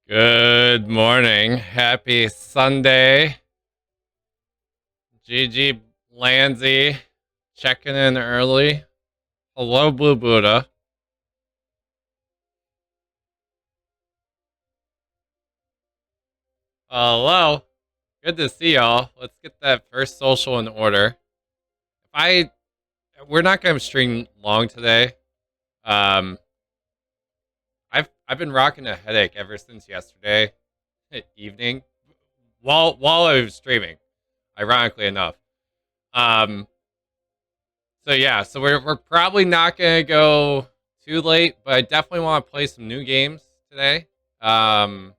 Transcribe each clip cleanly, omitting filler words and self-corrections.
Good morning. Happy Sunday. GG Landsy checking in early. Hello, Blue Buddha. Hello. Good to see y'all. Let's get that first social in order. If I We're not gonna stream long today. Um I've been rocking a headache ever since yesterday evening while I was streaming, ironically enough. Um so we're probably not gonna go too late, but I definitely want to play some new games today. Um,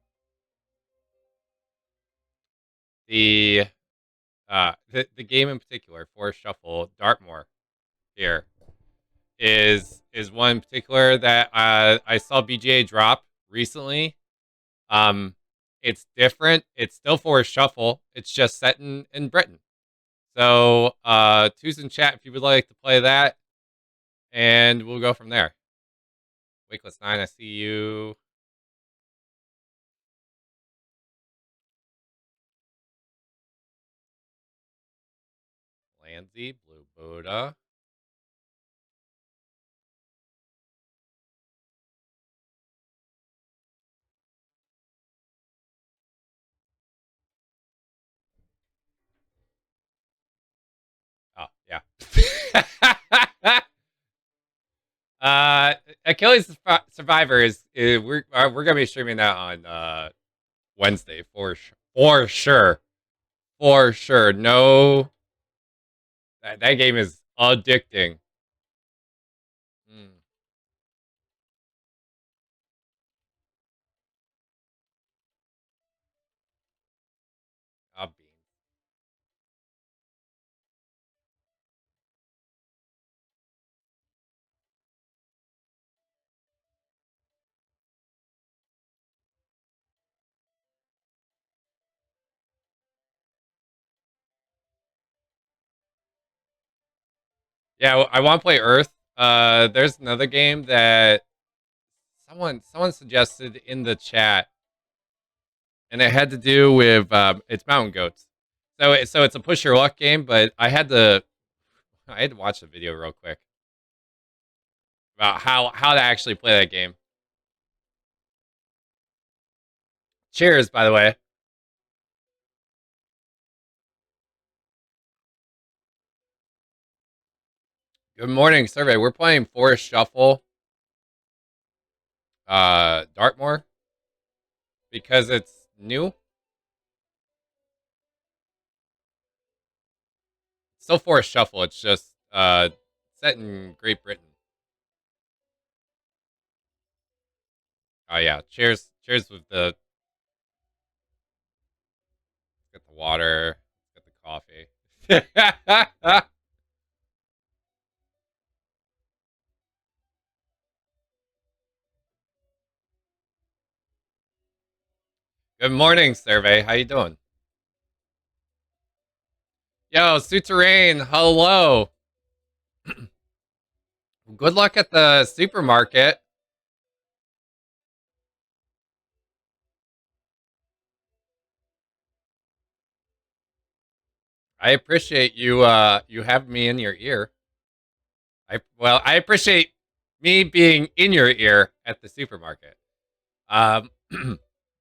the the game in particular for Shuffle Dartmoor here is one in particular that I saw BGA drop recently. Um, it's different. It's still for Shuffle. It's just set in Britain. So twos in chat if you would like to play that, and we'll go from there. Wakeless9, I see you. Landsy, Blue Buddha. Oh, yeah. uh, Achilles Survivor is we're gonna be streaming that on Wednesday for sure, for sure. No, that game is addicting. Mm, I'll be. Yeah, I want to play Earth. There's another game that someone suggested in the chat, and it had to do with it's mountain goats. So it's a push your luck game, but I had to watch the video real quick about how to actually play that game. Cheers, by the way. Good morning, survey. We're playing Forest Shuffle, Dartmoor, because it's new. It's still Forest Shuffle. It's just set in Great Britain. Oh yeah, cheers with the get the water, get the coffee. Good morning, survey. How you doing? Yo, Serene, hello. Good luck at the supermarket. I appreciate you having me in your ear. I appreciate me being in your ear at the supermarket. Um,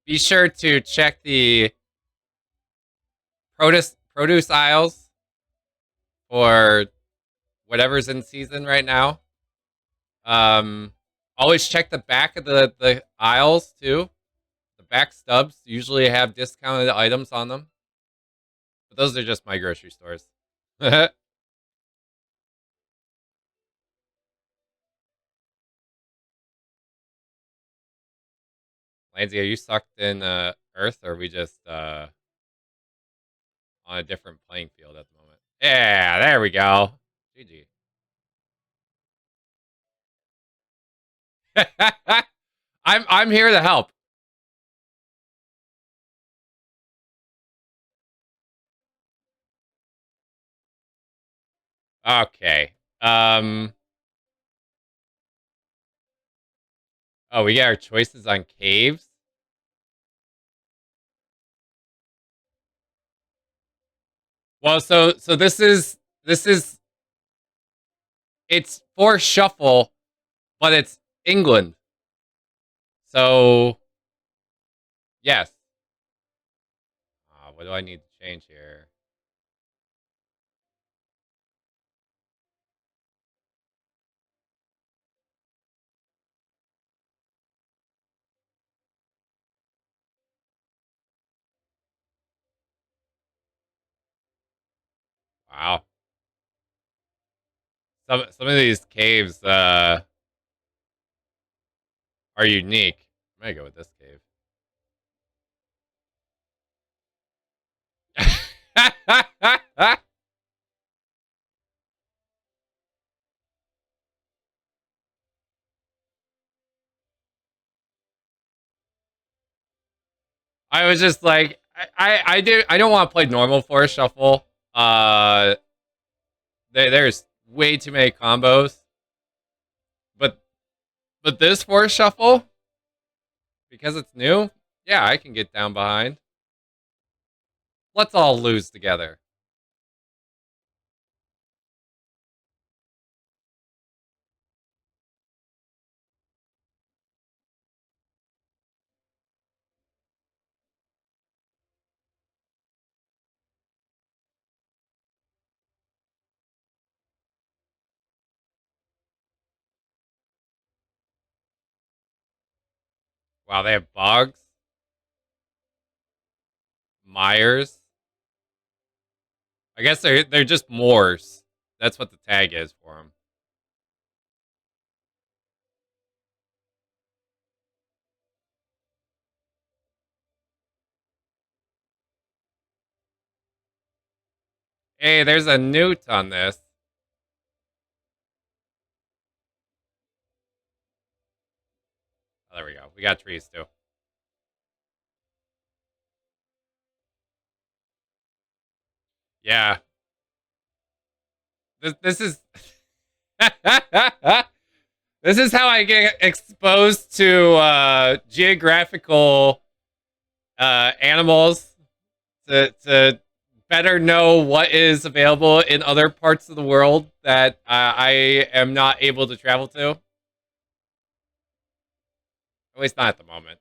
be sure to check the produce aisles for whatever's in season right now. Um, always check the back of the aisles too. The back stubs usually have discounted items on them, but those are just my grocery stores. Lansy, are you sucked in Earth, or are we just on a different playing field at the moment? Yeah, there we go. GG. I'm here to help. Okay. Oh, we got our choices on caves. Well, so this is it's for shuffle, but it's England. So yes. What do I need to change here? Wow. Some of these caves are unique. I'm gonna go with this cave. I was just like, I don't want to play normal forest shuffle. Uh, there's way too many combos. But this forest shuffle, because it's new, yeah, I can get down behind. Let's all lose together. Wow, they have bogs, mires. I guess they're just moors. That's what the tag is for them. Hey, there's a newt on this. Oh, there we go. We got trees too. Yeah. This is this is how I get exposed to geographical animals to better know what is available in other parts of the world that I am not able to travel to. At least not at the moment.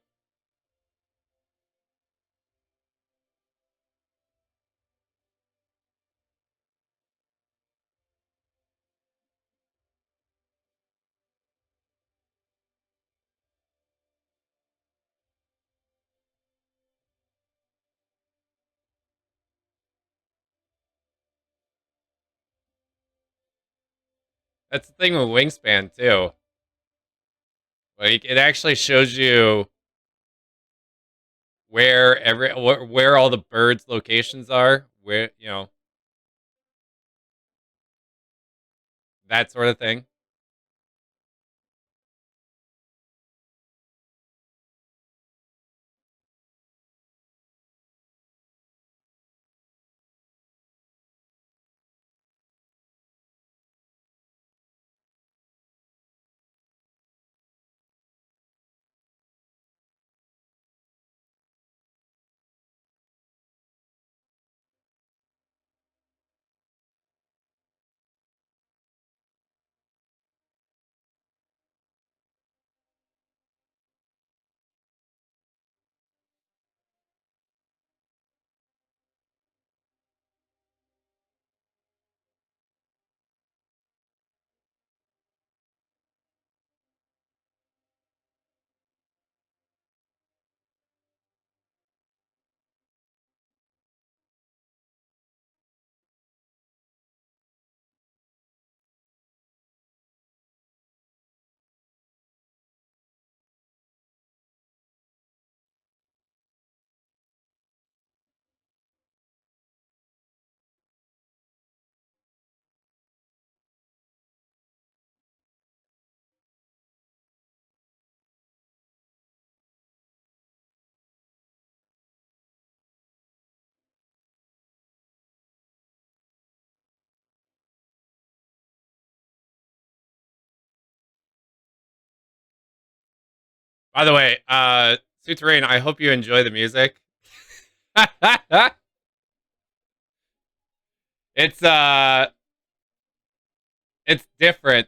That's the thing with Wingspan too. Like it actually shows you where all the birds' locations are, where that sort of thing. By the way, Suterrain, I hope you enjoy the music. It's it's different.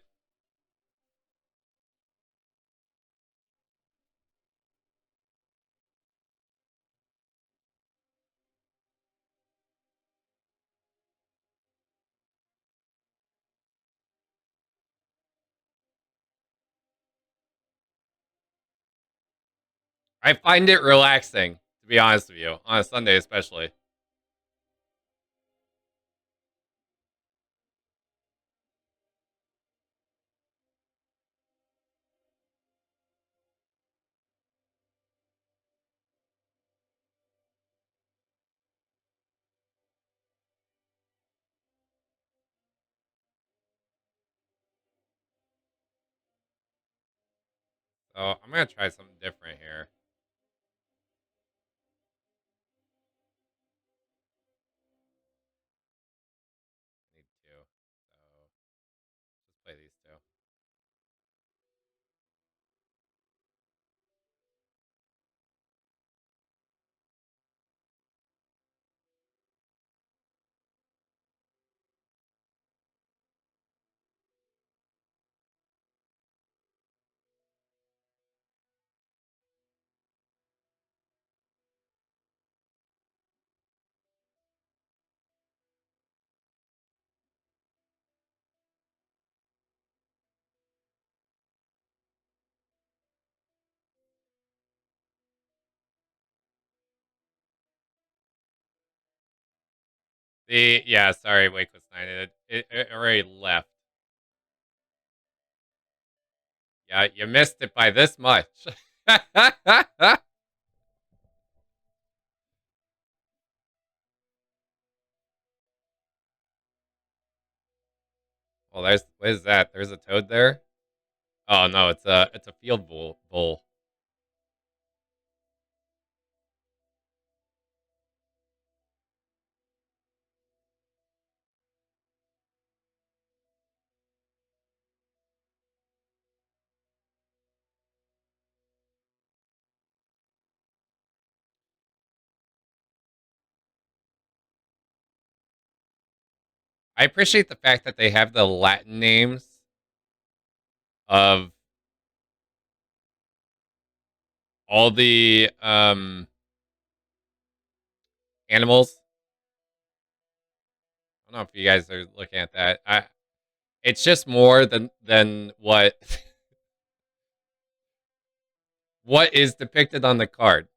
I find it relaxing, to be honest with you, on a Sunday especially. So I'm gonna try something different here. I need two. So let's play these two. The yeah, sorry, Wake was 9. It already left. Yeah, you missed it by this much. Well, there's what is that? There's a toad there. Oh no, it's a field bull. I appreciate the fact that they have the Latin names of all the animals. I don't know if you guys are looking at that. It's just more than what what is depicted on the card.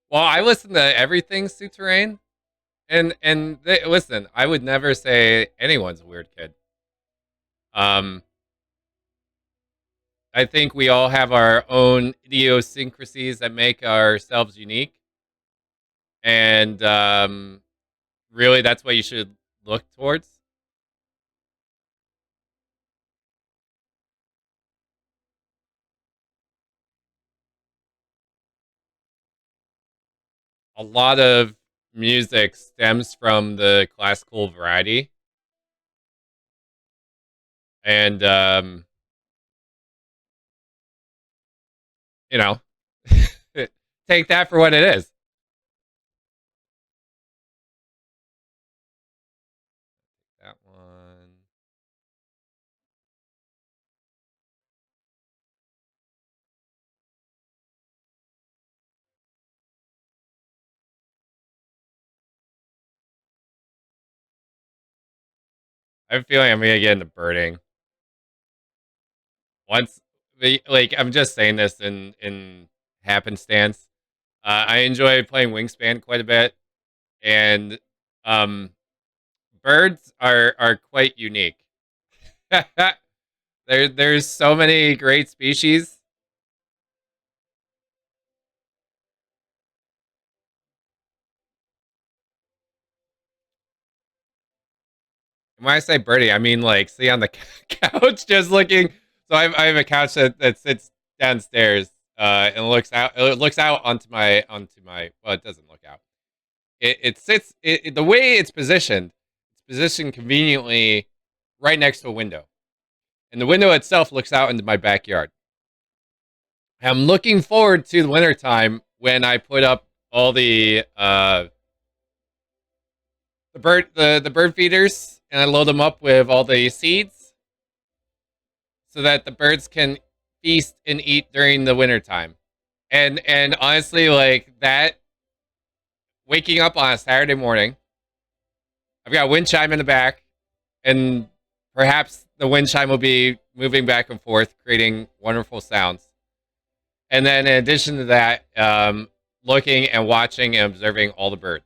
Well, I listen to everything Souterrain, listen. I would never say anyone's a weird kid. Um, I think we all have our own idiosyncrasies that make ourselves unique, and really, that's what you should look towards. A lot of music stems from the classical variety, and you know, take that for what it is. That one. I have a feeling I'm gonna get into birding once. Like I'm just saying this in happenstance. I enjoy playing Wingspan quite a bit, and um, birds are quite unique. There's so many great species. And when I say birdie, I mean like see on the couch just looking. So I have a couch that sits downstairs and looks out. It looks out onto my. Well, it doesn't look out. It sits the way it's positioned. It's positioned conveniently right next to a window, and the window itself looks out into my backyard. I'm looking forward to the wintertime when I put up all the bird feeders and I load them up with all the seeds so that the birds can feast and eat during the wintertime. And honestly, like that, waking up on a Saturday morning, I've got a wind chime in the back, and perhaps the wind chime will be moving back and forth, creating wonderful sounds. And then in addition to that, looking and watching and observing all the birds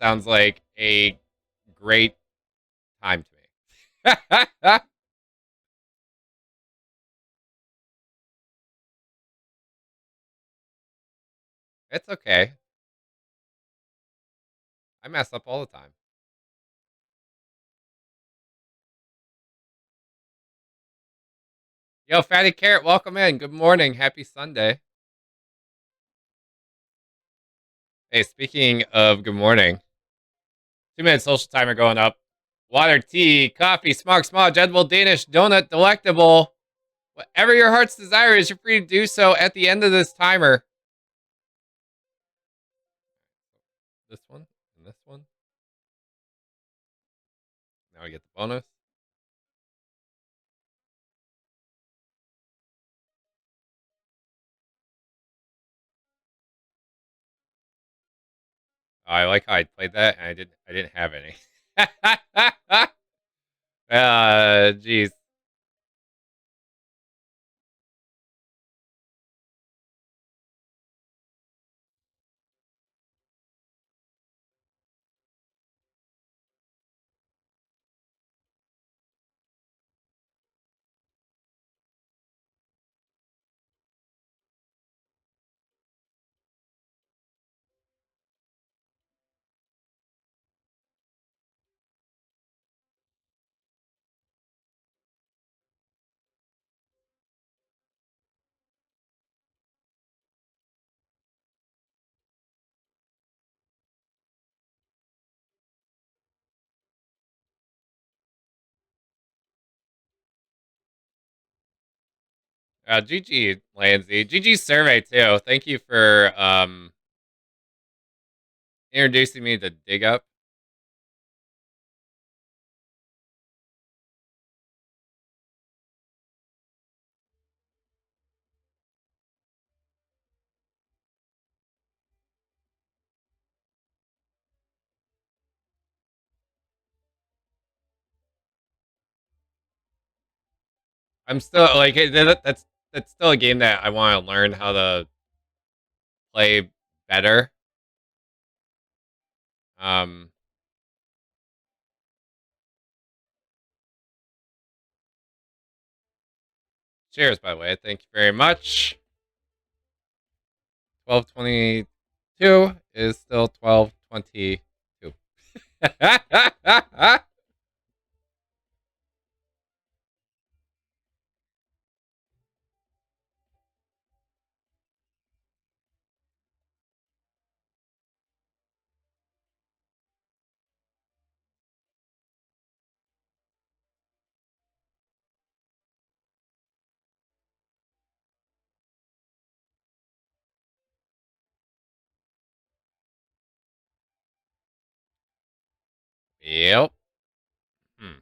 sounds like a great time to me. It's okay. I mess up all the time. Yo, Fatty Carrot, welcome in. Good morning. Happy Sunday. Hey, speaking of good morning, 2 minute social timer going up. Water, tea, coffee, smog, smog, edible, Danish, donut, delectable. Whatever your heart's desire is, you're free to do so at the end of this timer. This one and this one. Now we get the bonus. Oh, I like how I played that, and I didn't have any. Jeez. GG, Lansy. GG survey, too. Thank you for introducing me to Dig Up. I'm still like that's still a game that I want to learn how to play better. Um, Cheers, by the way. Thank you very much. 12:22 is still 12:22. Yep. Hmm.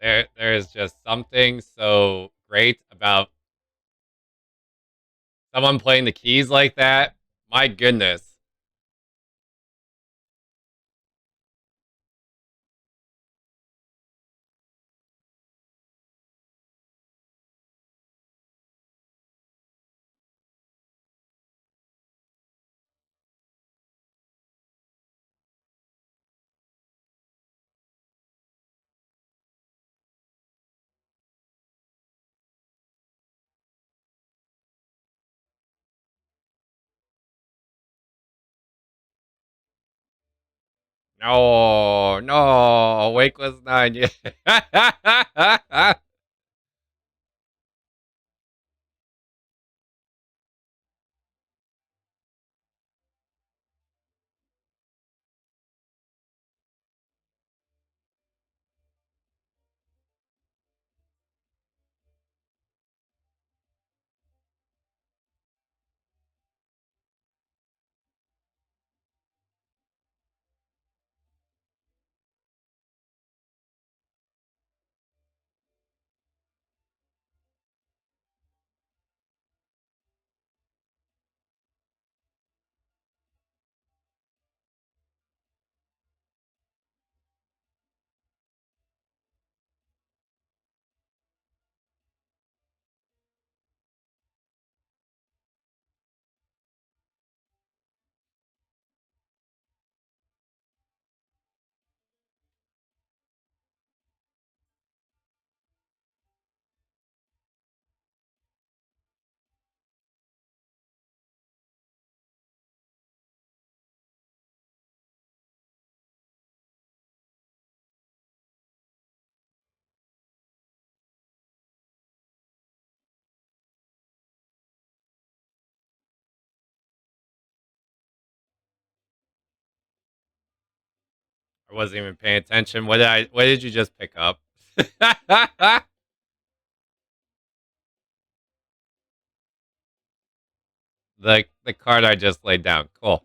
There is just something so great about someone playing the keys like that. My goodness. No, no, Wakeless 9. Yeah. I wasn't even paying attention. What did you just pick up? The card I just laid down. Cool.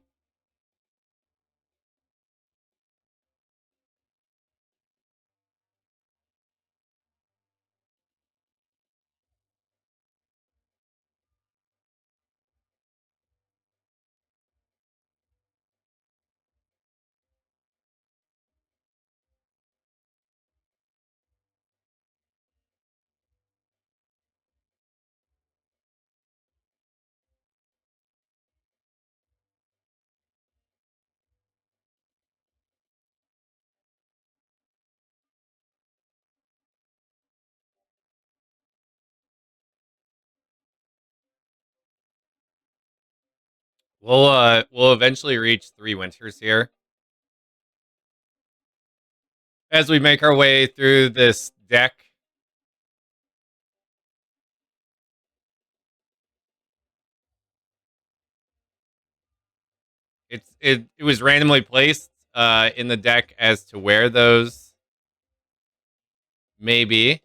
We'll eventually reach 3 winters here as we make our way through this deck. It was randomly placed in the deck as to where those may be.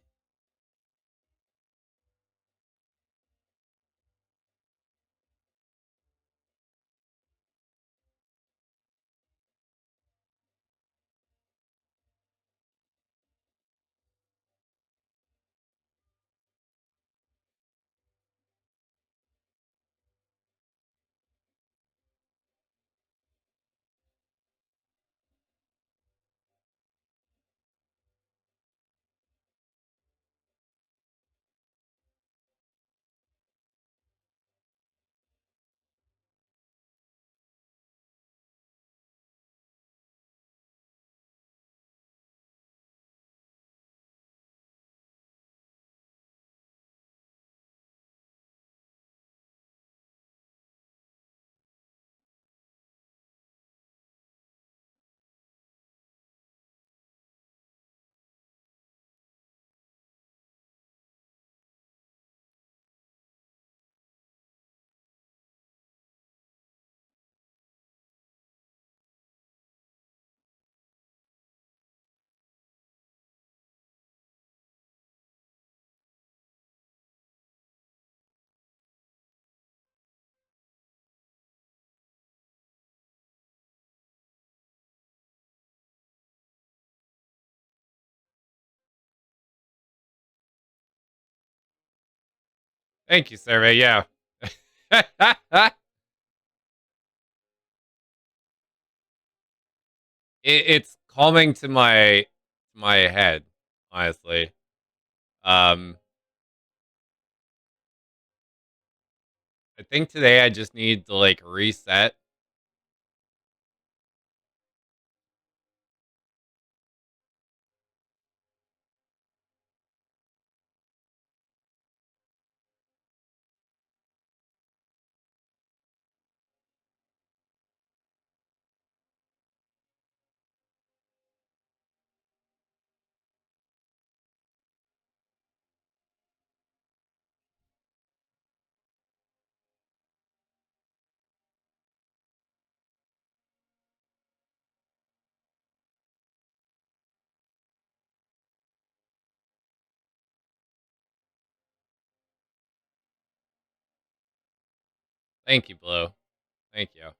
Thank you, survey. Yeah. It's calming to my head, honestly. Um, I think today I just need to like reset. Thank you, Blue. Thank you. I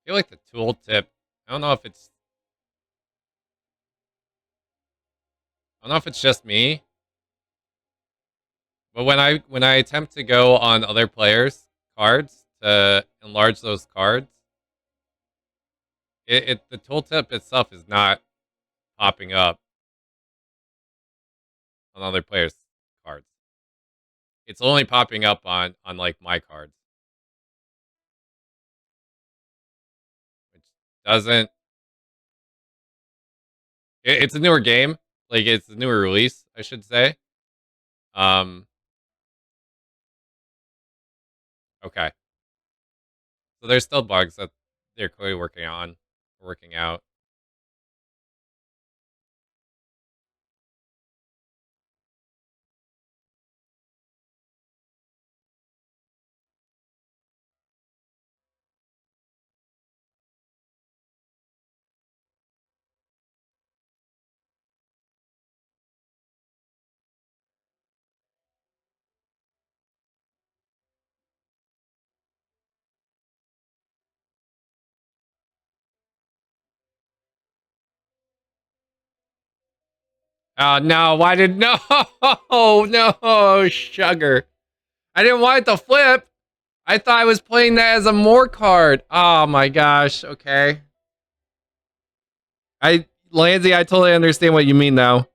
feel like the tooltip. I don't know if it's. I don't know if it's just me, but when I attempt to go on other players' cards to enlarge those cards, the tooltip itself is not popping up on other players' cards. It's only popping up on like my cards, which doesn't. It's a newer game, like it's a newer release, I should say. Um, okay, so there's still bugs that they're clearly working out. No, why did no no sugar? I didn't want it to flip. I thought I was playing that as a more card. Oh my gosh. Okay. Lansy, I totally understand what you mean now.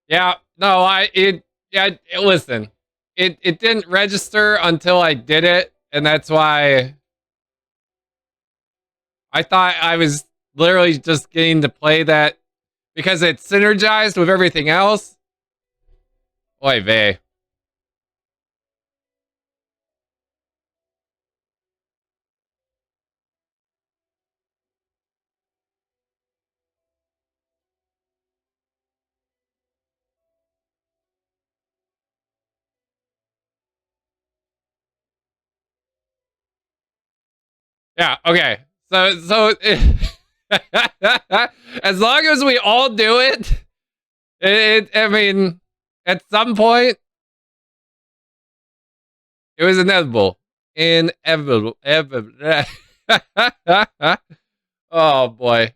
Yeah. No, listen. It didn't register until I did it, and that's why I thought I was literally just getting to play that because it's synergized with everything else. Oy vey. Yeah, okay. So as long as we all do I mean, at some point it was inevitable. Inevitable. Oh boy.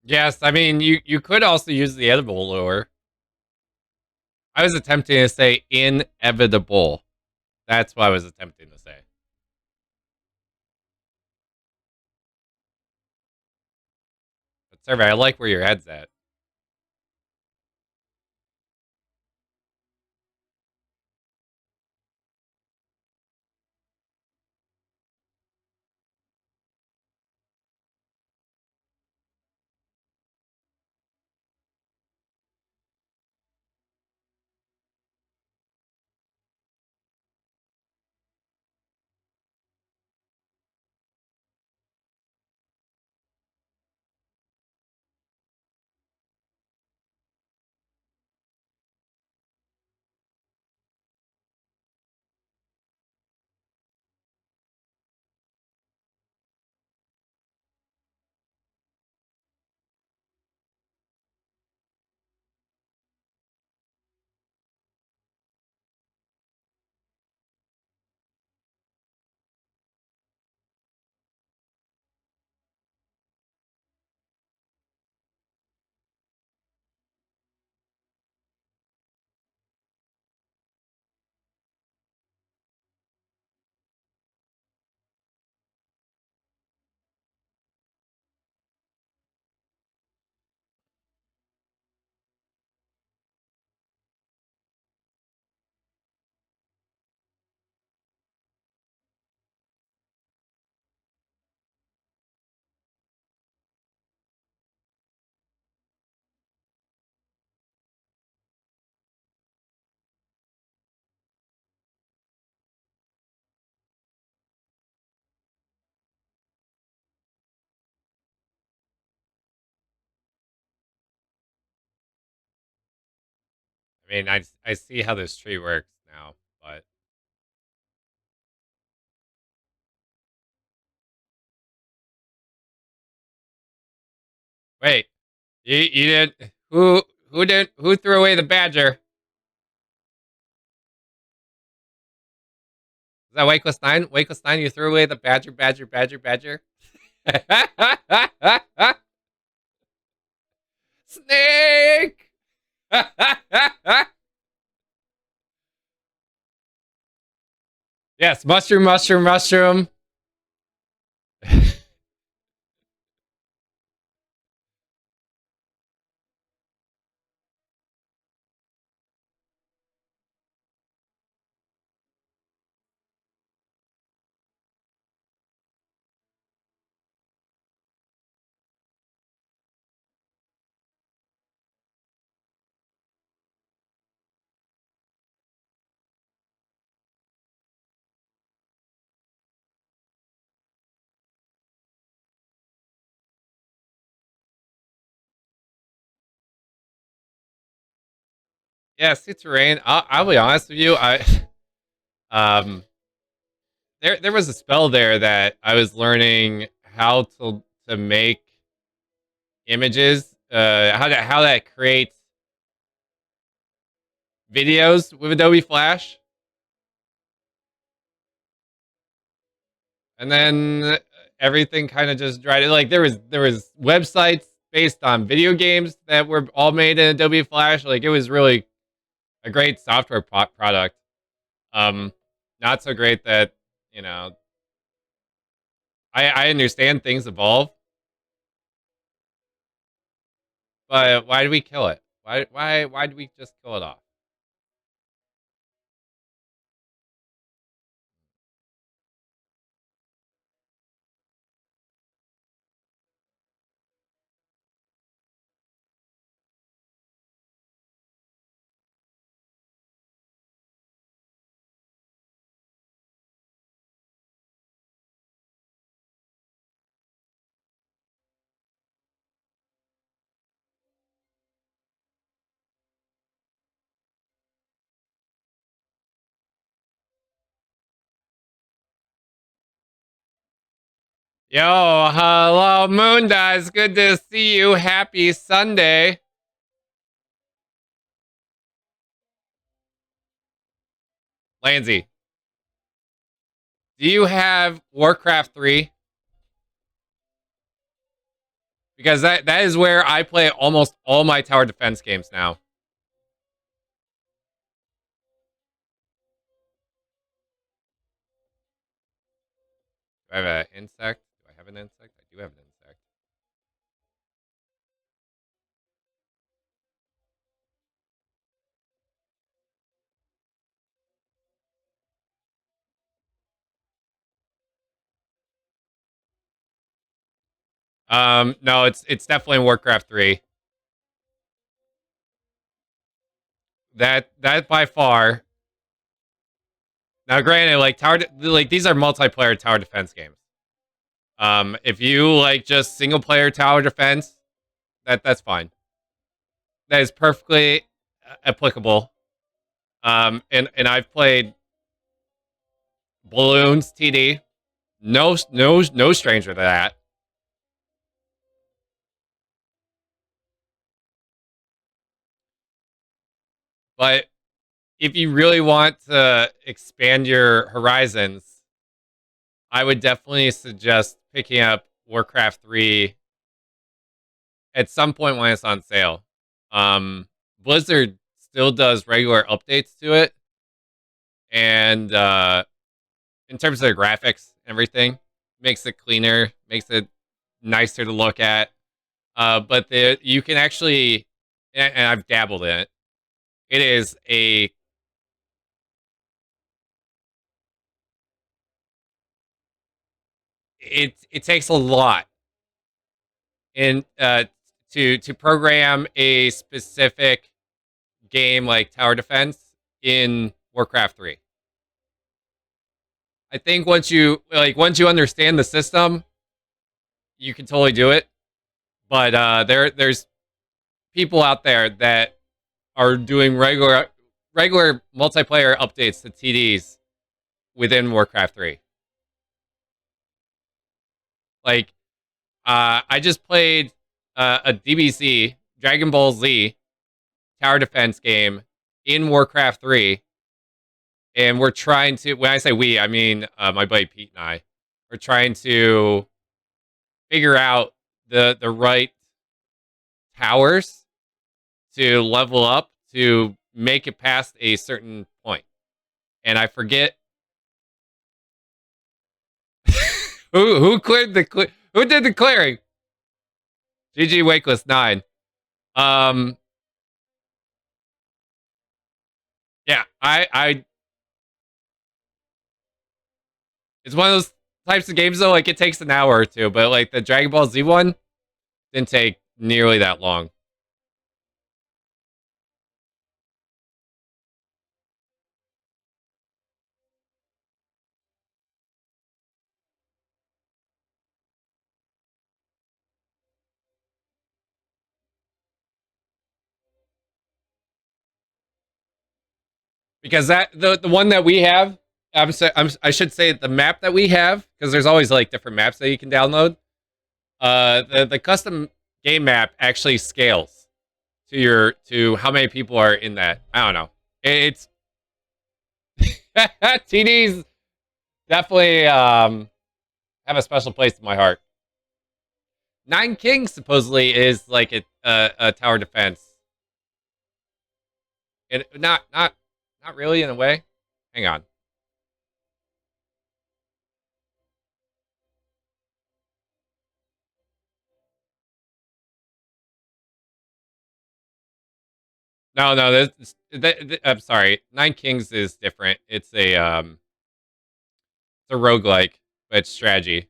Yes, I mean you could also use the edible lure. I was attempting to say inevitable. That's what I was attempting to say. But Survey, I like where your head's at. I mean, I see how this tree works now, but wait, you did who did who threw away the badger? Is that Wakeless 9? Wakeless 9, you threw away the badger, badger, badger, badger? Snake! Yes, mushroom, mushroom, mushroom. Yeah, see terrain. I'll be honest with you. Um there was a spell there that I was learning how to make images, how that creates videos with Adobe Flash, and then everything kind of just dried. Like there was websites based on video games that were all made in Adobe Flash. Like it was really a great software product. Um, Not so great that you know I understand things evolve, but why did we kill it? Why did we just kill it off? Yo, hello, Moon Dice. Good to see you. Happy Sunday. Lansy, do you have Warcraft 3? Because that is where I play almost all my tower defense games now. Do I have an insect? Do I have an insect? I do have an insect. No, it's definitely Warcraft 3. That by far. Now, granted, like like these are multiplayer tower defense games. If you like just single player tower defense, that's fine. That is perfectly applicable. And I've played Balloons TD. No stranger to that. But if you really want to expand your horizons, I would definitely suggest picking up Warcraft 3 at some point when it's on sale. Blizzard still does regular updates to it, and in terms of the graphics, everything makes it cleaner, makes it nicer to look at. But you can actually, and I've dabbled in it. It is a it takes a lot in to program a specific game like tower defense in Warcraft 3. I think once you understand the system, you can totally do it. But there's people out there that are doing regular multiplayer updates to TDs within Warcraft 3. Like I just played a DBZ Dragon Ball Z tower defense game in Warcraft 3, and we're trying to. When I say we, I mean my buddy Pete and I. We're trying to figure out the right towers to level up to make it past a certain point. And I forget who cleared who did the clearing. GG Wakeless 9. Um, yeah, I it's one of those types of games though. Like it takes an hour or two, but like the Dragon Ball Z one didn't take nearly that long. Because the one that we have, I should say the map that we have, because there's always like different maps that you can download. The custom game map actually scales to how many people are in that. I don't know. It's TDs definitely have a special place in my heart. Nine Kings supposedly is like a tower defense, and not really in a way. Hang on. No. I'm sorry. Nine Kings is different. It's a roguelike, but it's strategy.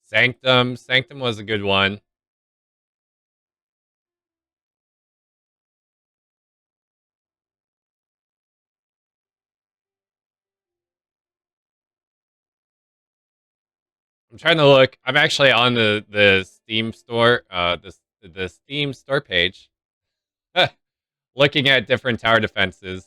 Sanctum. Sanctum was a good one. I'm trying to look. I'm actually on the Steam store, the Steam store page, looking at different tower defenses.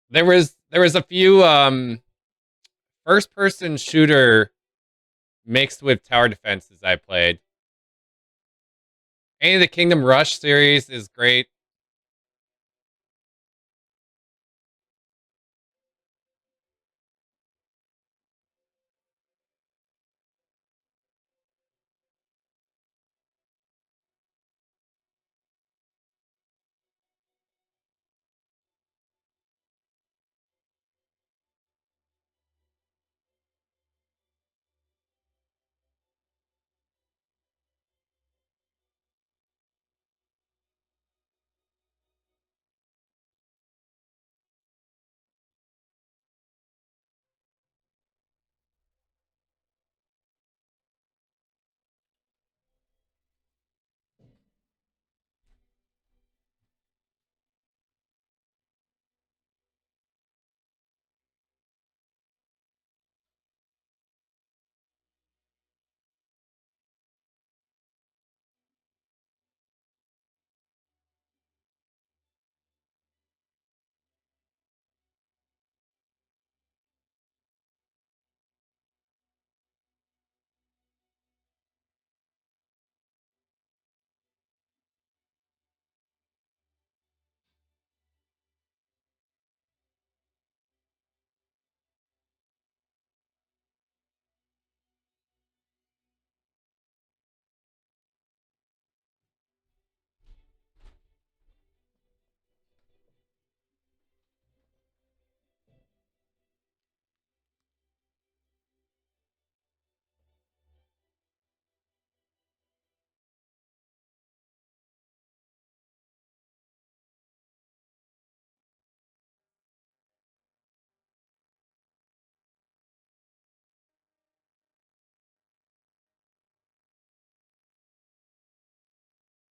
There was a few first person shooter mixed with tower defenses I played. Any of the Kingdom Rush series is great.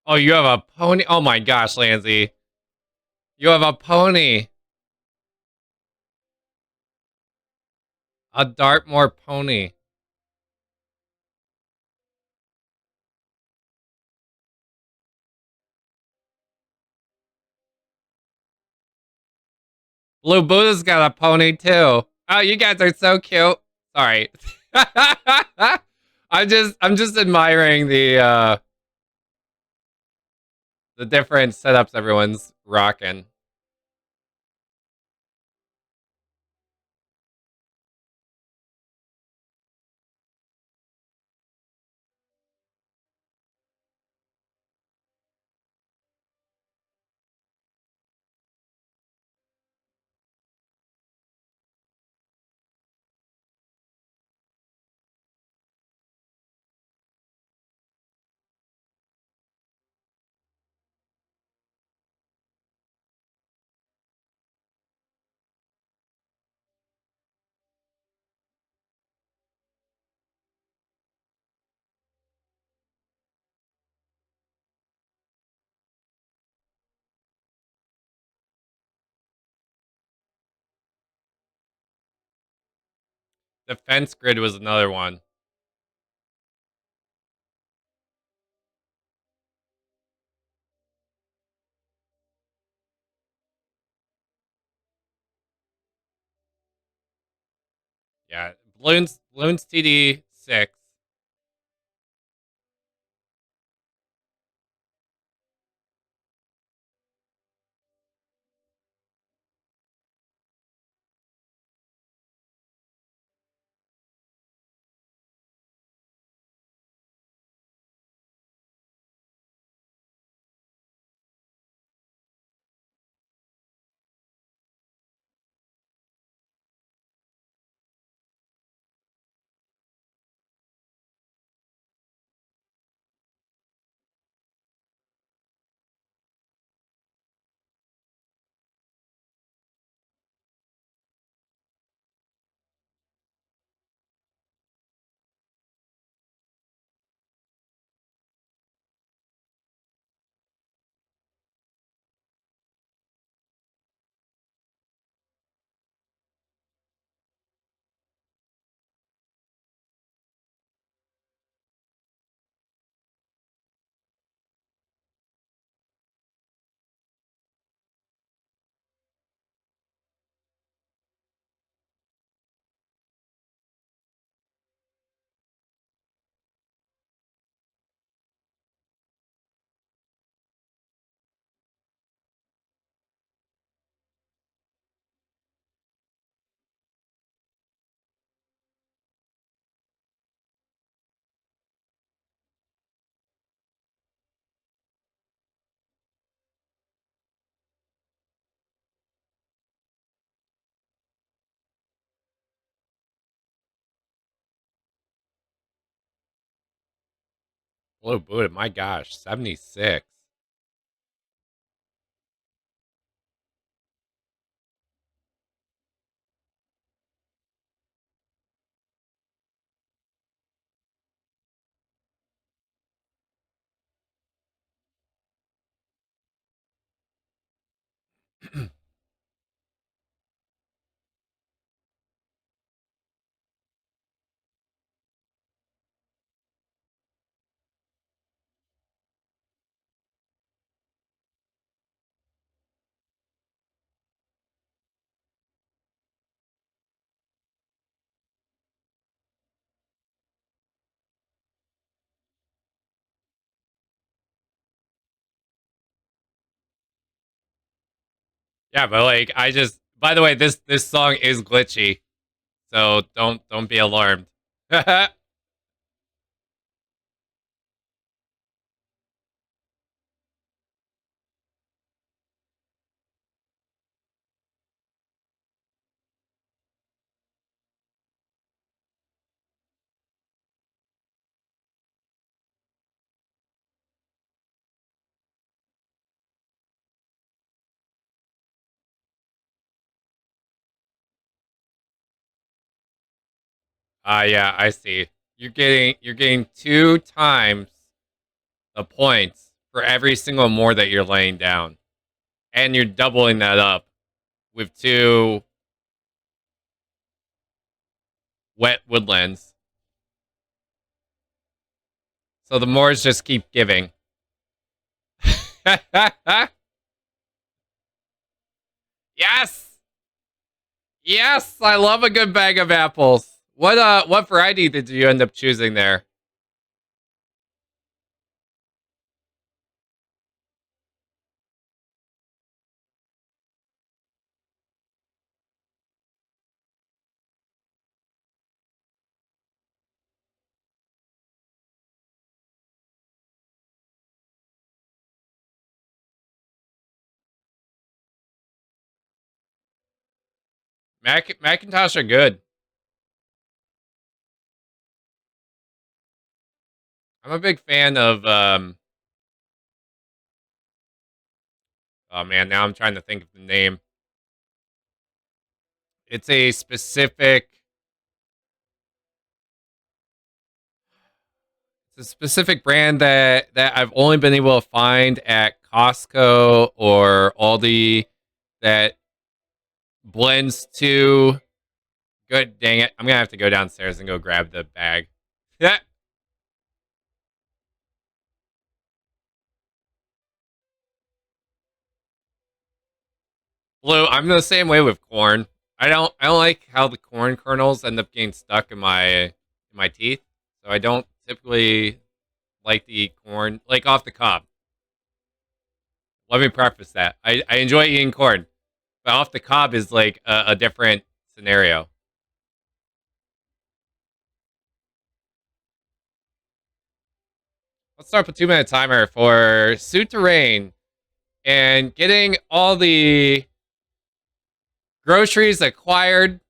Oh, you have a pony. Oh my gosh, Lansy, you have a pony. A Dartmoor pony. Blue Buddha's got a pony too. Oh, you guys are so cute. Sorry. I'm just admiring the different setups everyone's rocking. Defense grid was another one. Yeah, balloons TD6. Blue Buddha, my gosh, 76. Yeah, but like I just by the way, this song is glitchy. So don't be alarmed. Yeah, I see. You're getting two times the points for every single more that you're laying down. And you're doubling that up with two wet woodlands. So the mores just keep giving. Yes! Yes! I love a good bag of apples. What variety did you end up choosing there? Macintosh are good. I'm a big fan of oh man, now I'm trying to think of the name. It's a specific brand that I've only been able to find at Costco or Aldi that blends to good dang it. I'm gonna have to go downstairs and go grab the bag. Yeah. Blue, I'm the same way with corn. I don't like how the corn kernels end up getting stuck in my teeth. So I don't typically like to eat corn like off the cob. Let me preface that. I enjoy eating corn, but off the cob is like a different scenario. Let's start with 2 minute timer for Souterrain and getting all the groceries acquired.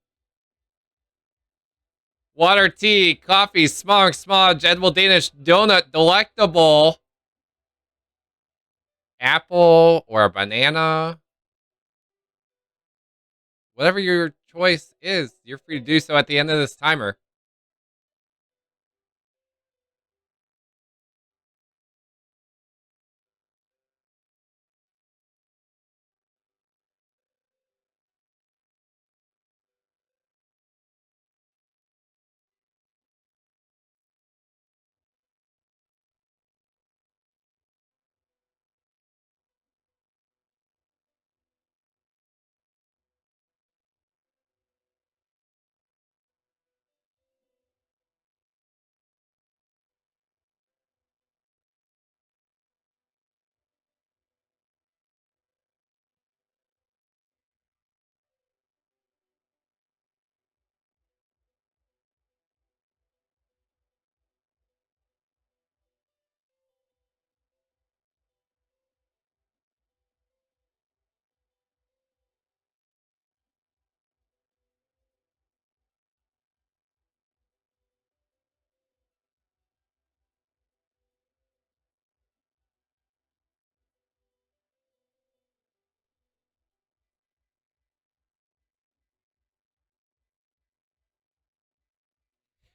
Water, tea, coffee, smog, smudge, edible Danish donut, delectable, apple or a banana, whatever your choice is, you're free to do so at the end of this timer.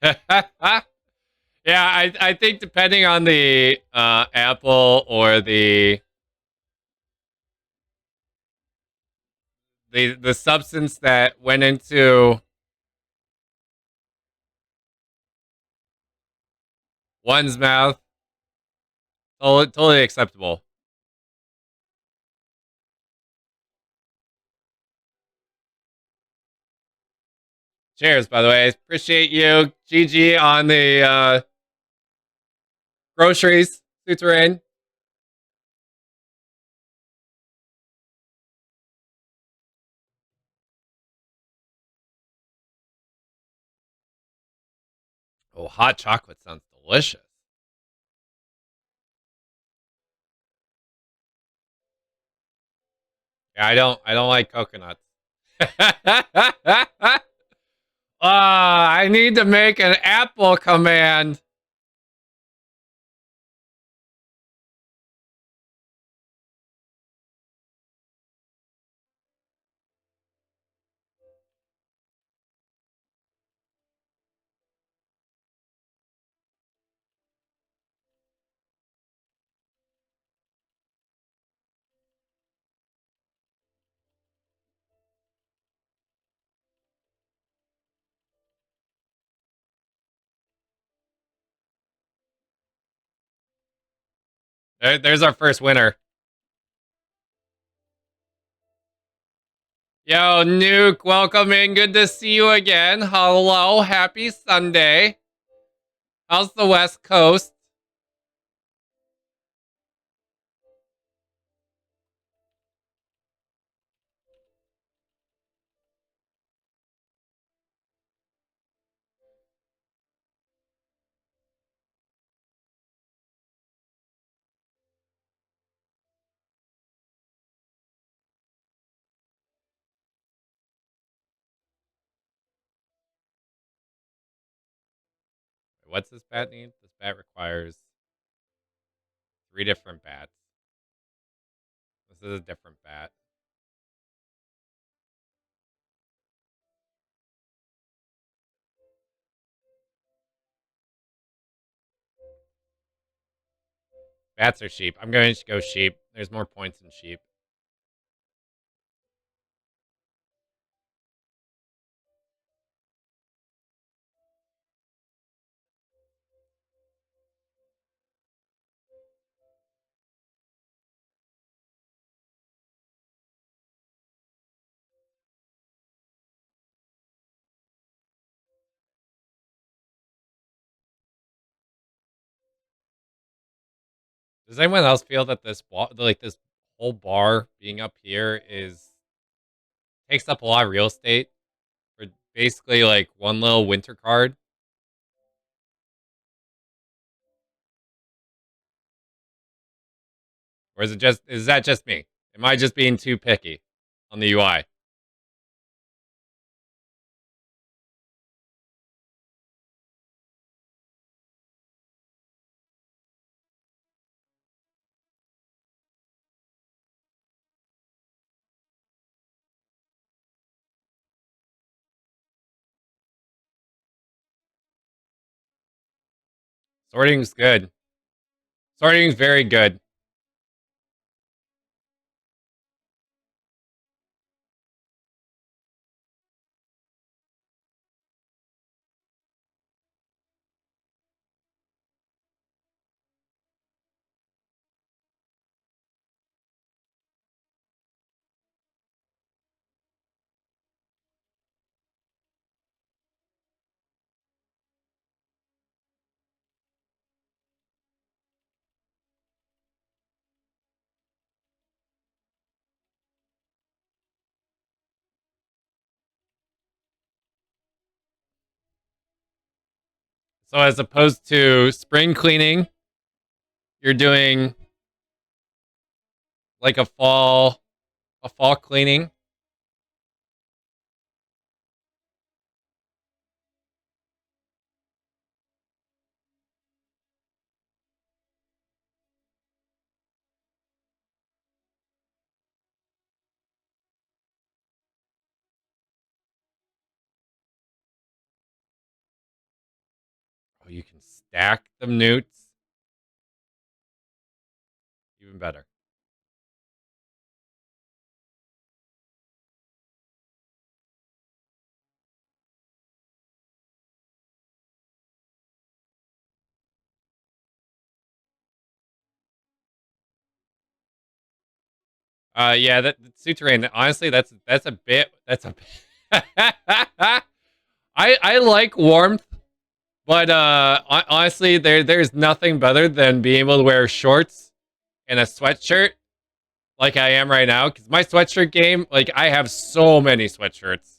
Yeah, I think depending on the apple or the substance that went into one's mouth, totally acceptable. Cheers, by the way. Appreciate you, GG, on the groceries, Suterin. Oh, hot chocolate sounds delicious. Yeah, I don't like coconuts. I need to make an apple command. There's our first winner. Yo, Nuke, welcome in. Good to see you again. Hello, happy Sunday. How's the West Coast? What's this bat need? This bat requires 3 different bats. This is a different bat. Bats are sheep. I'm going to go sheep. There's more points in sheep. Does anyone else feel that this whole bar being up here is takes up a lot of real estate for basically like one little winter card? Or is that just me? Am I just being too picky on the UI? Sorting's good. Sorting's very good. So as opposed to spring cleaning, you're doing like a fall cleaning. you can stack them newts. Even better. Yeah, that Suterrain. Honestly, that's a bit. That's a. I like warmth, but honestly, there's nothing better than being able to wear shorts and a sweatshirt like I am right now. Because my sweatshirt game, like I have so many sweatshirts.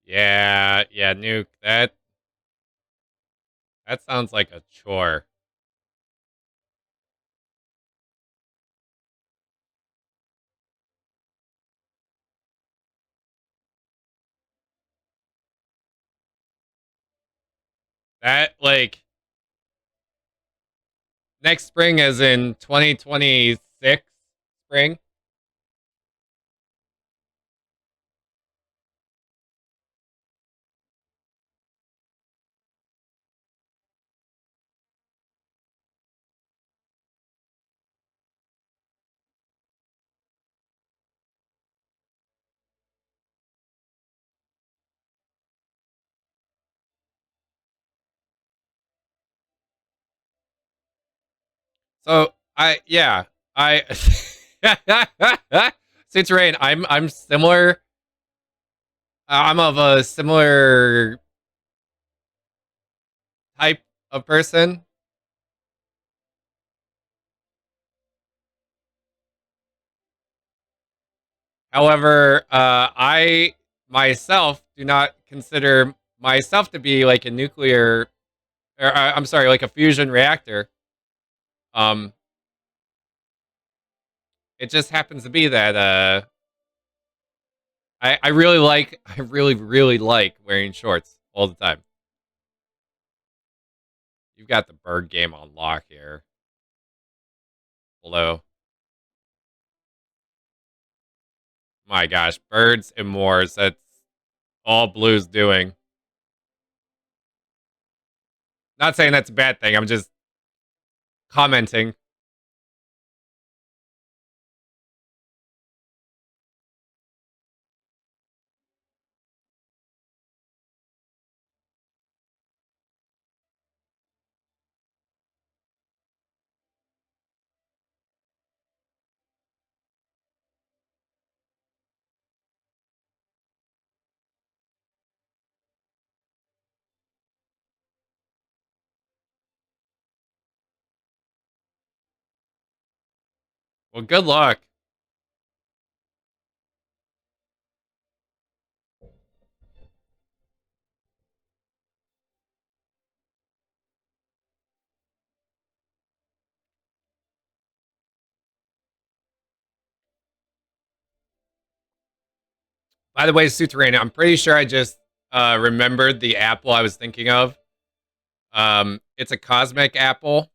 Yeah, yeah, Nuke. That sounds like a chore. That like next spring, as in 2026 spring. So I Citrain, I'm similar. I'm of a similar type of person. However, I myself do not consider myself to be like a nuclear, or I'm sorry, like a fusion reactor. Um, it just happens to be that I really like, I really like wearing shorts all the time. You've got the bird game on lock here. Hello. My gosh, birds and moors. That's all Blue's doing. Not saying that's a bad thing. I'm just commenting. Well, good luck. By the way, Suterrain, I'm pretty sure I just remembered the apple I was thinking of. It's a cosmic apple.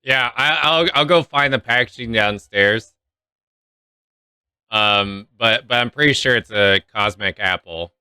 Yeah, I'll go find the packaging downstairs. But I'm pretty sure it's a cosmic apple.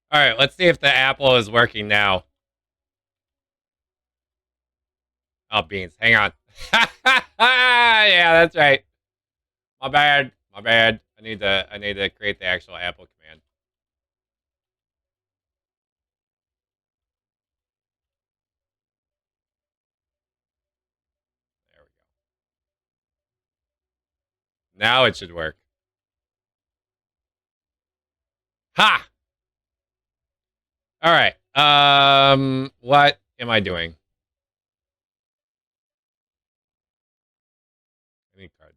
All right, let's see if the apple is working now. Oh, beans. Hang on. Yeah, that's right. My bad. My bad. I need to create the actual apple command. There we go. Now it should work. Ha! All right. What am I doing? I need cards.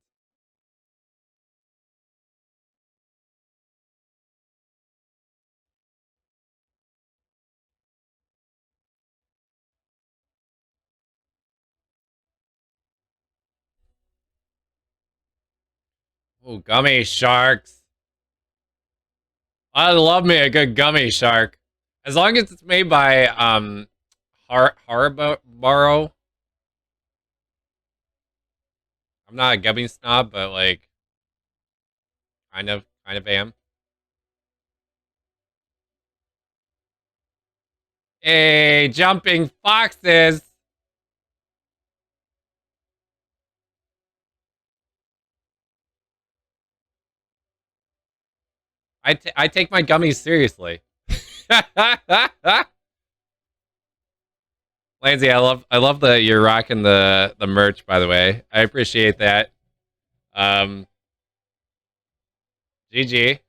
Oh, gummy sharks. I love me a good gummy shark. As long as it's made by Haribo. I'm not a gummy snob, but like kind of am. Hey, jumping foxes. I take my gummies seriously. Lansy, I love that you're rocking the merch. By the way, I appreciate that. Um, GG.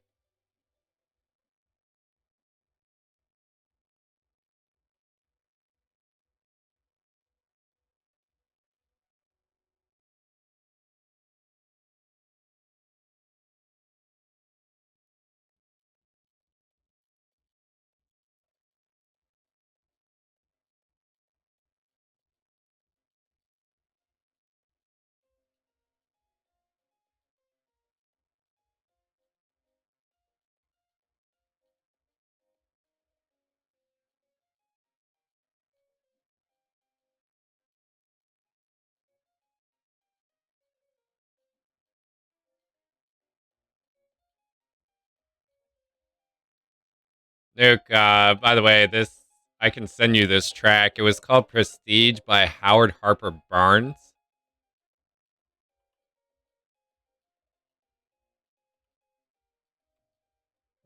Nuke. By the way, this I can send you this track. It was called Prestige by Howard Harper Barnes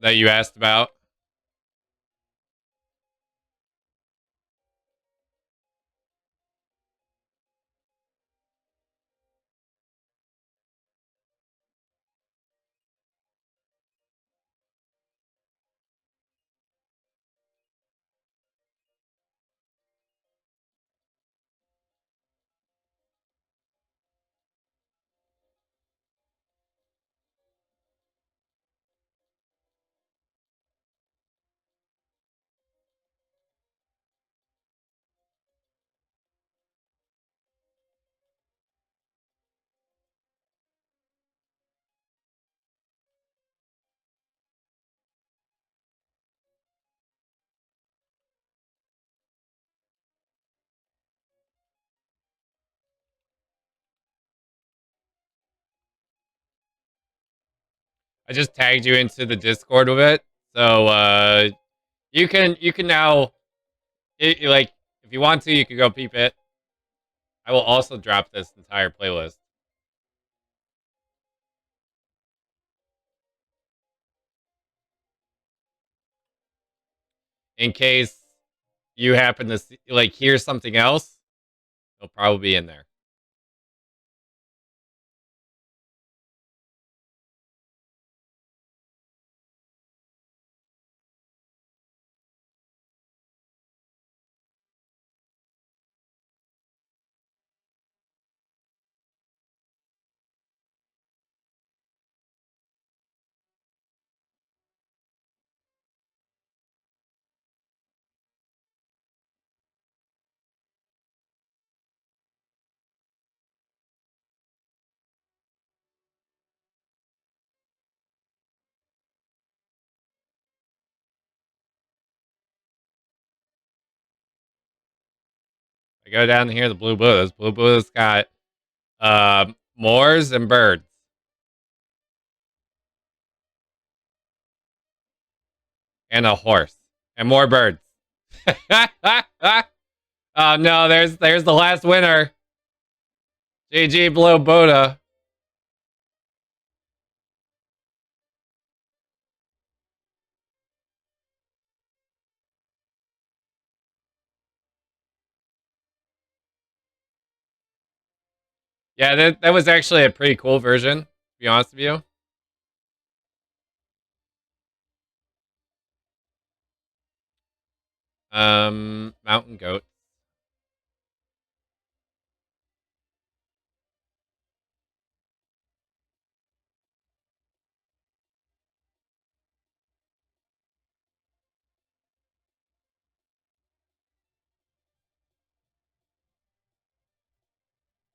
that you asked about. I just tagged you into the Discord with it, so you can now like if you want to, you can go peep it. I will also drop this entire playlist. In case you happen to see, like hear something else, it'll probably be in there. I go down here, the Blue Buddhas. Blue Buddha's got moors and birds. And a horse. And more birds. Oh no, there's the last winner. GG Blue Buddha. Yeah, that was actually a pretty cool version, to be honest with you. Mountain goat.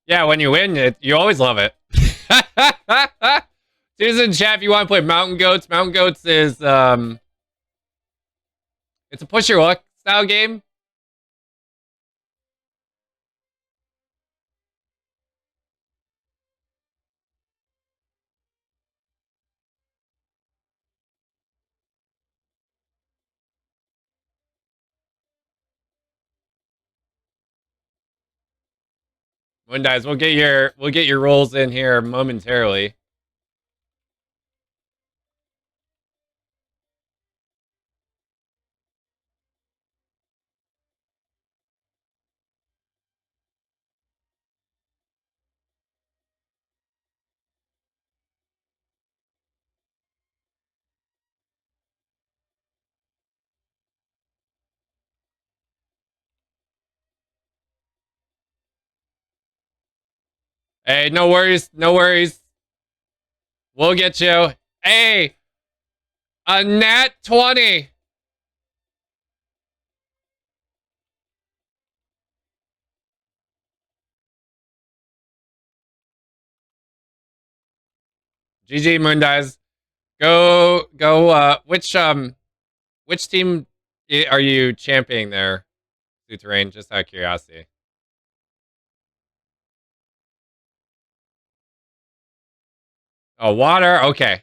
Yeah, when you win it, you always love it. Susan chat, if you want to play Mountain Goats, Mountain Goats is it's a push your luck style game. Moon Dies, we'll get your rolls in here momentarily. Hey, no worries, no worries. We'll get you. Hey, a nat 20. GG Moon Dies. Go which team are you championing there, Terrain? Just out of curiosity. Oh, water? Okay.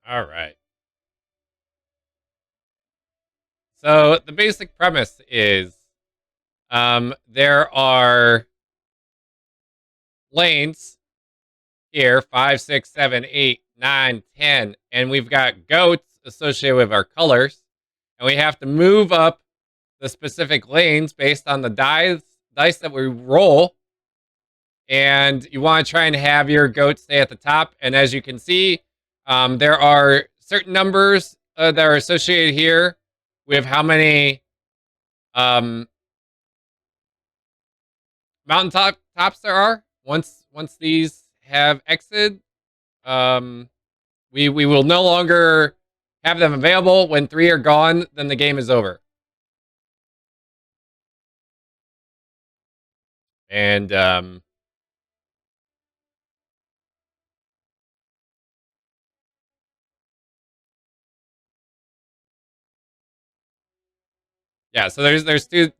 All right. So the basic premise is there are lanes here 5, 6, 7, 8, 9, 10, and we've got goats associated with our colors, and we have to move up the specific lanes based on the dice that we roll. and you want to try and have your goat stay at the top. And as you can see, there are certain numbers that are associated here with how many um, tops there are. Once these have exited, um, we will no longer have them available. When 3 are gone, then the game is over. And yeah, so there's two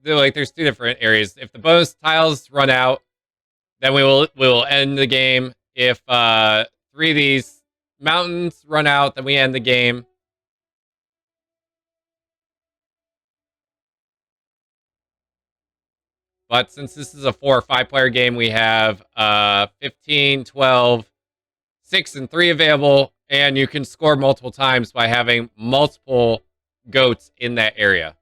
different areas. If the bonus tiles run out, then we will end the game. If 3 of these mountains run out, then we end the game. But since this is a 4 or 5 player game, we have 15, 12, 6, and 3 available, and you can score multiple times by having multiple goats in that area.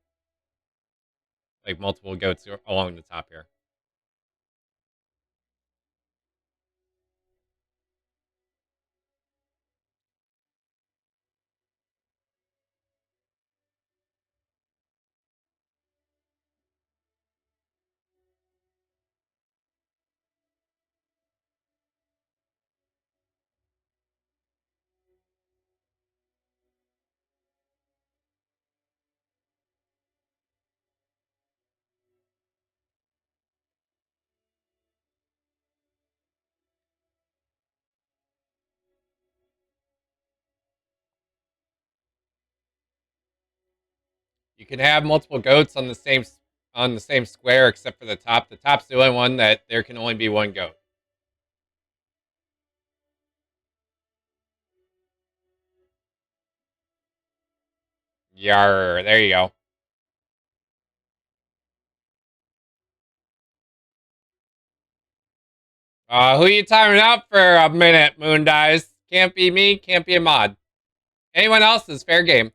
Like multiple goats along the top here. You can have multiple goats on the same square except for the top. The top's the only one that there can only be one goat. Yar, there you go. Who you timing out for a minute, Moon Dies? Can't be me, can't be a mod. Anyone else is fair game.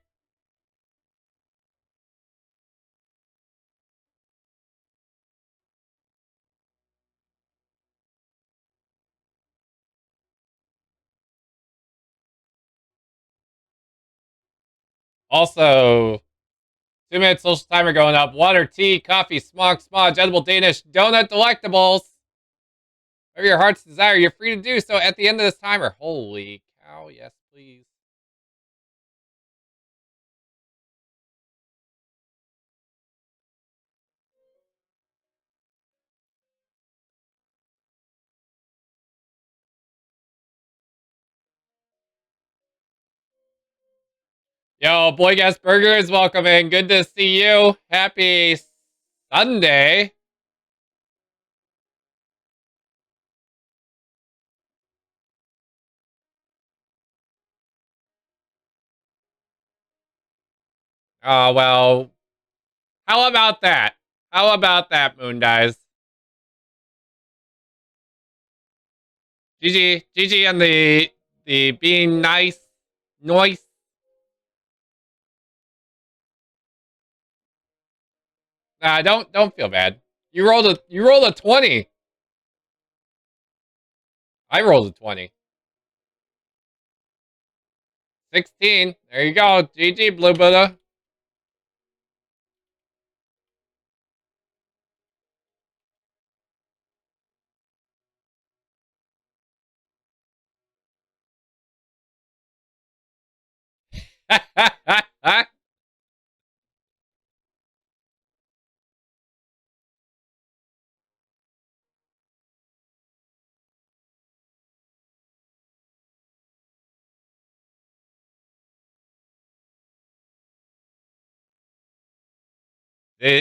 Also, 2 minute social timer going up. Water, tea, coffee, smog, smudge, edible Danish, donut delectables. Whatever your heart's desire, you're free to do so at the end of this timer. Holy cow, yes, please. Yo, Boy Gas Burger is welcome in. Good to see you. Happy Sunday. Oh, well, how about that? How about that, Moon Dies? GG on the being nice noise. Nah, don't feel bad. You rolled a 20. I rolled a 20. 16. There you go. GG, Blue Buddha.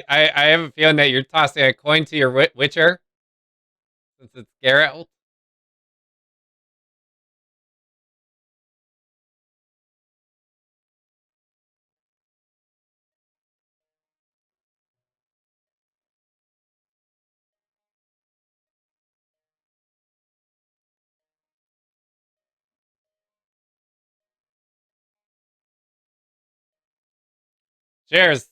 I have a feeling that you're tossing a coin to your Witcher since it's Geralt. Cheers.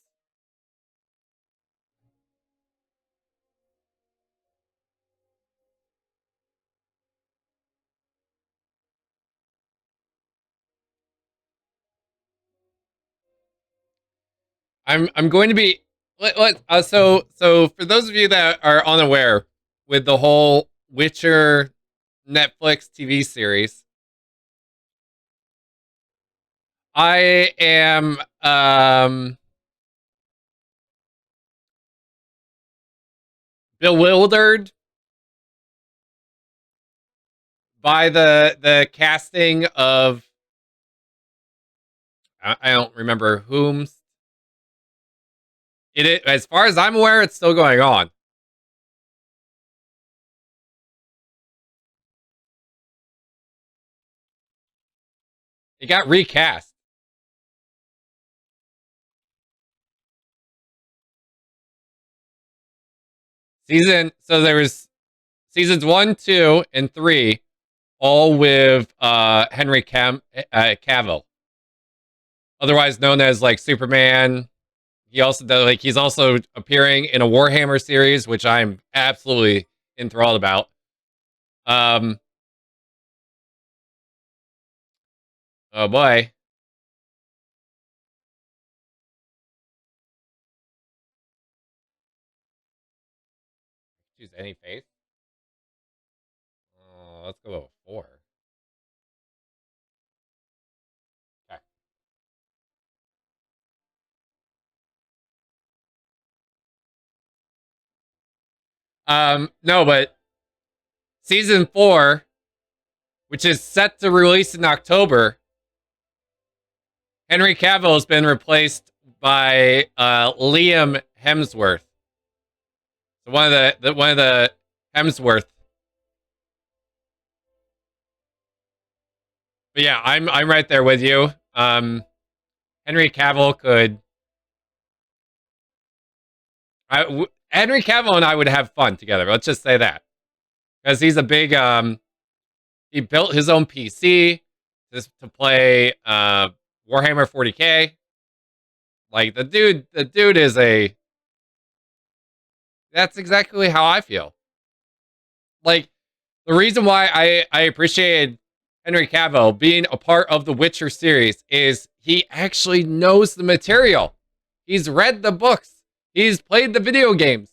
I'm going to be so for those of you that are unaware with the whole Witcher Netflix TV series, I am bewildered by the casting of I don't remember whom it. As far as I'm aware, it's still going on. It got recast. So there was seasons 1, 2, and 3, all with Henry Cavill, otherwise known as like Superman. He's also appearing in a Warhammer series, which I'm absolutely enthralled about. Um, oh boy, choose any face. Oh, let's go with 4. Okay. No, but season 4, which is set to release in October, Henry Cavill has been replaced by Liam Hemsworth. So one of the Hemsworth. But yeah, I'm right there with you. Henry Cavill could. Henry Cavill and I would have fun together. Let's just say that, because he's a big. He built his own PC to play Warhammer 40K. Like the dude is a. That's exactly how I feel. Like the reason why I appreciated Henry Cavill being a part of the Witcher series is he actually knows the material. He's read the books. He's played the video games.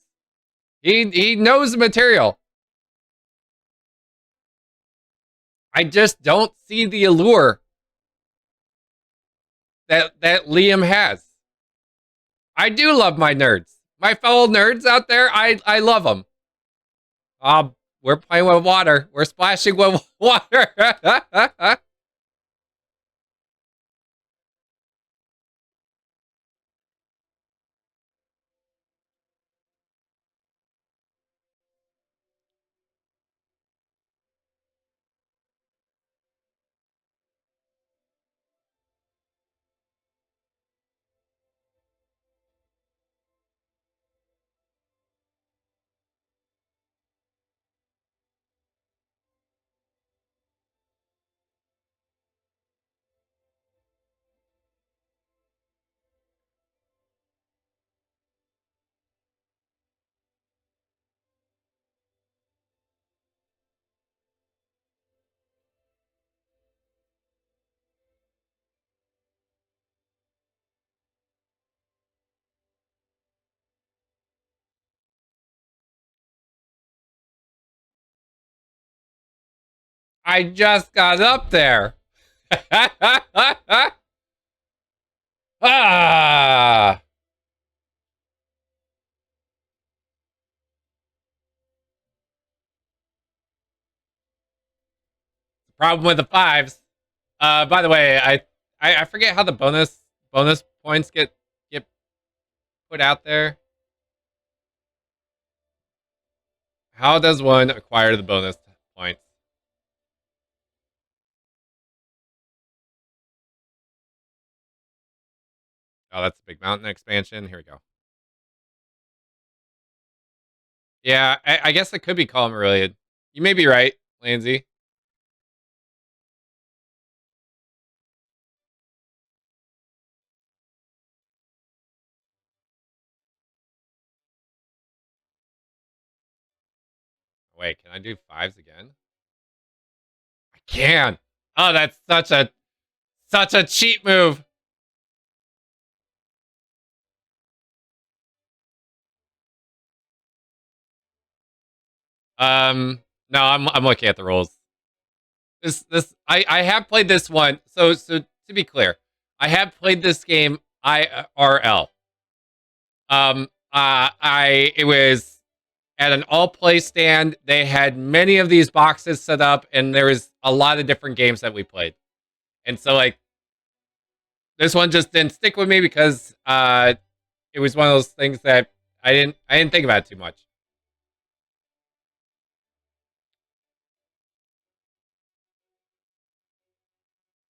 He knows the material. I just don't see the allure that Liam has. I do love my nerds. My fellow nerds out there, I love them. We're playing with water. We're splashing with water. I just got up there. Ah. Problem with the 5s. By the way, I forget how the bonus points get put out there. How does one acquire the bonus points? Oh, that's a big mountain expansion. Here we go. Yeah, I guess it could be column related. You may be right, Lansy. Wait, can I do 5s again? I can. Oh, that's such a cheat move. No, I'm looking at the rules. I have played this one. So to be clear, I have played this game IRL. I it was at an all play stand. They had many of these boxes set up, and there was a lot of different games that we played. And so like this one just didn't stick with me because it was one of those things that I didn't think about it too much.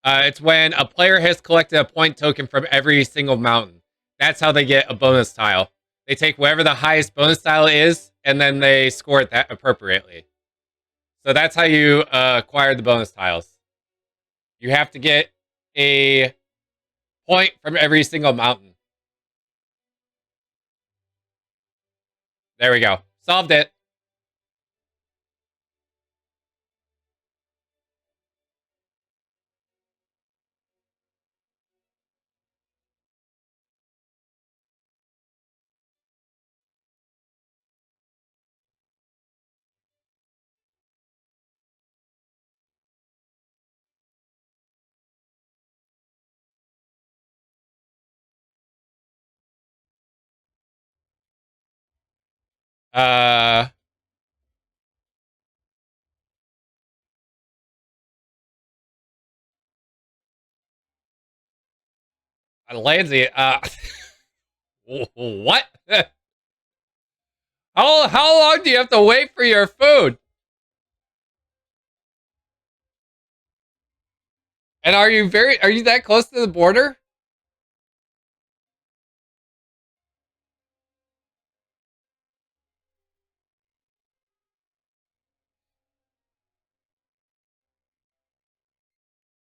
It's when a player has collected a point token from every single mountain. That's how they get a bonus tile. They take whatever the highest bonus tile is, and then they score it that appropriately. So that's how you acquire the bonus tiles. You have to get a point from every single mountain. There we go. Solved it. Uh, Lansy. What? How long do you have to wait for your food? And are you that close to the border?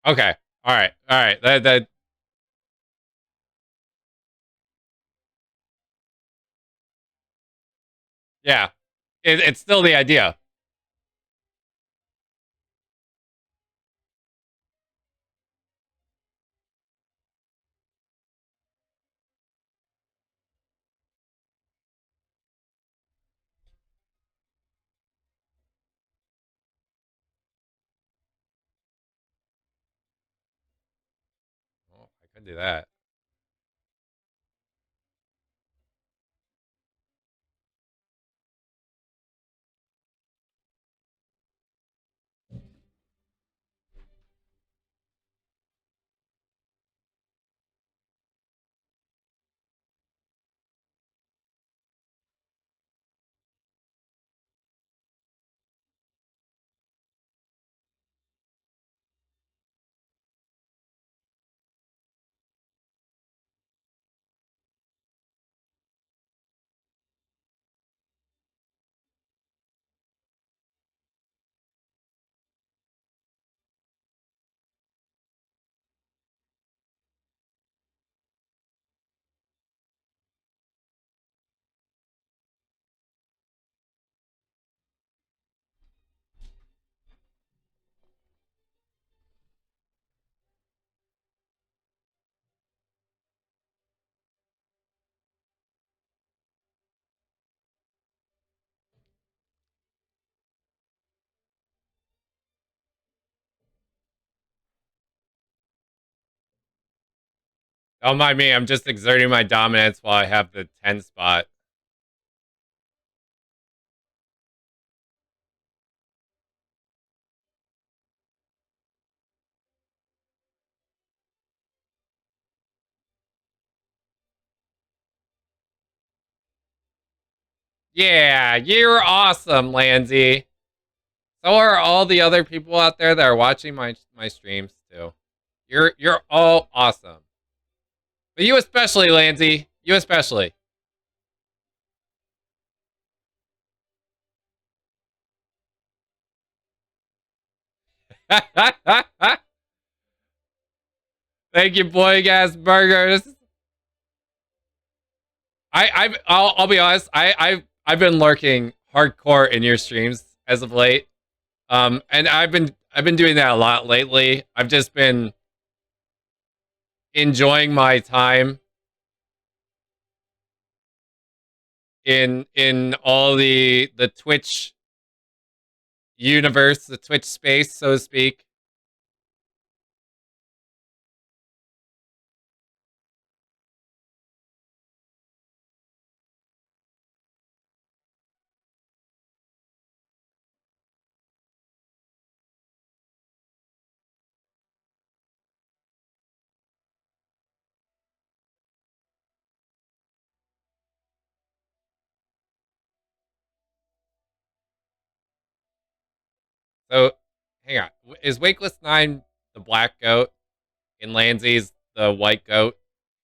Okay. All right. All right. That yeah. It's still the idea. Oh, I could do that. Don't mind me. I'm just exerting my dominance while I have the 10 spot. Yeah, you're awesome, Lansy. So are all the other people out there that are watching my streams too. You're all awesome. But you especially, Lansy. You especially. Thank you, boy gas burgers. I'll be honest. I've been lurking hardcore in your streams as of late. And I've been doing that a lot lately. I've just been enjoying my time in all the Twitch universe, the Twitch space, so to speak. So, hang on. Is Wakeless 9 the black goat and Landsy's the white goat?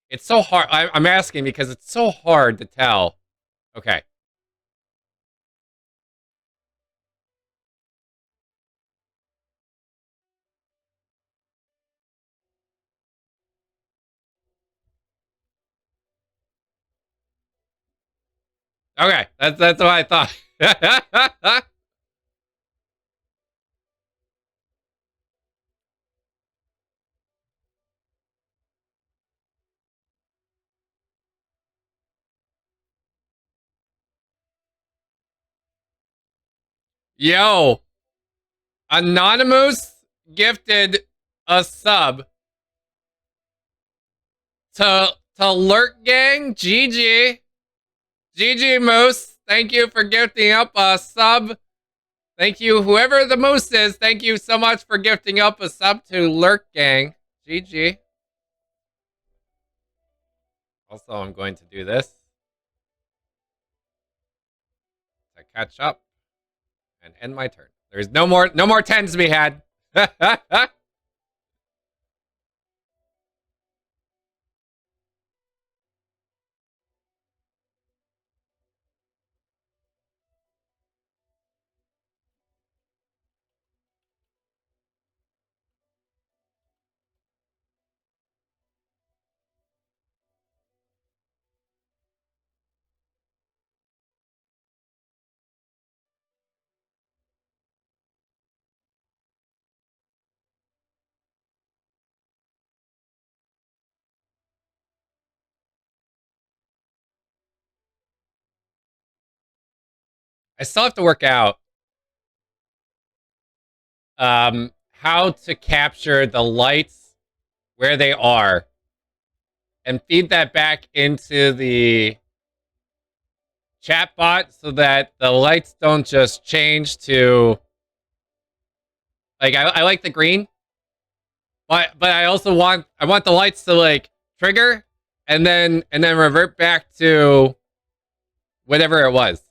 It's so hard. I'm asking because it's so hard to tell. Okay. Okay. That's what I thought. Yo, Anonymous gifted a sub to Lurk Gang. GG. GG Moose. Thank you for gifting up a sub. Thank you, whoever the Moose is. Thank you so much for gifting up a sub to Lurk Gang. GG. Also, I'm going to do this to catch up and end my turn. There's no more tens to be had. I still have to work out how to capture the lights where they are and feed that back into the chat bot so that the lights don't just change to like I like the green, but I also want the lights to like trigger and then revert back to whatever it was.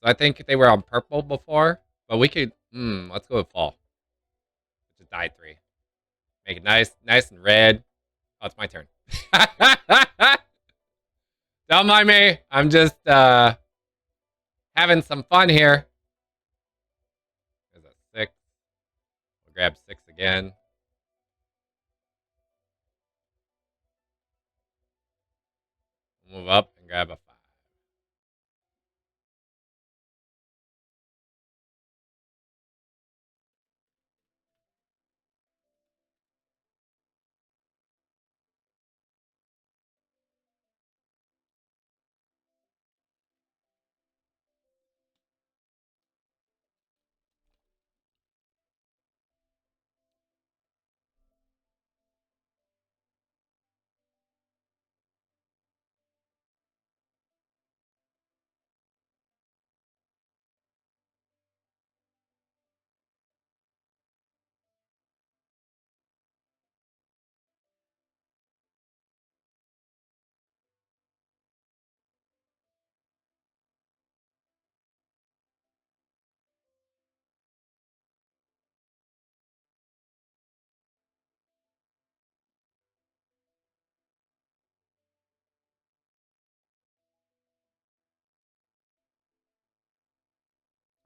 So I think they were on purple before, but we could let's go with fall. Just died 3. Make it nice and red. Oh, it's my turn. Don't mind me. I'm just having some fun here. There's a 6. We'll grab 6 again. Move up and grab a 5.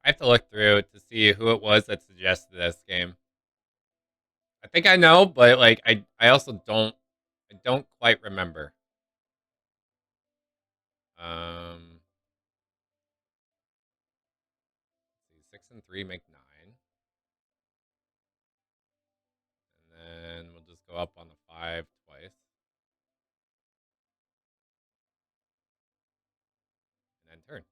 I have to look through to see who it was that suggested this game. I think I know, but like I also don't quite remember. Um, 6 and 3 make 9, and then we'll just go up on the 5 twice, and then turn.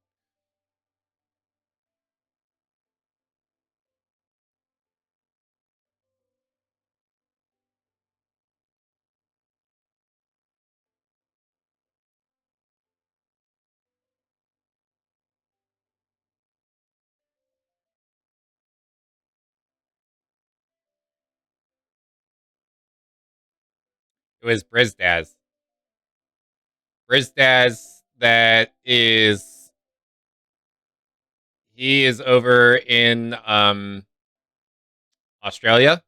It was Brizdaz. Brizdaz that is he is over in Australia.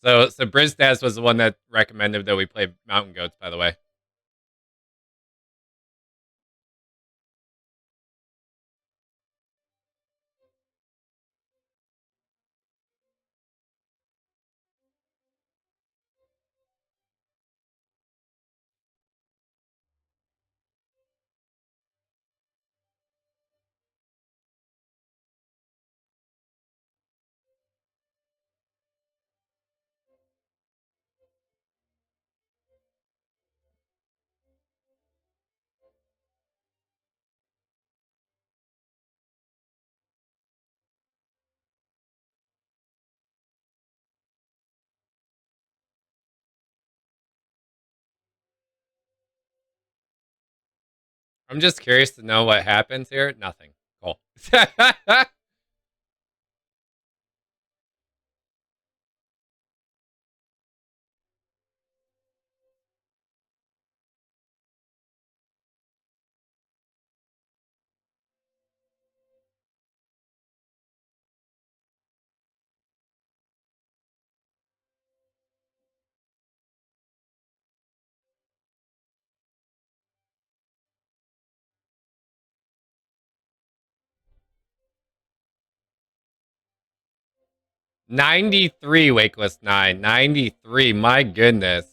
So Brizdaz was the one that recommended that we play Mountain Goats, by the way. I'm just curious to know what happens here. Nothing. Cool. 93 Wakeless 9. 93. My goodness.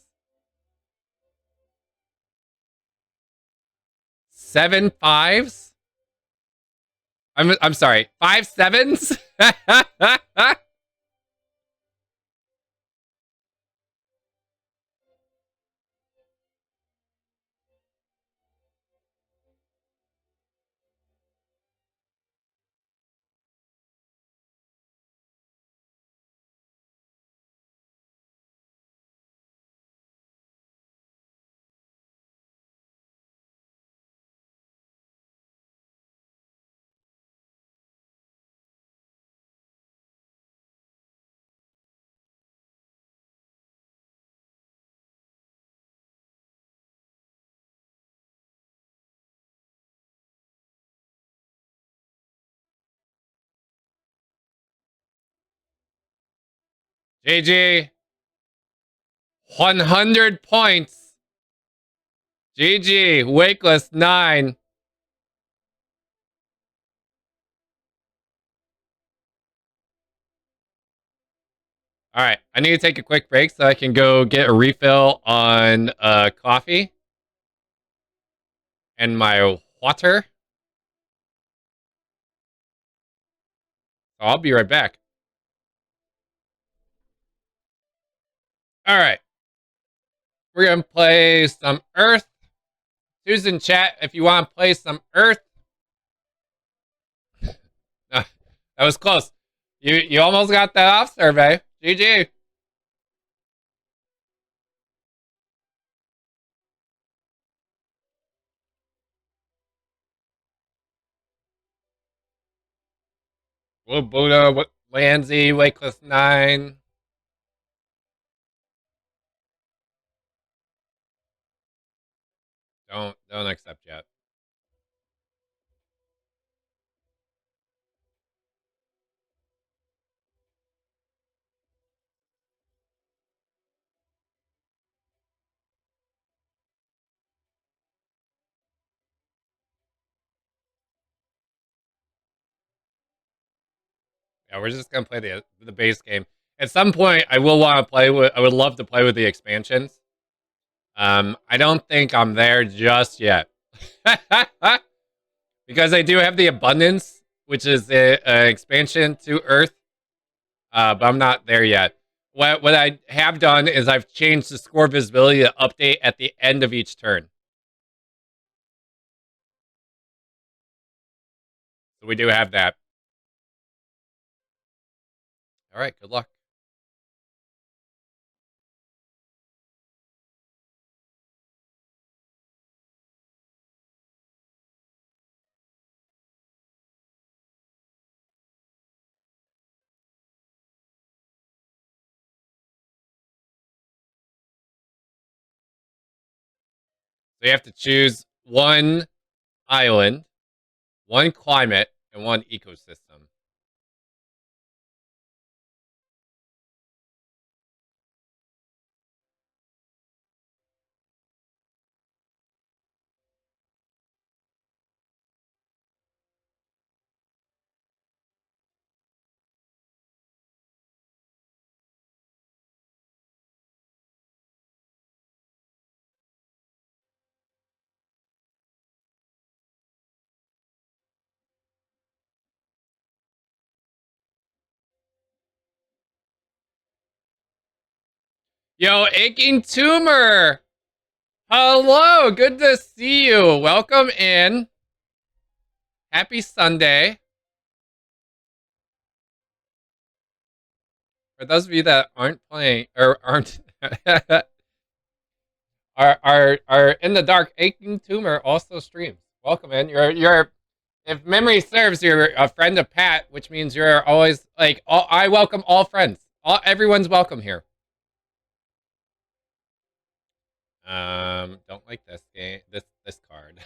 7 5s? I'm sorry. 5 7s? GG. 100 points. GG. Wakeless 9. All right. I need to take a quick break so I can go get a refill on coffee and my water. So I'll be right back. All right. We're going to play some Earth. Susan chat if you want to play some Earth. That was close. You almost got that off survey. GG. What Buddha, what Landsy, Wakeless 9. Don't accept yet. Yeah, we're just gonna play the base game. At some point, I will want to play with. I would love to play with the expansions. I don't think I'm there just yet, because I do have the abundance, which is an expansion to Earth. But I'm not there yet. What I have done is I've changed the score visibility to update at the end of each turn. So we do have that. All right. Good luck. So you have to choose one island, one climate, and one ecosystem. Yo, aching tumor! Hello, good to see you. Welcome in. Happy Sunday. For those of you that aren't playing or aren't are in the dark, aching tumor also streams. Welcome in. You're if memory serves, you're a friend of Pat, which means you're always like I welcome all friends. Everyone's welcome here. Don't like this game. This card.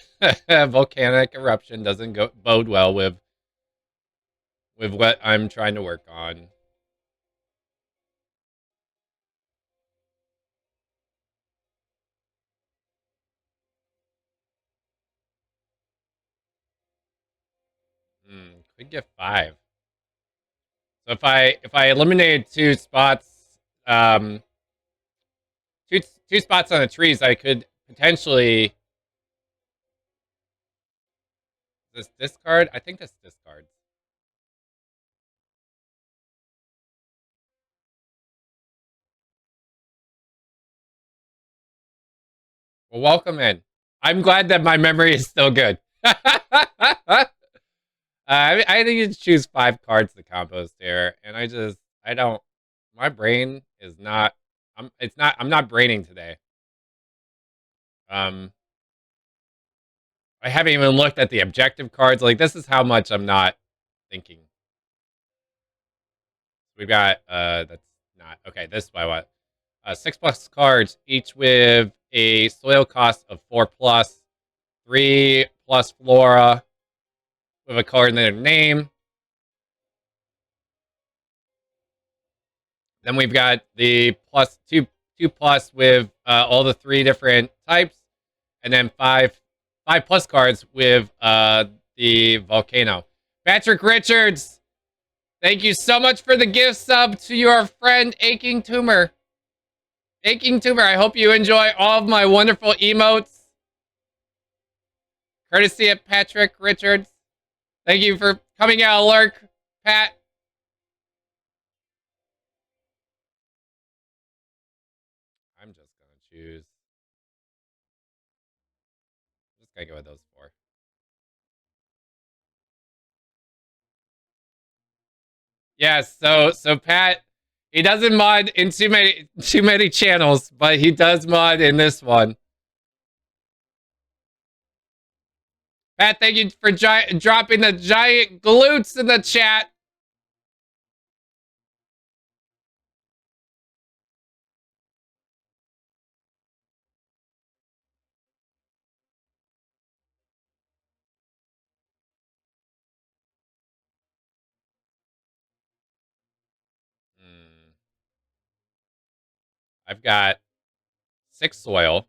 Volcanic eruption doesn't bode well with what I'm trying to work on. Could get 5. So if I eliminated 2 spots, um, two spots on the trees, I could potentially this discard. I think this discards. Well, welcome in. I'm glad that my memory is still good. I think you choose 5 cards to compost here, and I don't. My brain is not. I'm not braining today. I haven't even looked at the objective cards. Like this is how much I'm not thinking. We've got that's not okay. This is what I want. 6+ cards, each with a soil cost of 4+, 3+ flora with a card in their name. Then we've got the plus two plus with all the 3 different types, and then 5+ cards with the volcano. Patrick Richards, thank you so much for the gift sub to your friend Aching Tumor. Aching Tumor, I hope you enjoy all of my wonderful emotes. Courtesy of Patrick Richards. Thank you for coming out of lurk, Pat. I'm just going to choose. I'm just going to go with those 4. Yes, so Pat, he doesn't mod in too many channels, but he does mod in this one. Pat, thank you for dropping the giant glutes in the chat. I've got 6 soil.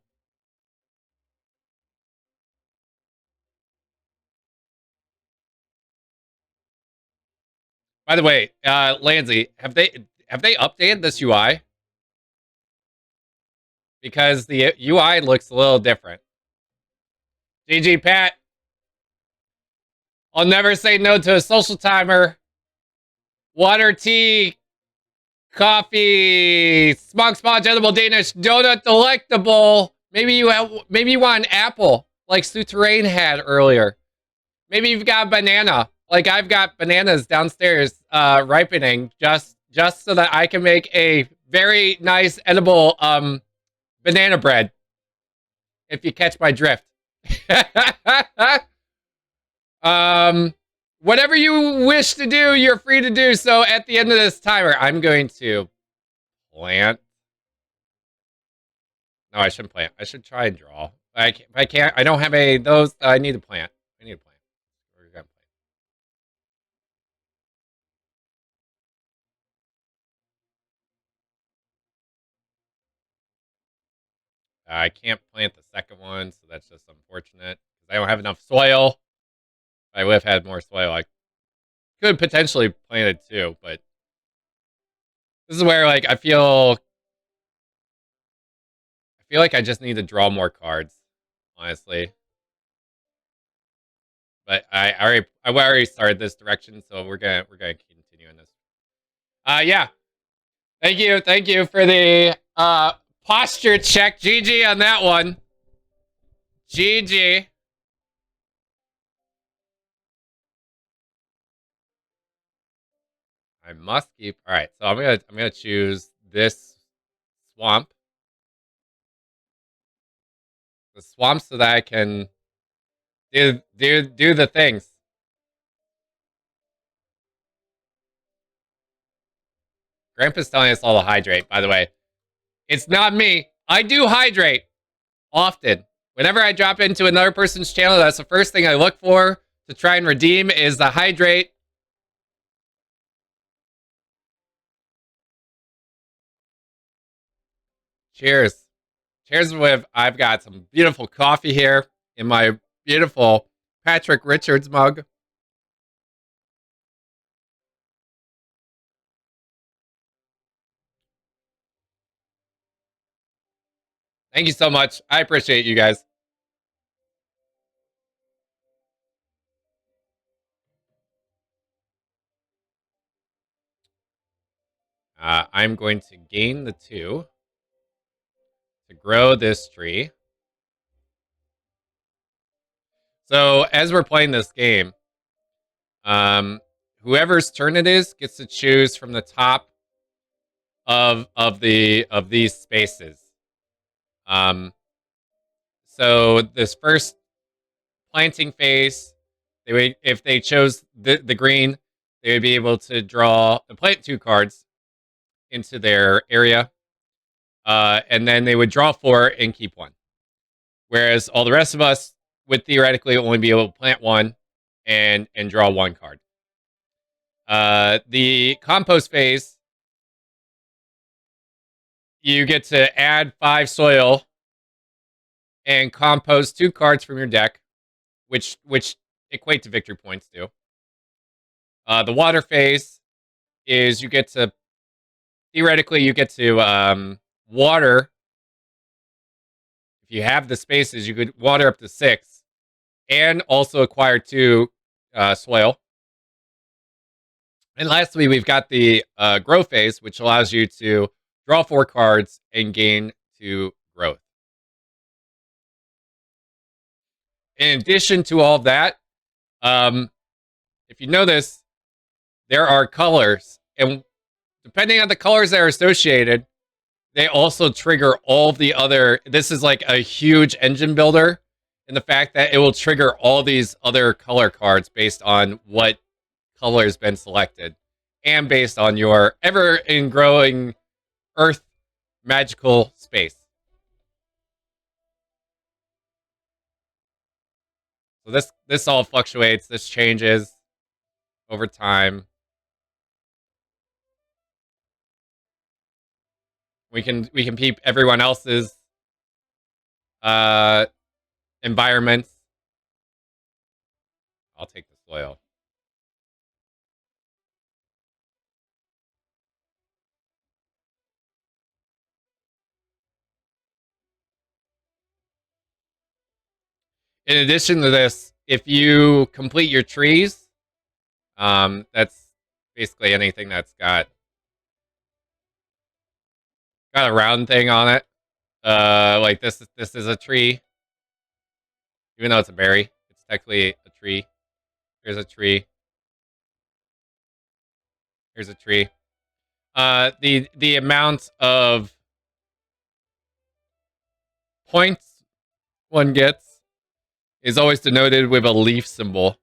By the way, Lansy, have they updated this UI? Because the UI looks a little different. GG Pat. I'll never say no to a social timer. Water, tea, coffee, smog sponge, edible Danish, donut delectable. Maybe you want an apple, like Serene had earlier. Maybe you've got a banana, like I've got bananas downstairs, ripening just so that I can make a very nice edible banana bread. If you catch my drift. Whatever you wish to do, you're free to do so. At the end of this timer, I'm going to plant. No, I shouldn't plant. I should try and draw. Like if I can't, I don't have a those. I need a plant. I need a plant. We're gonna plant. I can't plant the second one, so that's just unfortunate because I don't have enough soil. If I would have had more soil, I could potentially plant it too. But this is where like I feel like I just need to draw more cards, honestly. But I already started this direction, so we're gonna continue in this. Yeah. Thank you for the posture check. GG on that one. GG. I must keep. All right, so I'm gonna choose this swamp, the swamp, so that I can do the things. Grandpa's telling us all to hydrate. By the way, it's not me. I do hydrate often. Whenever I drop into another person's channel, that's the first thing I look for to try and redeem is the hydrate. Cheers. Cheers with I've got some beautiful coffee here in my beautiful Patrick Richards mug. Thank you so much. I appreciate you guys. I'm going to gain the 2 to grow this tree. So as we're playing this game, whoever's turn it is gets to choose from the top of these spaces. Um, so this first planting phase, they would if they chose the green, they would be able to draw the plant 2 cards into their area, and then they would draw 4 and keep 1. Whereas all the rest of us would theoretically only be able to plant 1 and draw 1 card. The compost phase, you get to add 5 soil and compost 2 cards from your deck, which equate to victory points too. The water phase is you get to theoretically you get to water. If you have the spaces, you could water up to 6, and also acquire 2 soil. And lastly, we've got the grow phase, which allows you to draw 4 cards and gain 2 growth. In addition to all of that, um, if you notice, there are colors, and depending on the colors that are associated, they also trigger all the other. This is like a huge engine builder in the fact that it will trigger all these other color cards based on what color has been selected and based on your ever in growing earth magical space. So this all fluctuates, this changes over time. We can peep everyone else's uh environments. I'll take the soil. In addition to this, if you complete your trees, that's basically anything that's got a round thing on it. Like this is a tree, even though it's a berry. It's technically a tree. Here's a tree. Here's a tree. The amount of points one gets is always denoted with a leaf symbol.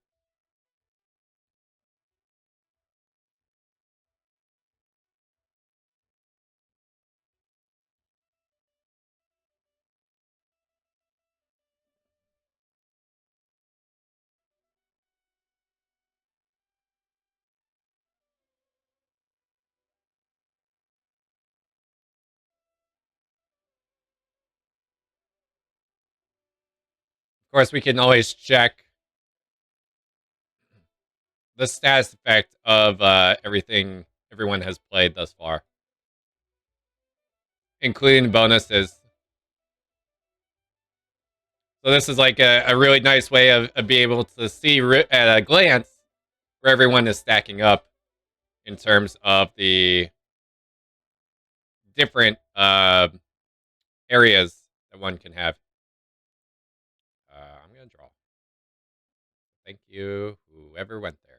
course, we can always check the status effect of everything everyone has played thus far, including bonuses. So this is like a really nice way of being able to see at a glance where everyone is stacking up in terms of the different areas that one can have. I'm gonna draw. Thank you, whoever went there.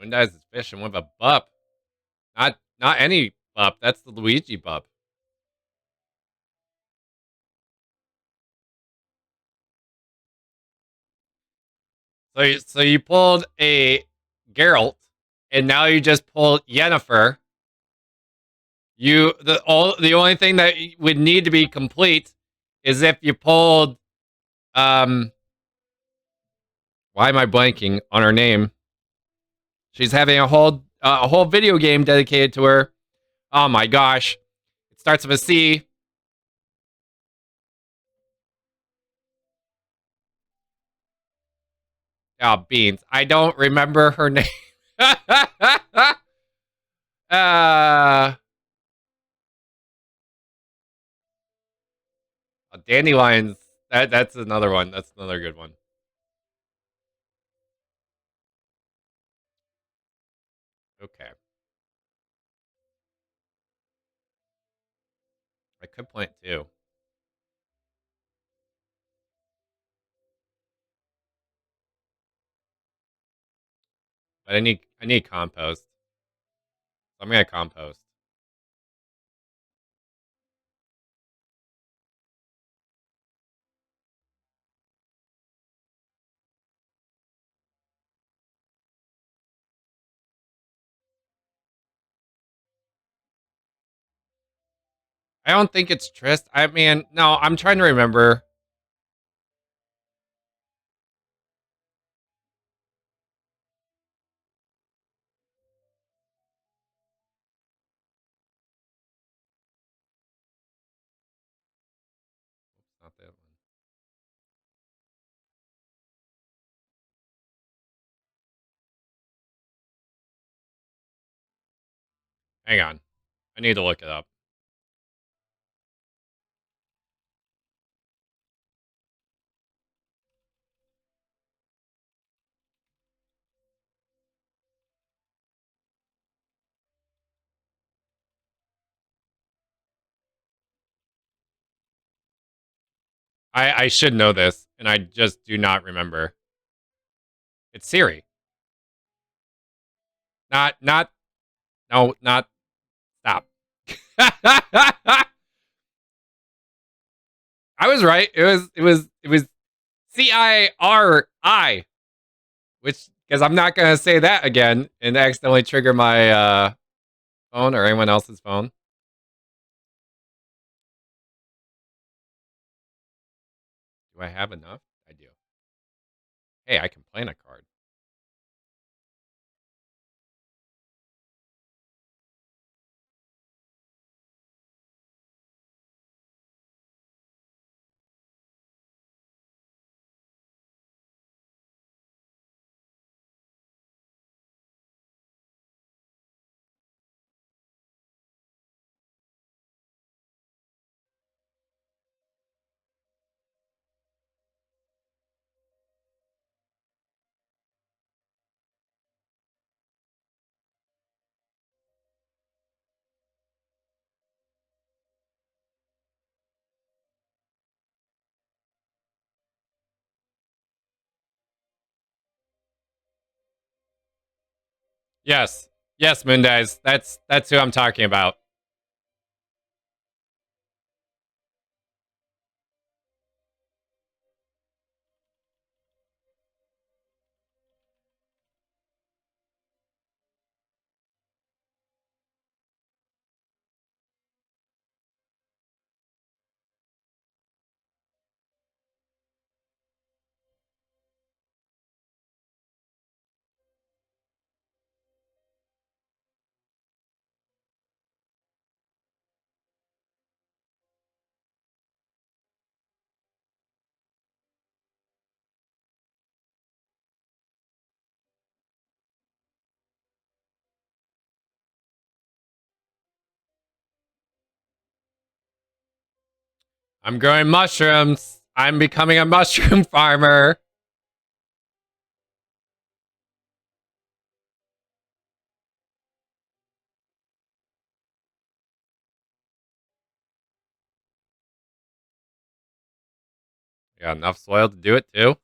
Moondice is fishing with a bup. Not any bup. That's the Luigi bup. So you pulled a Geralt, and now you just pulled Yennefer. The only thing that would need to be complete is if you pulled why am I blanking on her name? She's having a whole video game dedicated to her. Oh my gosh. It starts with a C. Oh, beans. I don't remember her name. uh Dandelions. That's another one. That's another good one. Okay. I could plant two. But I need compost. So I'm gonna compost. I don't think it's Trist. I mean, no, I'm trying to remember. Oops, not that one. Hang on. I need to look it up. I should know this, and I just do not remember. It's Siri. Not no, not stop. I was right. It was CIRI, which because I'm not gonna say that again and accidentally trigger my phone or anyone else's phone. Do I have enough? I do. Hey, I can plan a card. Yes, yes, Mundez. That's who I'm talking about. I'm growing mushrooms. I'm becoming a mushroom farmer. I got enough soil to do it too.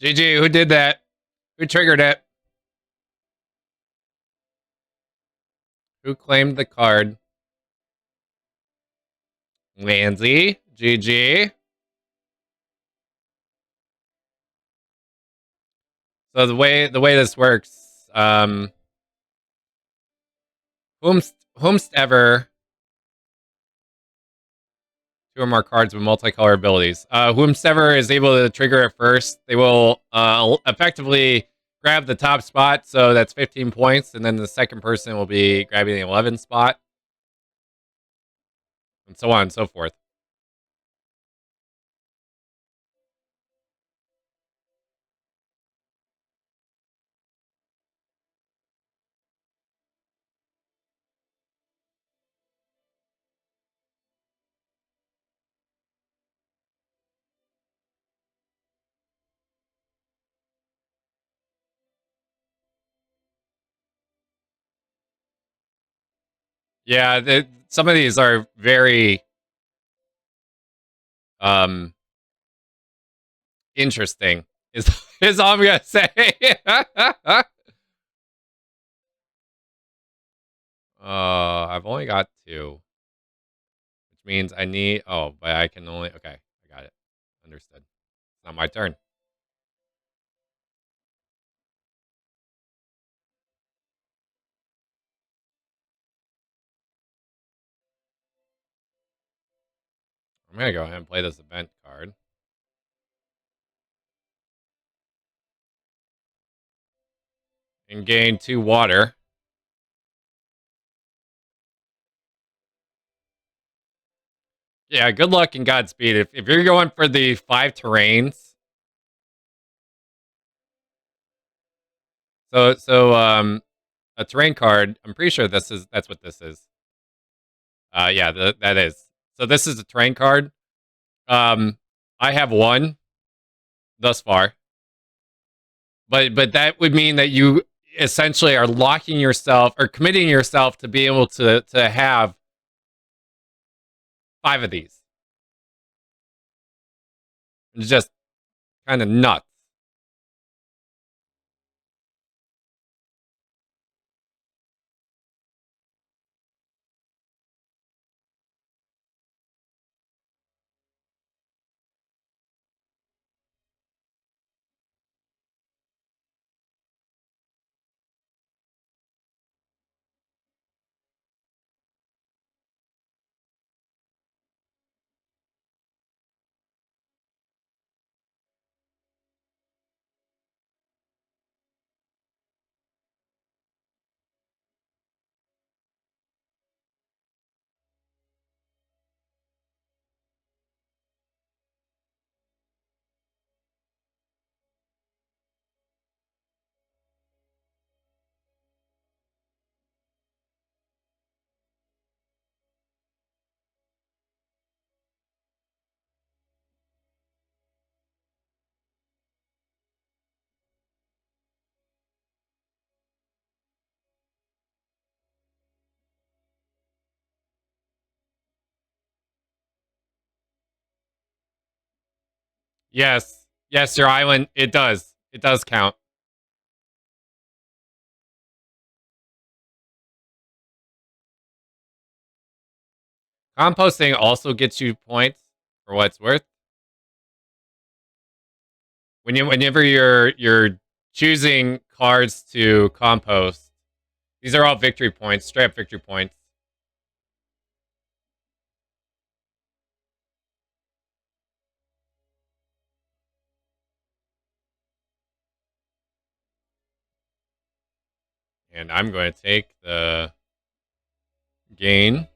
GG, who did that? Who triggered it? Who claimed the card? Lansy. GG. So the way this works, whomst ever two or more cards with multicolor abilities. Whomsoever is able to trigger it first, they will effectively grab the top spot, so that's 15 points, and then the second person will be grabbing the 11th spot, and so on and so forth. Yeah, some of these are very um, interesting. Is all I'm gonna say. I've only got two, which means I need. Oh, but I can only. Okay, I got it. Understood. It's not my turn. I'm gonna go ahead and play this event card and gain 2 water. Yeah, good luck and Godspeed. If you're going for the 5 terrains, so a terrain card. I'm pretty sure that's what this is. Yeah, that is. So this is a terrain card. Um, I have one thus far, but that would mean that you essentially are locking yourself or committing yourself to be able to have 5 of these. It's just kind of nuts. Yes, yes, your island. It does. It does count. Composting also gets you points for what it's worth. Whenever you're choosing cards to compost, these are all victory points, straight up victory points. And I'm going to take the gain.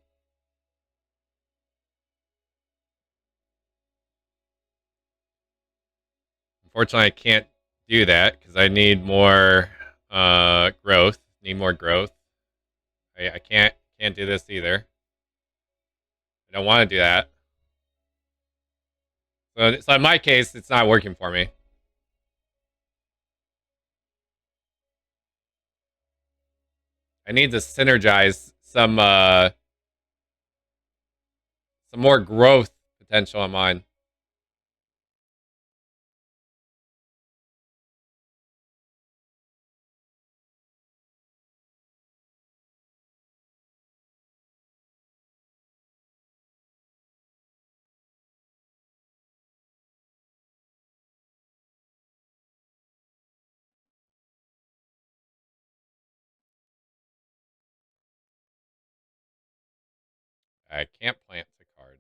Unfortunately, I can't do that because I need more growth. Need more growth. I can't do this either. I don't want to do that. So in my case, it's not working for me. I need to synergize some more growth potential on mine. I can't plant the card.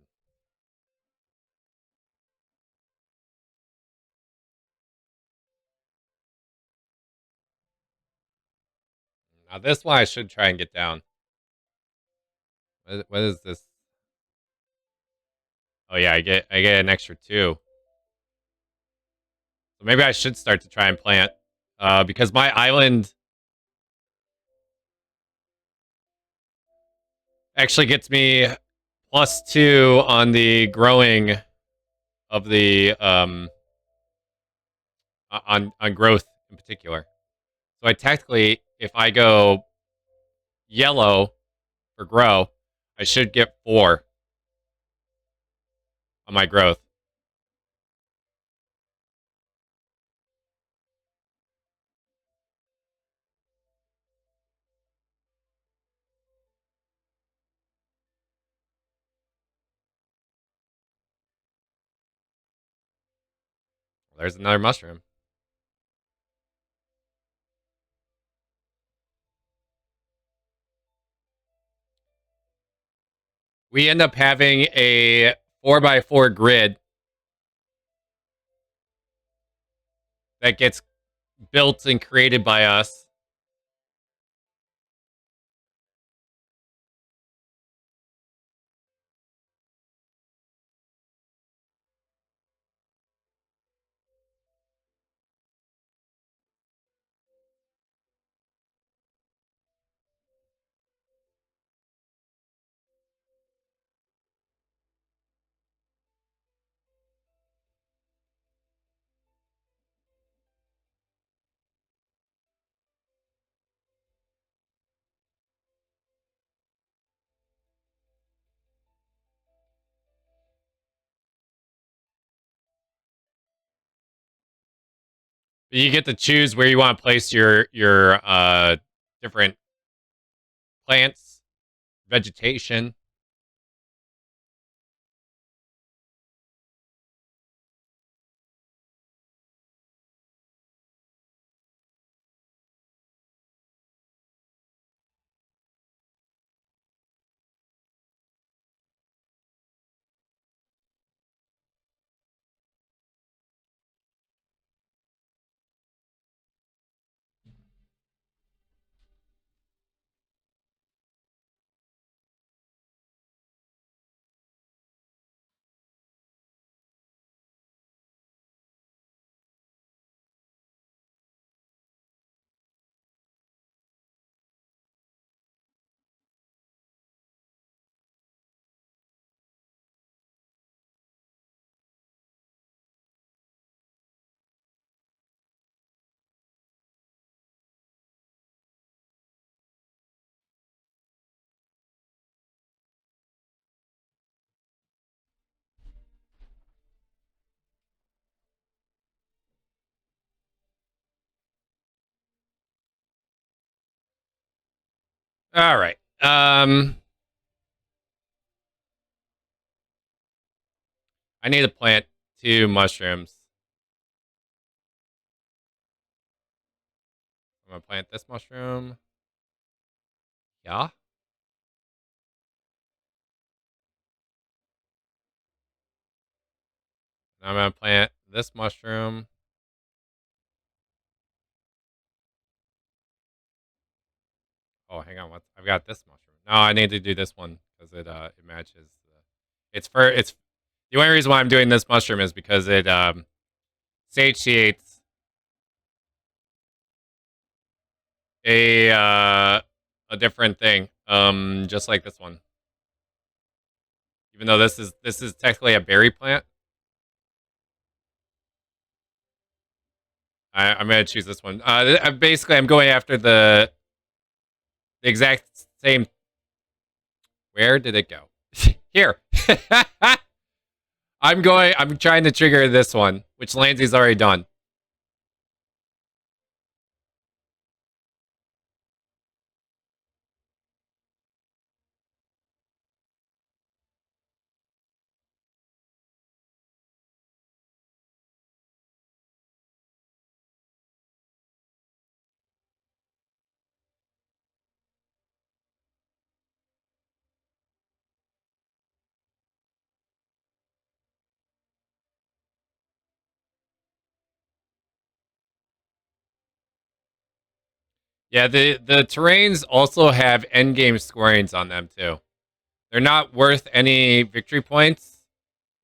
Now this one I should try and get down. What is this? Oh yeah, I get an extra 2. So maybe I should start to try and plant. Because my island actually gets me +2 on the growing of the on growth in particular. So I technically, if I go yellow for grow, I should get 4 on my growth. Well, there's another mushroom. We end up having a 4x4 grid that gets built and created by us. You get to choose where you want to place your different plants, vegetation. All right. I need to plant 2 mushrooms. I'm gonna plant this mushroom. Yeah. And I'm gonna plant this mushroom. Oh, hang on. What? I've got this mushroom. No, I need to do this one because it matches. It's the only reason why I'm doing this mushroom is because it satiates a different thing. Just like this one. Even though this is technically a berry plant, I'm gonna choose this one. Basically, I'm going after the exact same. Where did it go? Here. I'm going. I'm trying to trigger this one, which Lindsay's already done. Yeah, the terrains also have end game scorings on them too. They're not worth any victory points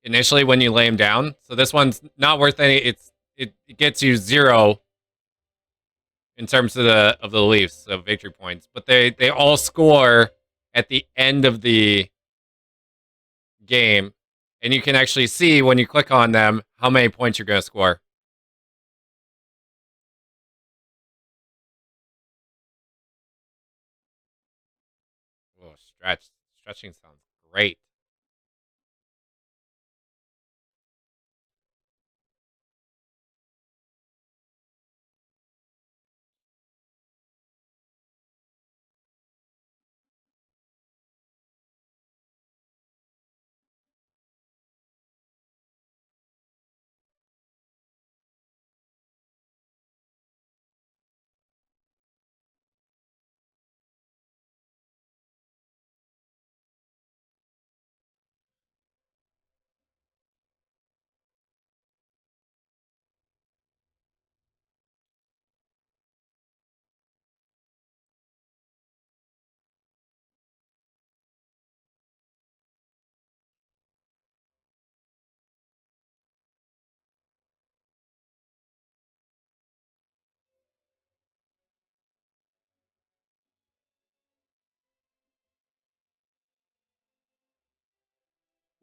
initially when you lay them down. So this one's not worth any. It gets you 0 in terms of the Leafs of victory points, but they all score at the end of the game, and you can actually see when you click on them how many points you're going to score. Oh, stretching sounds great.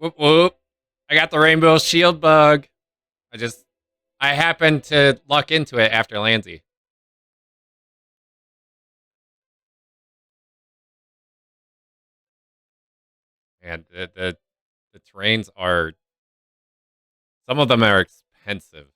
Whoop whoop! I got the rainbow shield bug. I just I happened to luck into it after Landsy. And the terrains are some of them are expensive.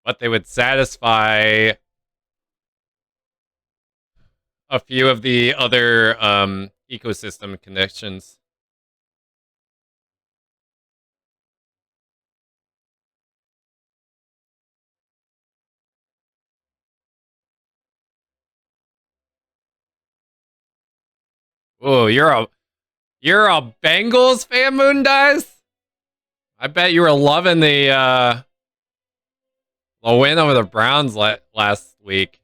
But they would satisfy a few of the other ecosystem connections. Oh, you're a Bengals fan, Moon Dice? I bet you were loving the win over the Browns last week.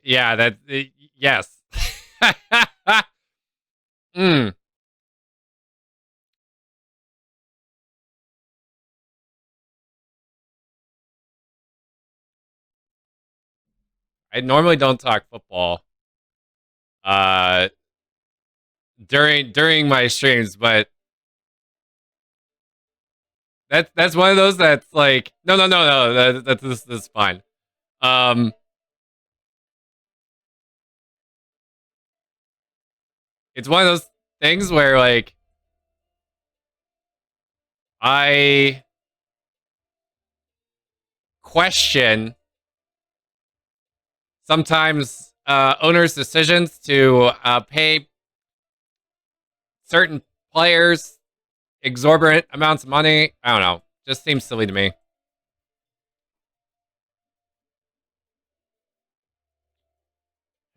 Yeah, yes. mm, I normally don't talk football uh during my streams, but that's one of those that's like no, that's this is fine. Um it's one of those things where like I question sometimes owners' decisions to pay certain players exorbitant amounts of money. I don't know. Just seems silly to me.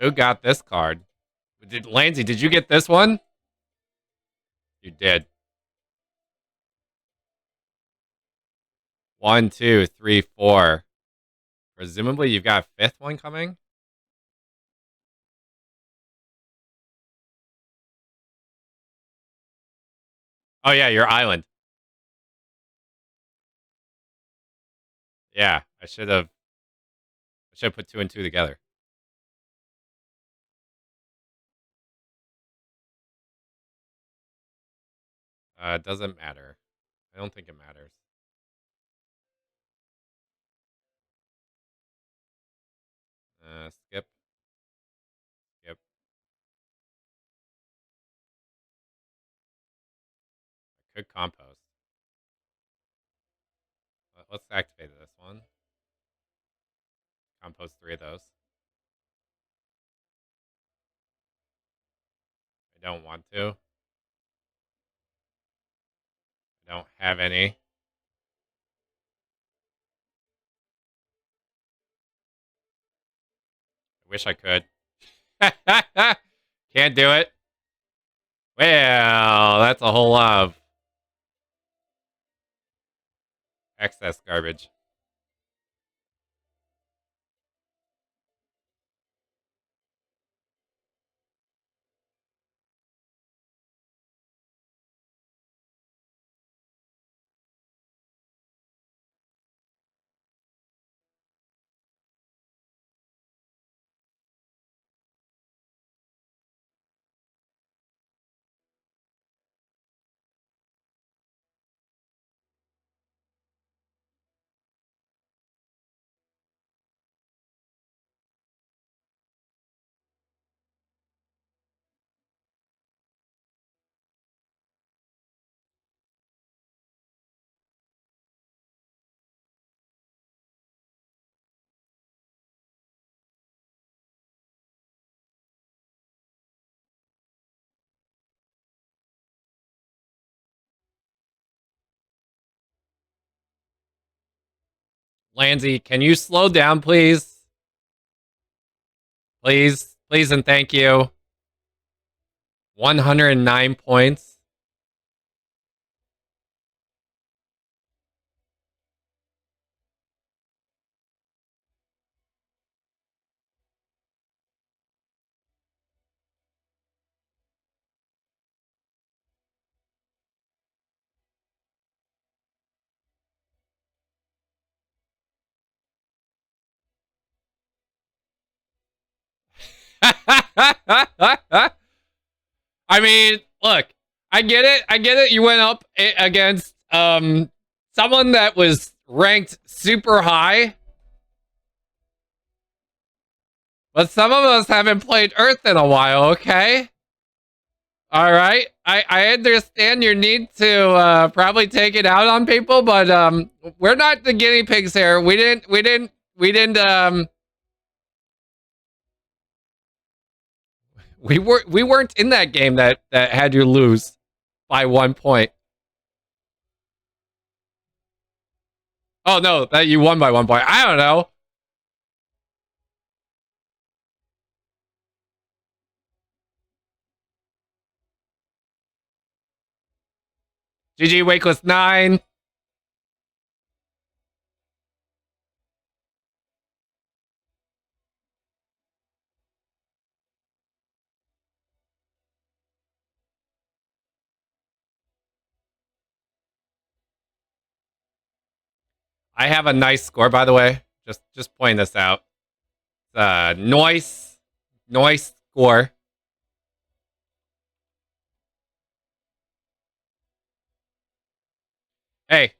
Who got this card? Did Lansy, did you get this one? You did. 1, 2, 3, 4. Presumably you've got a fifth one coming? Oh yeah, your island. Yeah, I should have put 2 and 2 together. It doesn't matter. I don't think it matters. Skip. Skip. I could compost. Let's activate this one. Compost 3 of those. I don't want to. I don't have any. I wish I could. Can't do it. Well, that's a whole lot of excess garbage. Lansy, can you slow down, please? Please, please, and thank you. 109 points. I mean, look, I get it. I get it. You went up against someone that was ranked super high. But some of us haven't played Earth in a while, okay? All right. I understand your need to probably take it out on people, but we're not the guinea pigs here. We weren't in that game that had you lose by 1 point. Oh no, that you won by 1 point. I don't know. GG Wakeless 9. I have a nice score, by the way. Just pointing this out. the noise score. Hey,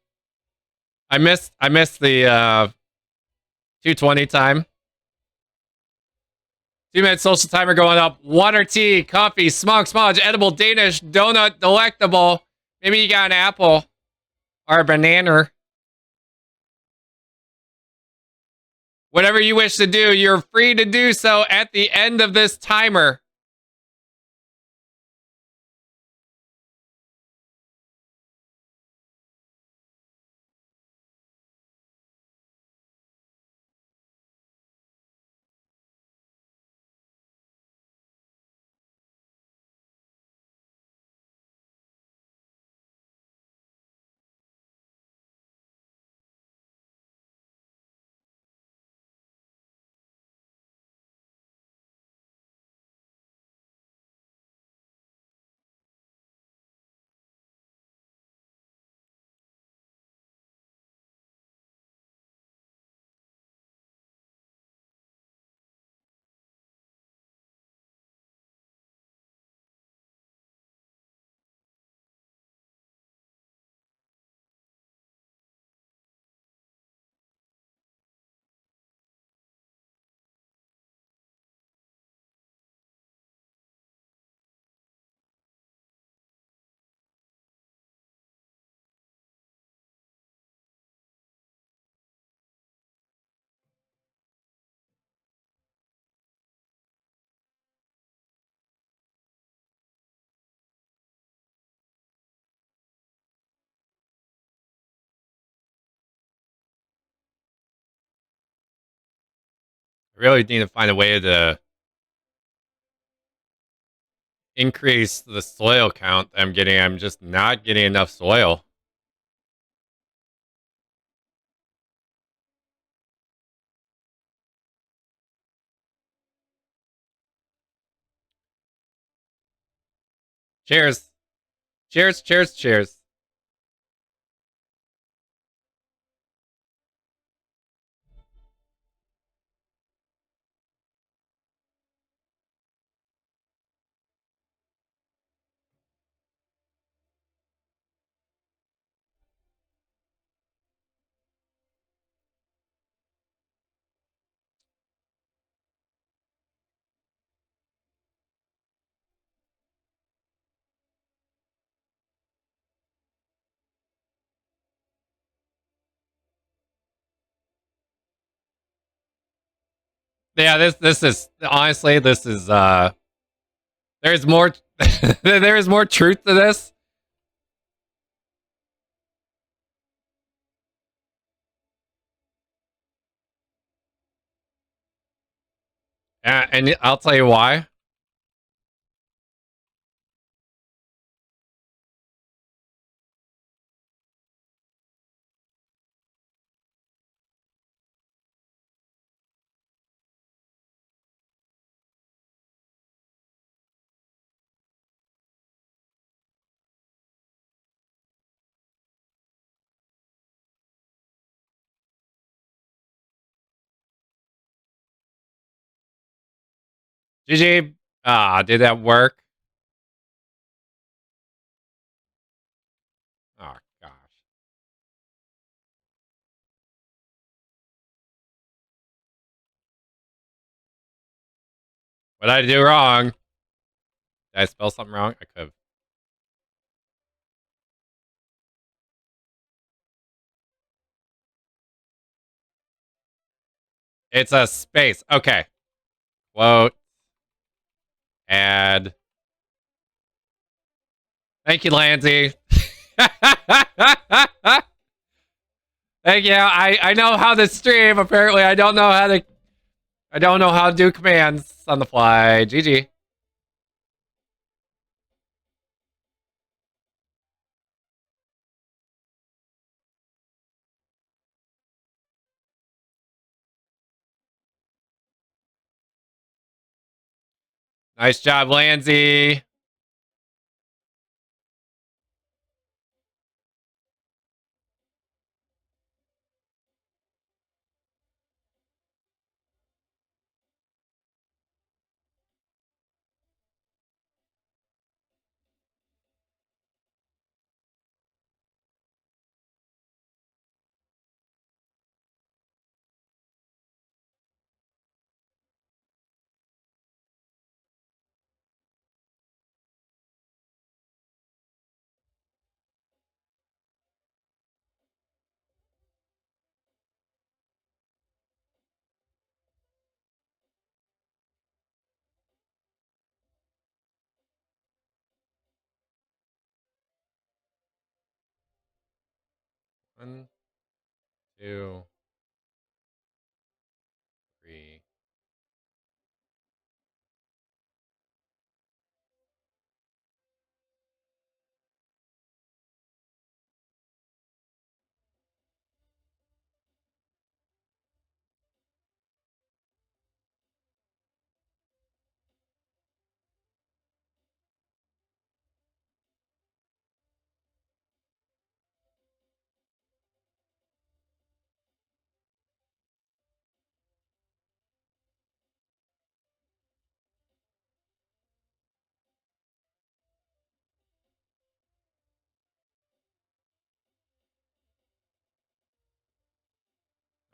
I missed the 2:20 time. 2 minute social timer going up. Water, tea, coffee, smudge, edible, Danish, donut, delectable. Maybe you got an apple or a banana. Whatever you wish to do, you're free to do so at the end of this timer. I really need to find a way to increase the soil count I'm getting. I'm just not getting enough soil. Cheers. Cheers. Yeah, this is honestly, this is there's more there is more truth to this. And I'll tell you why. GG. Did that work? Oh gosh. What did I do wrong? Did I spell something wrong? I could have. It's a space. Okay. Quote. Add. Thank you, Lanzy. Thank you. I know how to stream. Apparently, I don't know how to do commands on the fly. GG. Nice job, Lanzy. 1, 2, 3.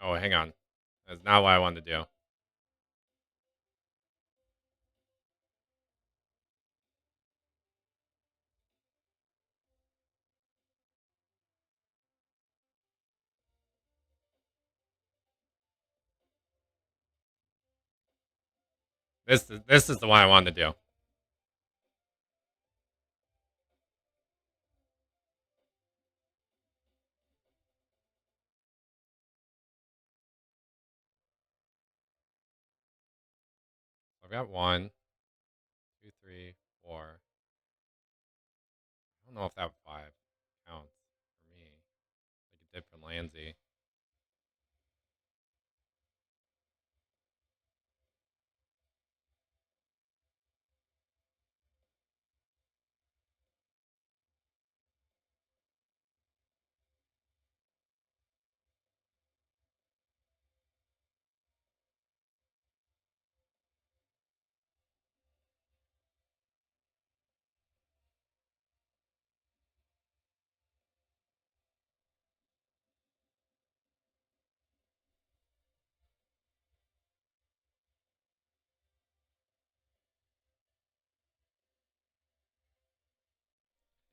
Oh, hang on. That's not what I wanted to do. This is the one I wanted to do. I've got 1, 2, 3, 4. I don't know if that 5 counts for me. Like it did for Landsy.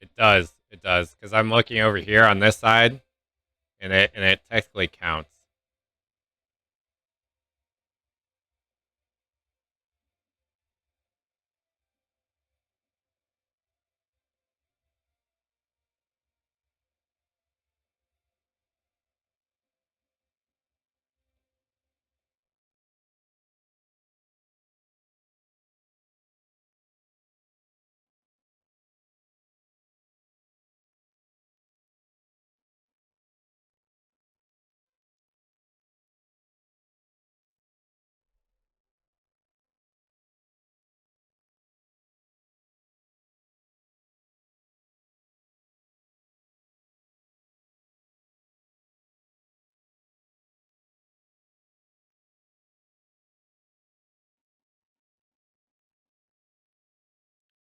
It does. It does. Because I'm looking over here on this side, and it technically counts.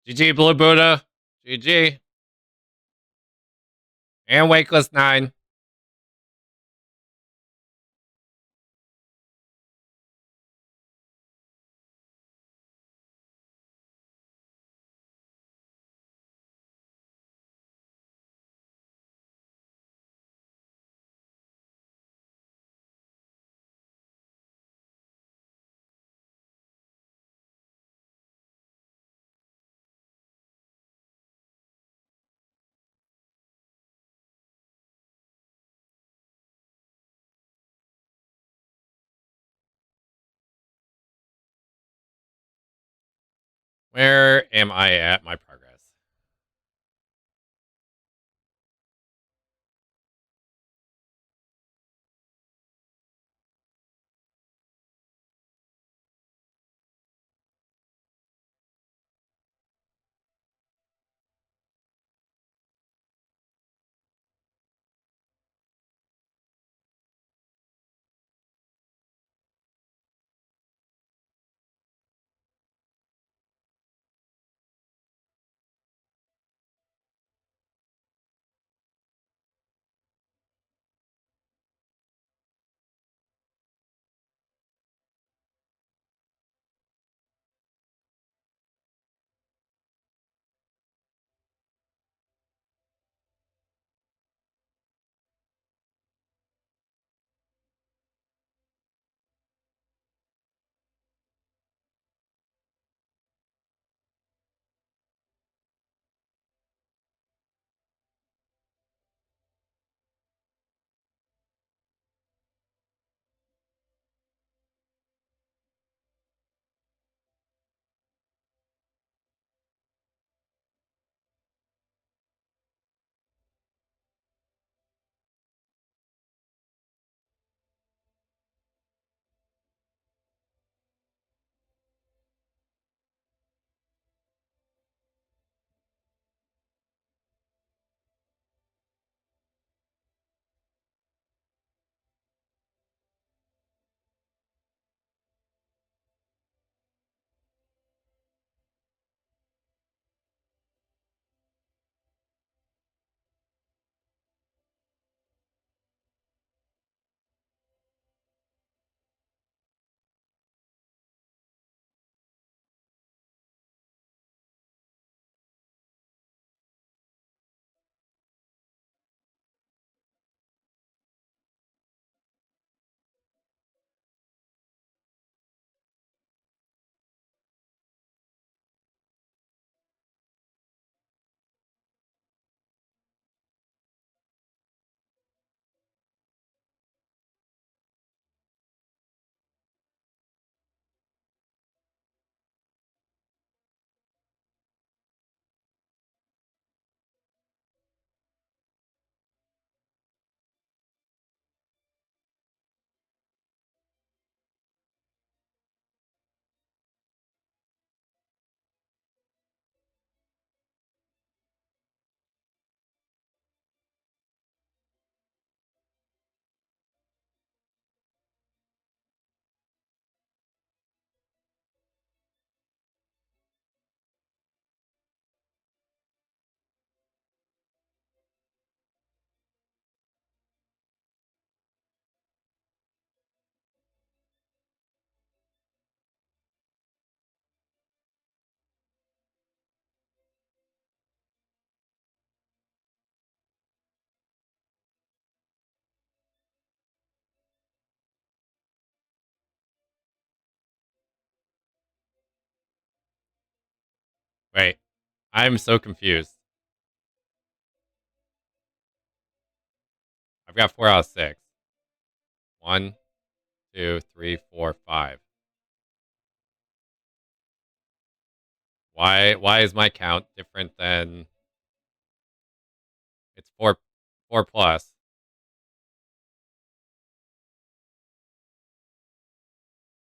GG, Blue Buddha. GG. And Wakeless 9. Where am I at my progress? I'm so confused. I've got 4 out of 6. One, two, three, four, five. Why is my count different than it's four plus?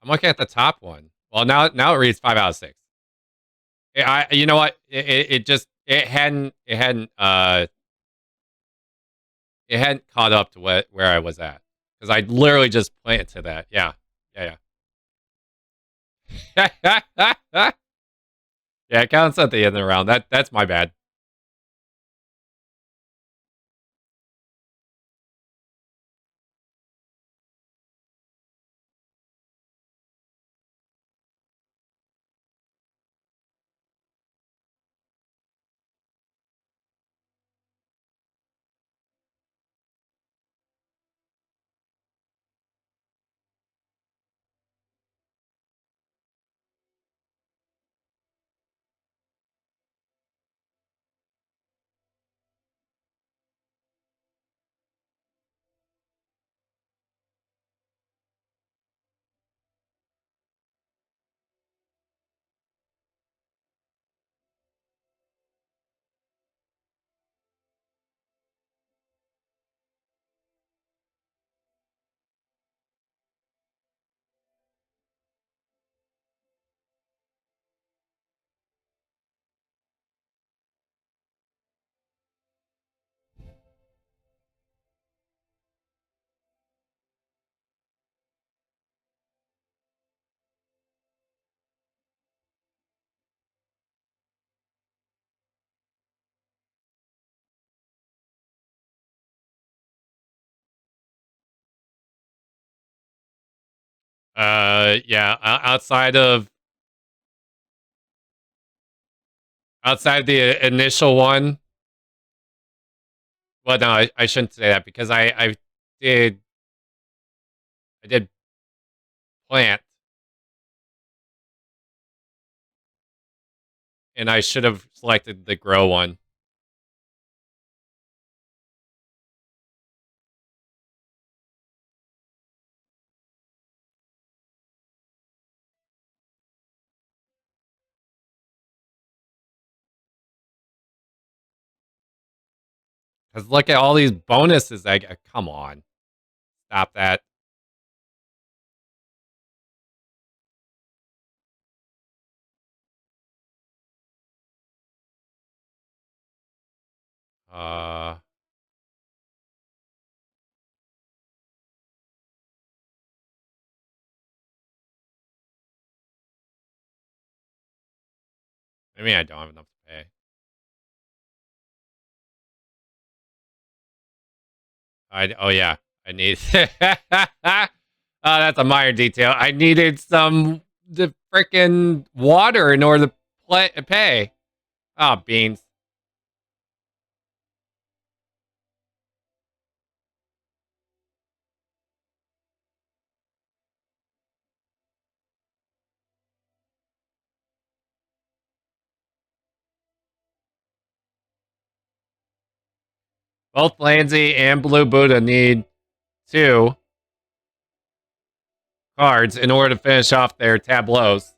I'm looking at the top one. Well, now it reads 5 out of 6. You know what? It just it hadn't caught up to where I was at because I literally just planted to that. Yeah, yeah, yeah. Yeah, it counts at the end of the round. That's my bad. Yeah. Outside the initial one. Well, no, I shouldn't say that because did I did plant and I should have selected the grow one. Because look at all these bonuses. Come on, stop that. Uh, I mean, I don't have enough to pay. Oh yeah, I need. That's a minor detail. I needed the freaking water in order to pay. Oh, beans. Both Lansy and Blue Buddha need 2 cards in order to finish off their tableaus.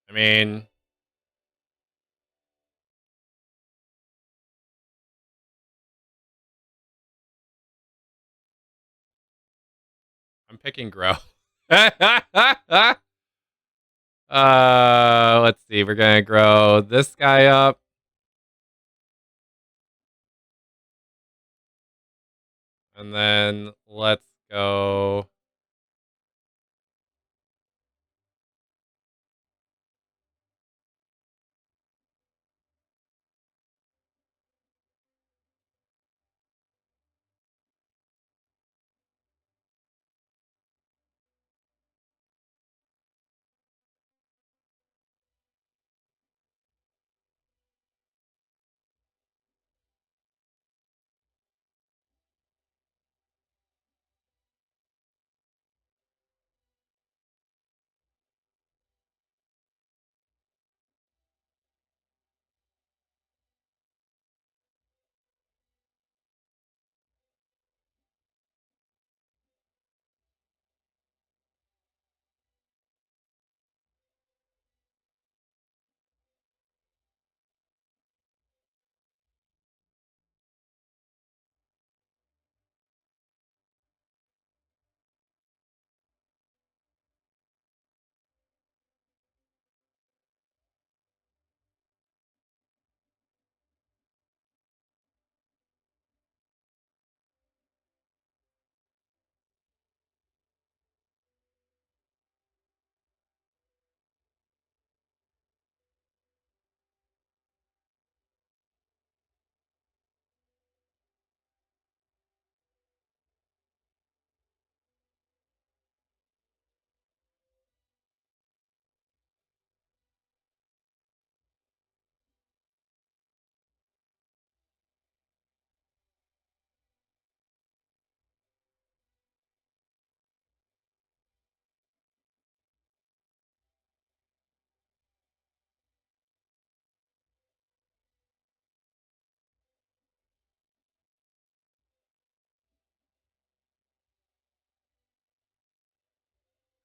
I mean, I'm picking grow. Let's see. We're gonna grow this guy up, and then let's go.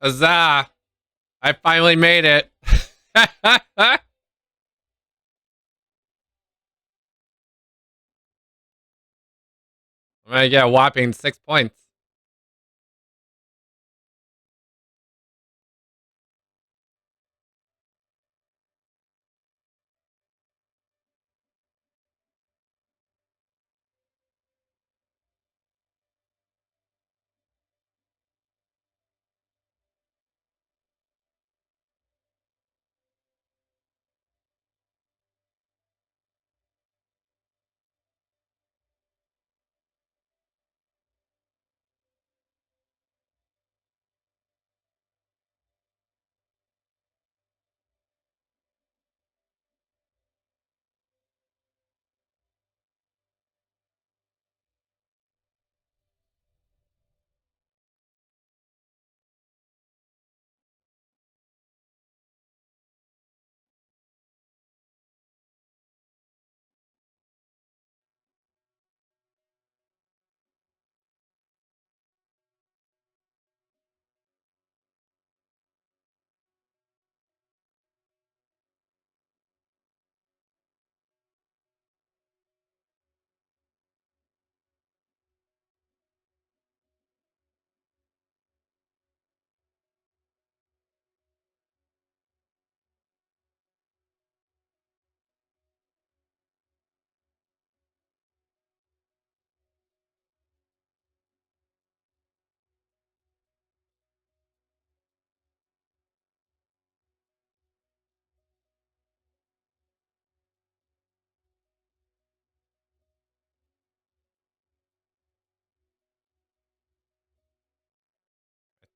Huzzah! I finally made it. I'm gonna get a whopping 6 points.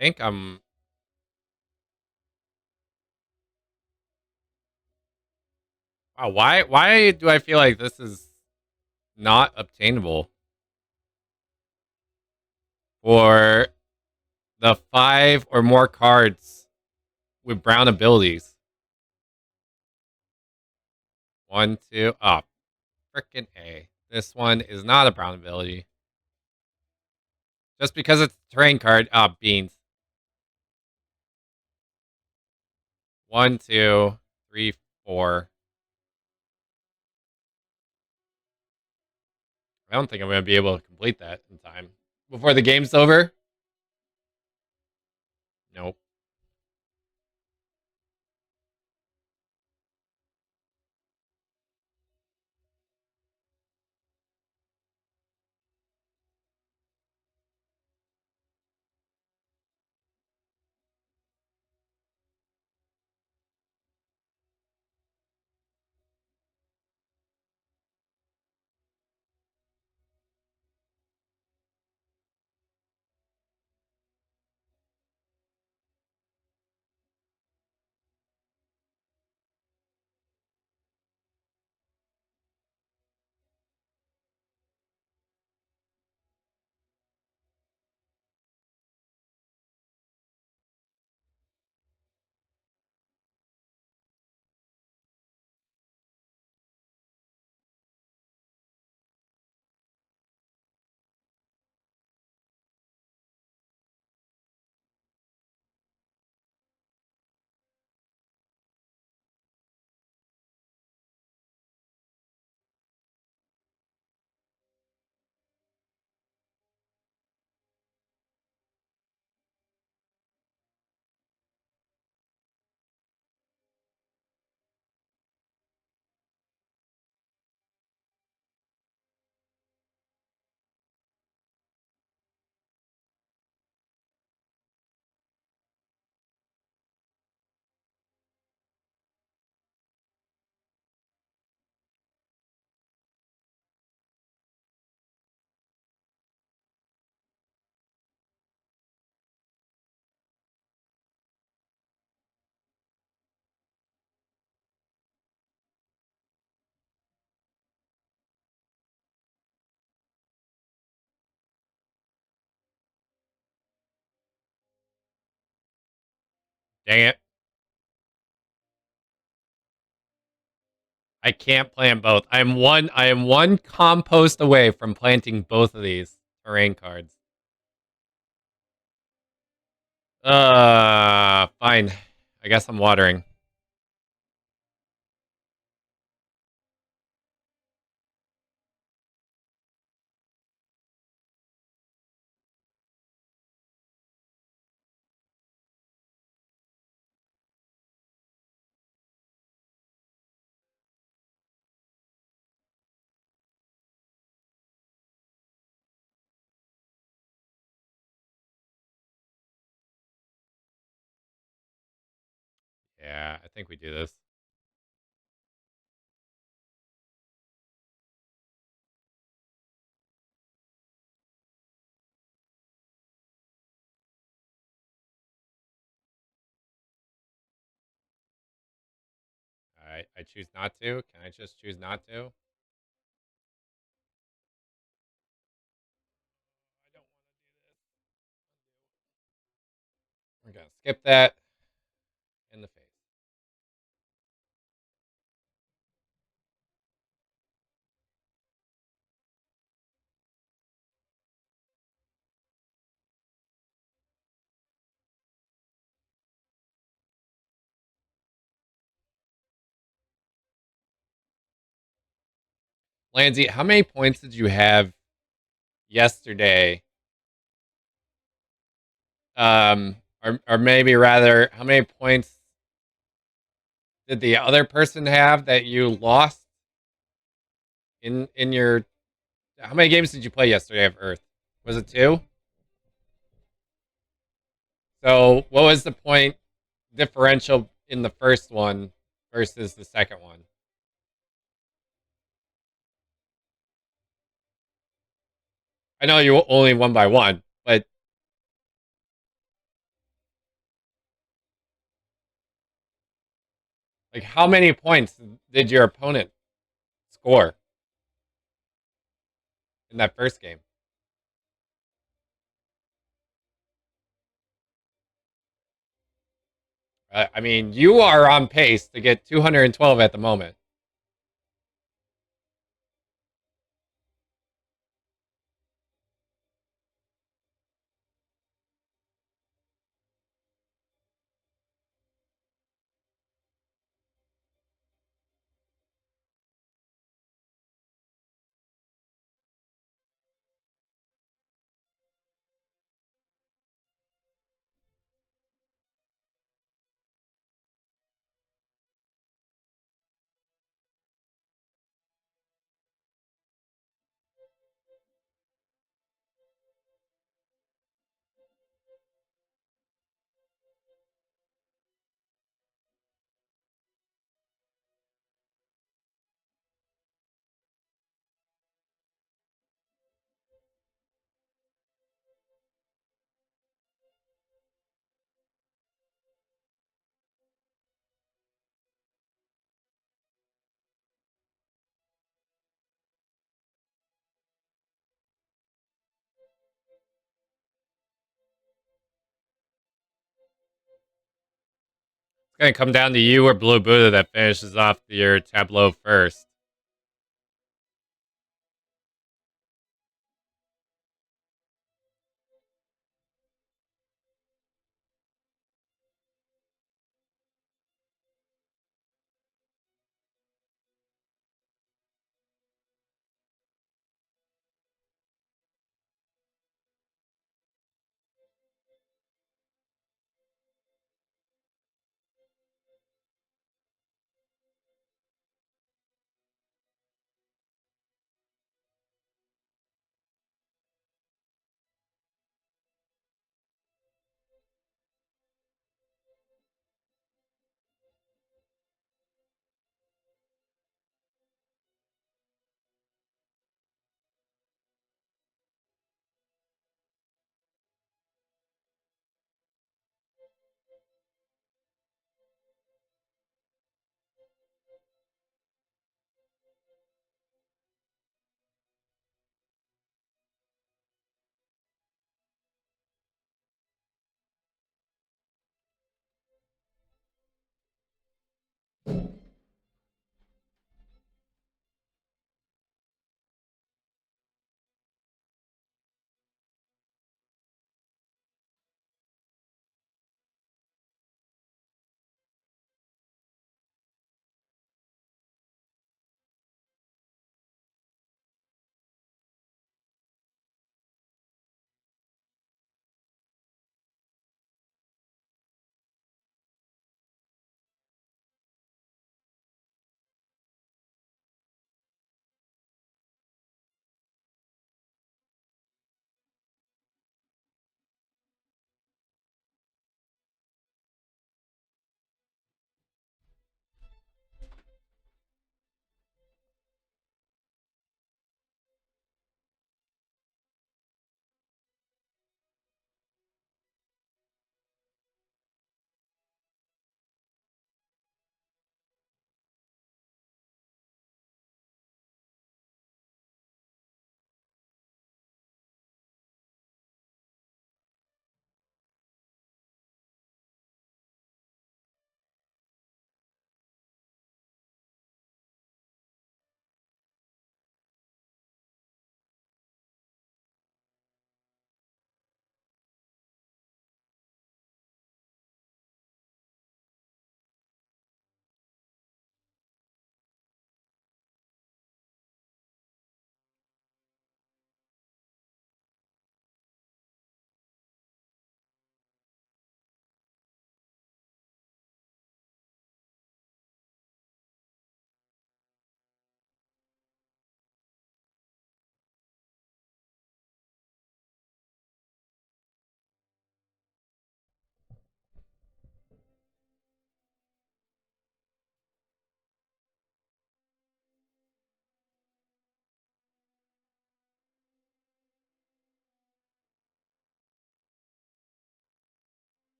I think I'm. Wow, why do I feel like this is not obtainable for the 5 or more cards with brown abilities? 1, 2. Oh, frickin' A. This one is not a brown ability. Just because it's a terrain card. Ah, beans. 1, 2, 3, 4. I don't think I'm going to be able to complete that in time. Before the game's over? Nope. Dang it. I can't plant both. I am one compost away from planting both of these terrain cards. fine. I guess I'm watering. Yeah, I think we do this. All right, I choose not to. Can I just choose not to? I don't want to do this. We're gonna skip that in the face. Landsy, how many points did you have yesterday? Or maybe rather, how many points did the other person have that you lost in your? How many games did you play yesterday of Earth? Was it two? So what was the point differential in the first one versus the second one? I know you only won by one, but like, how many points did your opponent score in that first game? I mean, you are on pace to get 212 at the moment. It's going to come down to you or Blue Buddha that finishes off your tableau first.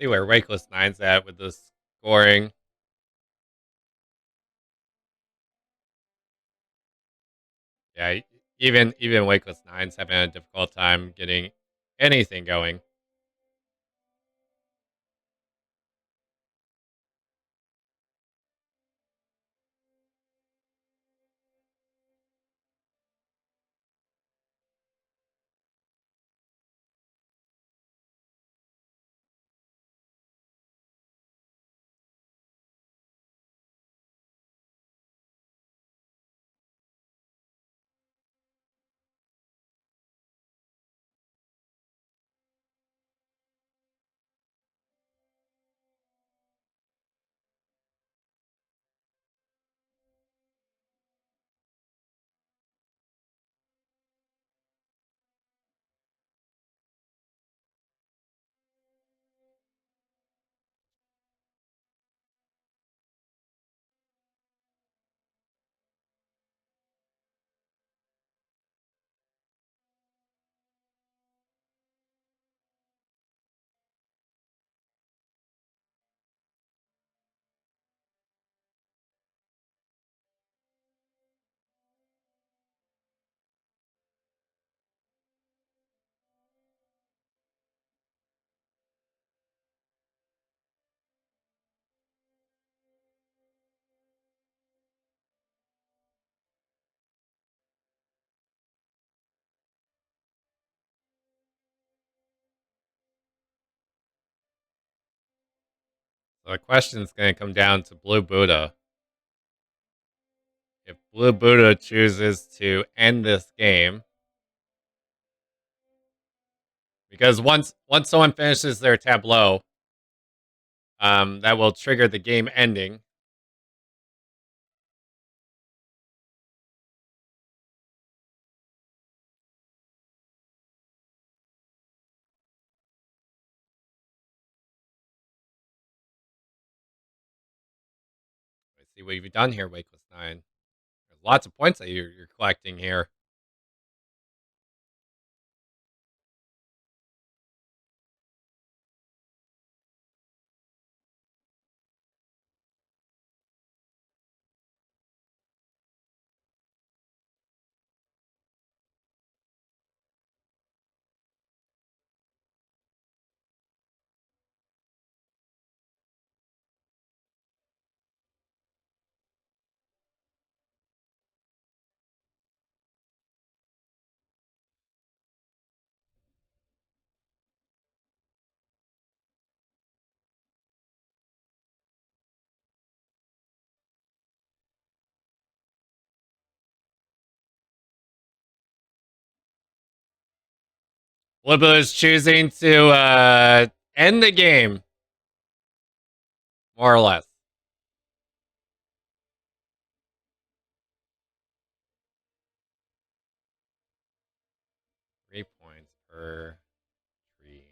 See where Wakeless Nine's at with the scoring. Yeah, even Wakeless Nine's having a difficult time getting anything going. So the question's going to come down to Blue Buddha. If Blue Buddha chooses to end this game, because once someone finishes their tableau, that will trigger the game ending. Let's see what you've done here, Wakeless Nine. There's lots of points that you're collecting here. Blue Buddha is choosing to end the game, more or less. Three points per tree.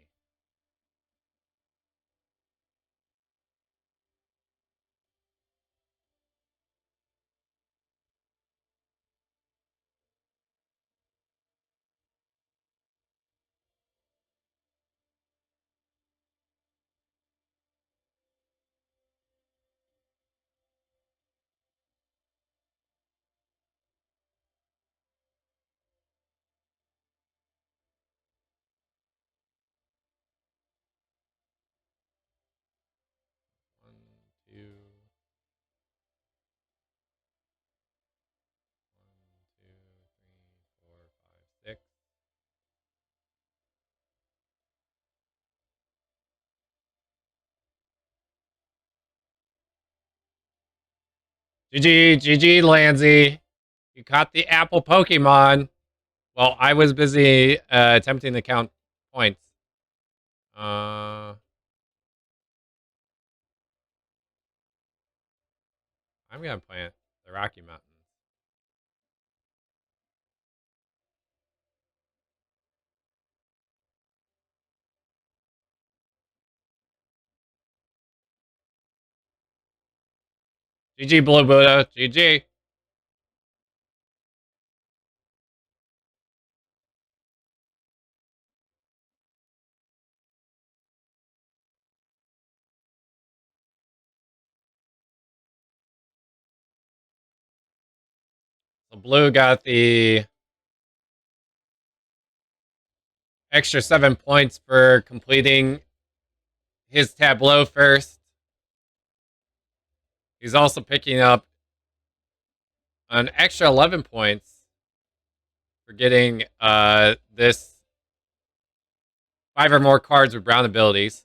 One, two, one, two, 3, 4, 5, 6. GG, GG, Lansy. You caught the apple Pokemon. Well, I was busy attempting to count points. I'm gonna plant the Rocky Mountains. GG, Blue Buddha. GG. So blue got the extra 7 points for completing his tableau first. He's also picking up an extra 11 points for getting this 5 or more cards with brown abilities.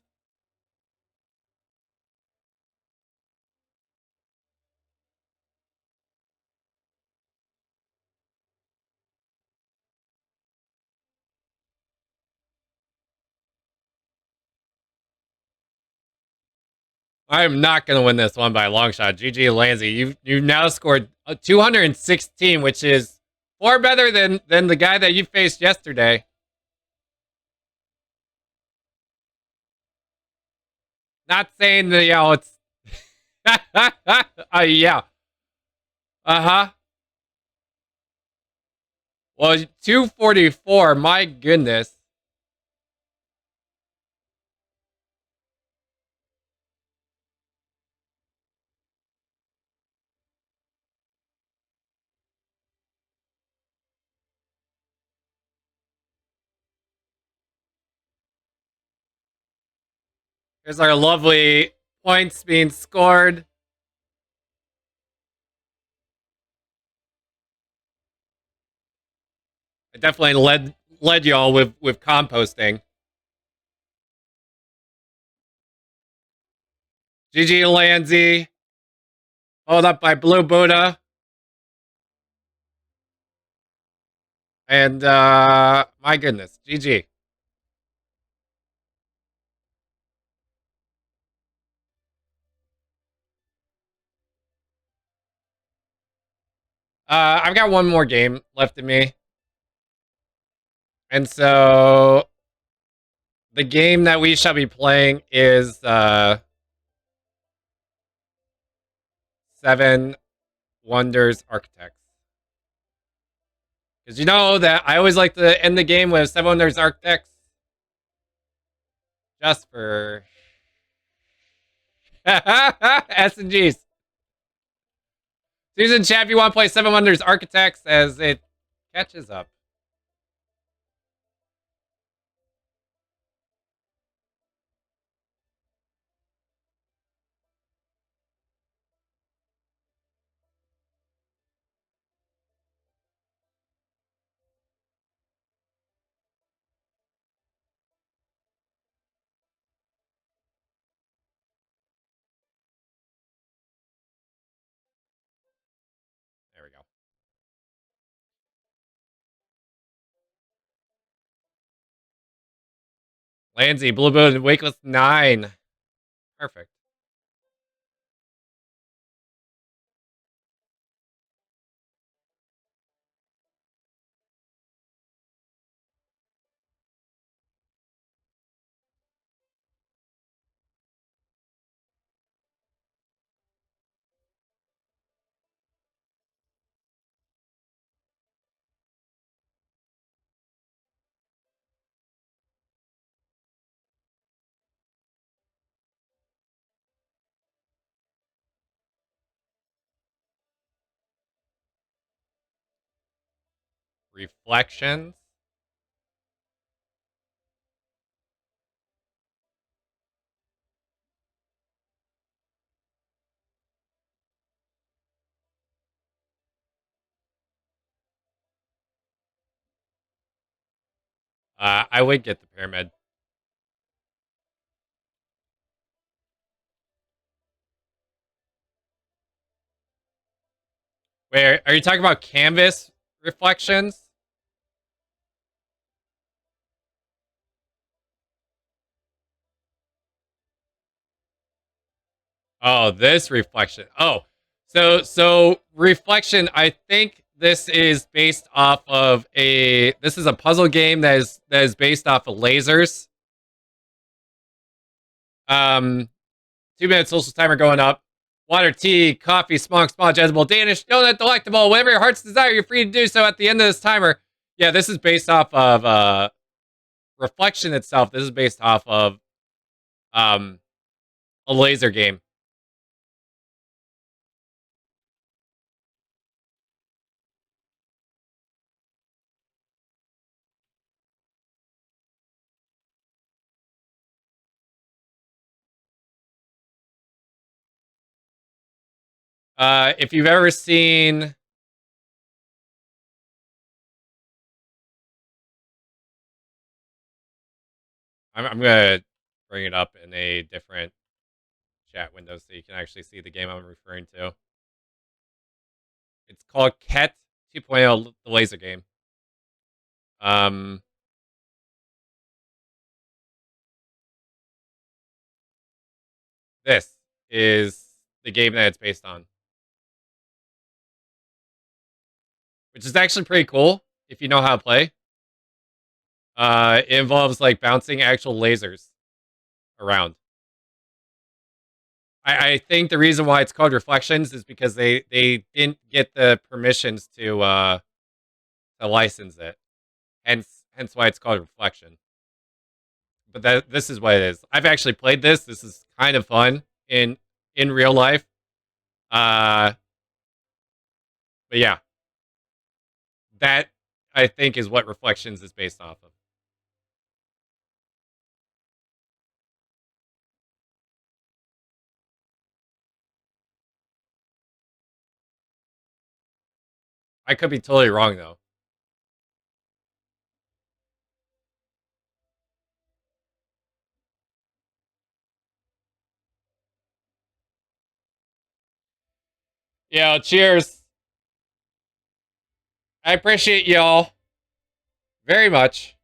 I am not going to win this one by a long shot. GG Lanzy, you've now scored 216, which is far better than the guy that you faced yesterday. Not saying that, it's... yeah. Uh-huh. Well, 244, my goodness. Here's our lovely points being scored. I definitely led y'all with composting. GG Lanzy. Followed up by Blue Buddha. And my goodness, GG. I've got one more game left in me. And so the game that we shall be playing is 7 Wonders Architects. Because you know that I always like to end the game with 7 Wonders Architects. Just for S and G's. Susan chat if you want to play 7 Wonders Architects as it catches up. There we go. Lanzy, Blue Boot, Wakeless 9. Perfect. Reflections. I would get the pyramid. Wait, are you talking about canvas reflections? Oh, this reflection. Oh, so reflection. I think this is based off of a. This is a puzzle game that is based off of lasers. 2 minute social timer going up. Water, tea, coffee, smog, smudge, edible, Danish, donut, delectable, whatever your heart's desire, you're free to do so at the end of this timer. Yeah, this is based off of reflection itself. This is based off of a laser game. If you've ever seen, I'm gonna bring it up in a different chat window so you can actually see the game I'm referring to. It's called Ket 2.0, the laser game. Um, this is the game that it's based on, which is actually pretty cool if you know how to play. It involves like bouncing actual lasers around. I think the reason why it's called Reflections is because they didn't get the permissions to license it. Hence why it's called Reflection. But this is what it is. I've actually played this. This is kind of fun in real life. Uh, but yeah, that I think is what Reflections is based off of. I could be totally wrong though. Yeah, cheers. I appreciate y'all very much.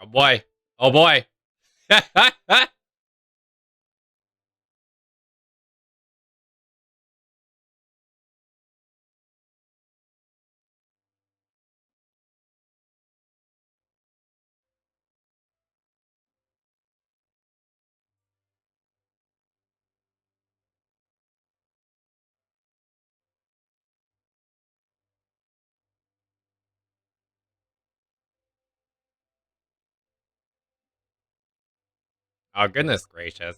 Oh boy. Oh boy. Oh goodness gracious.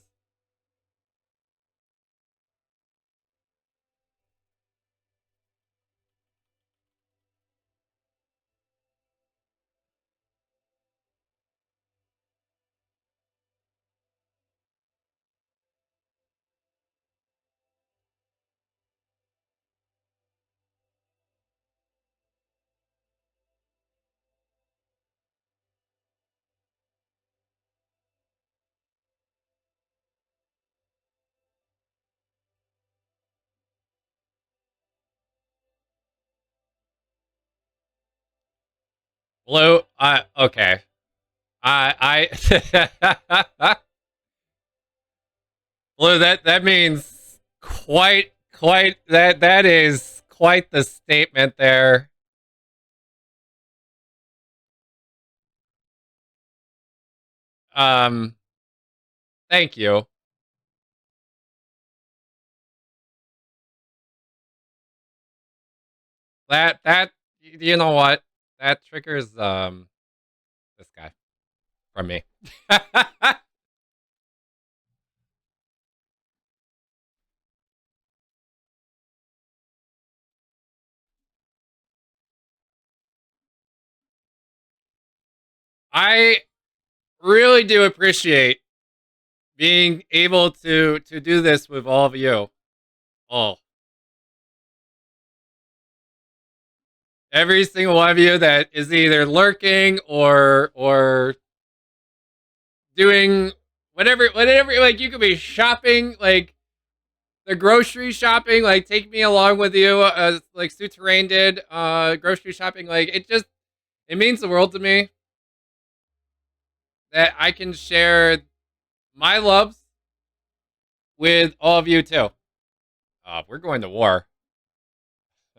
Blue, okay. I Blue, that means quite that is quite the statement there. Um, thank you. That you know what? That triggers this guy from me. I really do appreciate being able to do this with all of you. All. Every single one of you that is either lurking or doing whatever like you could be shopping like the grocery shopping, like take me along with you, like Souterrain did, grocery shopping, like it means the world to me that I can share my loves with all of you too. We're going to war.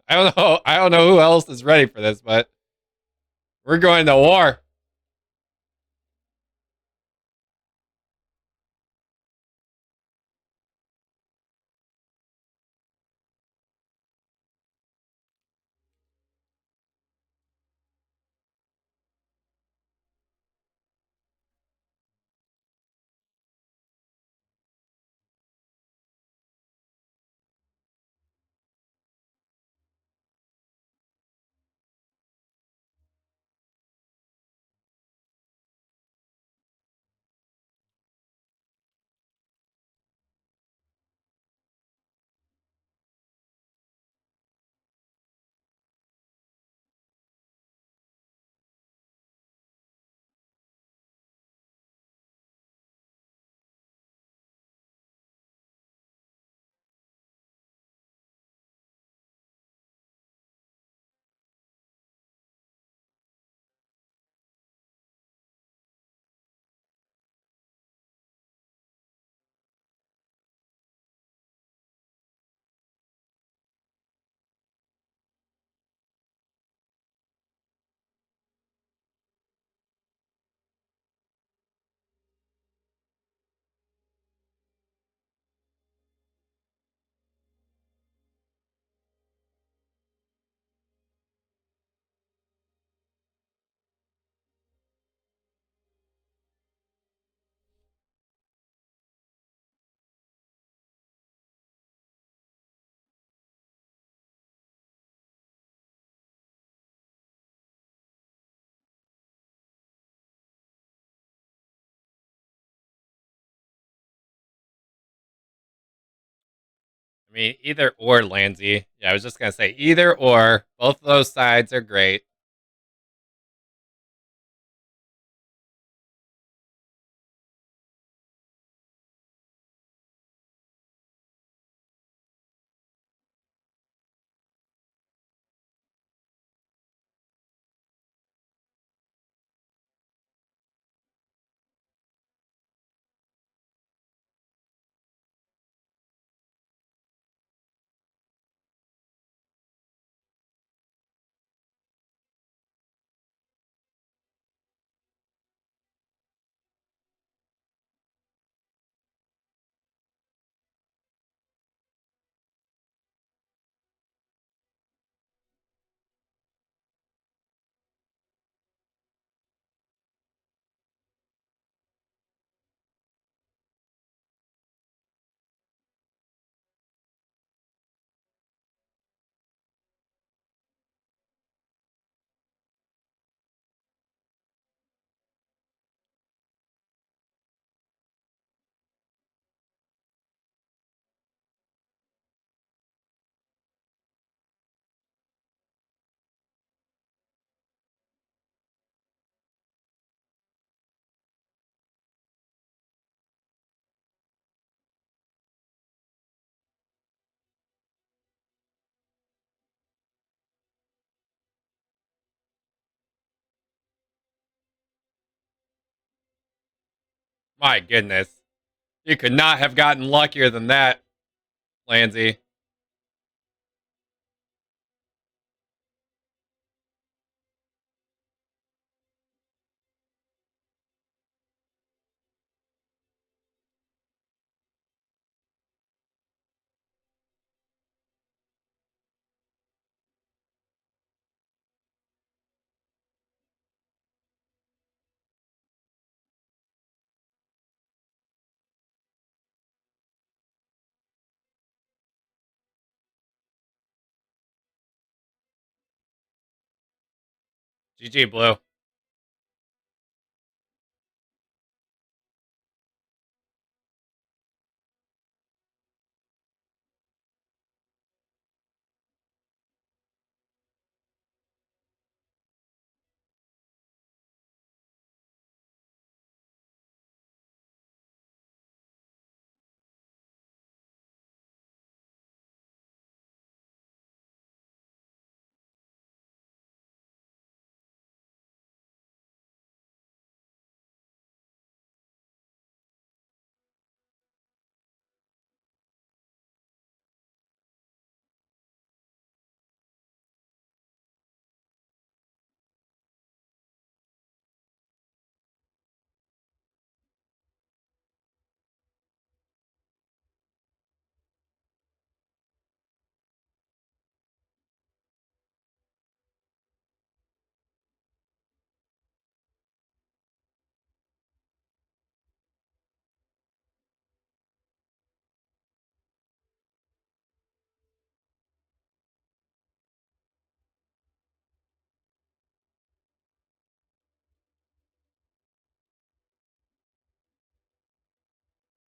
I don't know who else is ready for this, but we're going to war. I mean, either or, Landsy. Yeah, I was just gonna say either or. Both of those sides are great. My goodness, you could not have gotten luckier than that, Landsy. GG, Blue.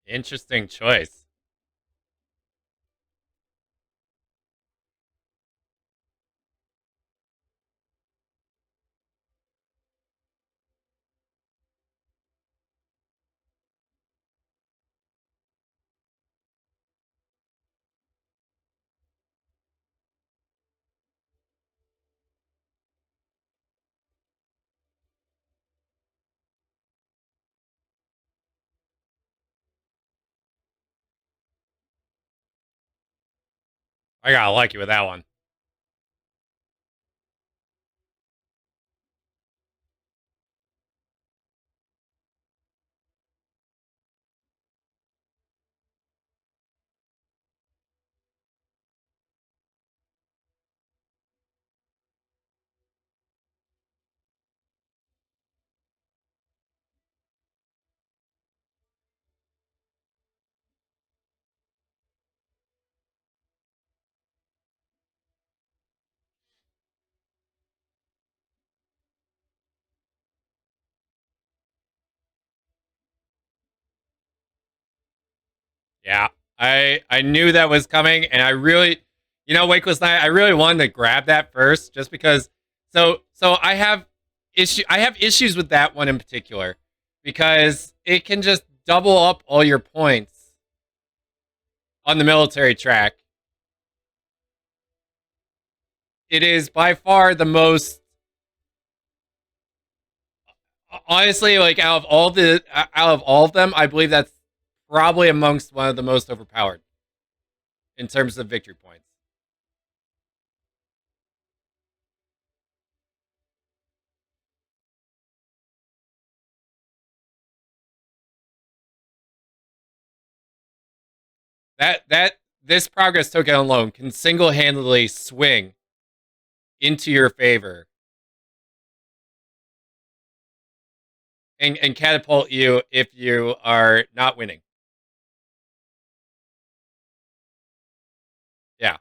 Interesting choice. I gotta like you with that one. Yeah. I knew that was coming, and I really, Wakeless Night, I really wanted to grab that first, just because. So I have issues with that one in particular, because it can just double up all your points on the military track. It is by far the most, honestly, like out of all of them, I believe that's probably amongst one of the most overpowered in terms of victory points. That this progress token alone can single handedly swing into your favor and catapult you if you are not winning. Yeah,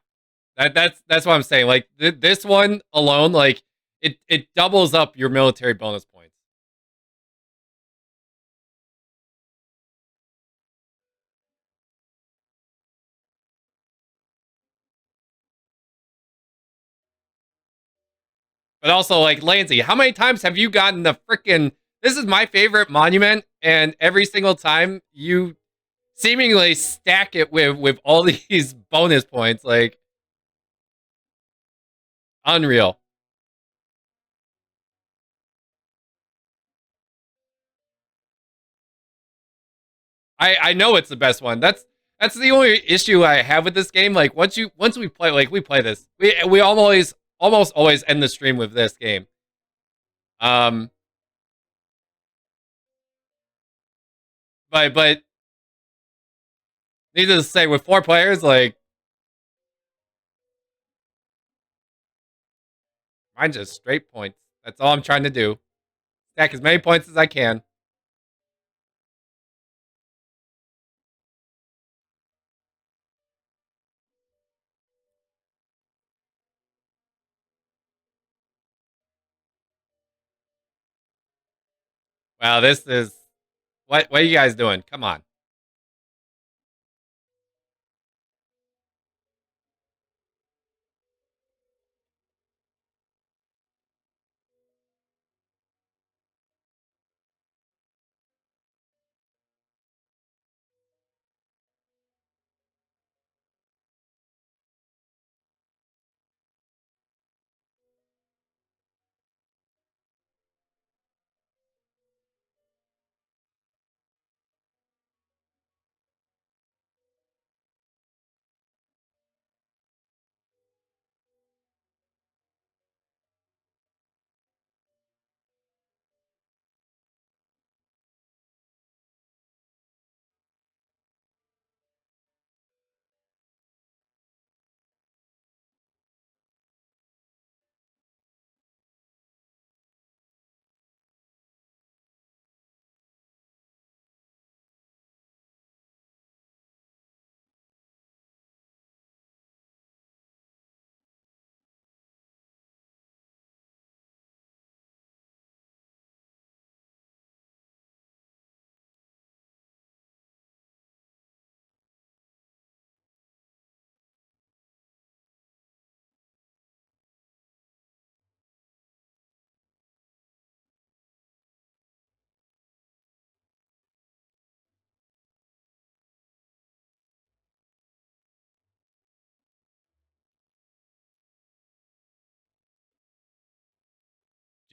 that's what I'm saying. Like this one alone, like it doubles up your military bonus points. But also, like, Lansy, how many times have you gotten the freaking? This is my favorite monument, and every single time you seemingly stack it with all these bonus points, like unreal. I know it's the best one. That's the only issue I have with this game. Like once we play, like we play this, we almost always end the stream with this game. Um, but needless to say, with 4 players, like mine's just straight points. That's all I'm trying to do. Stack as many points as I can. Wow, this is what are you guys doing? Come on.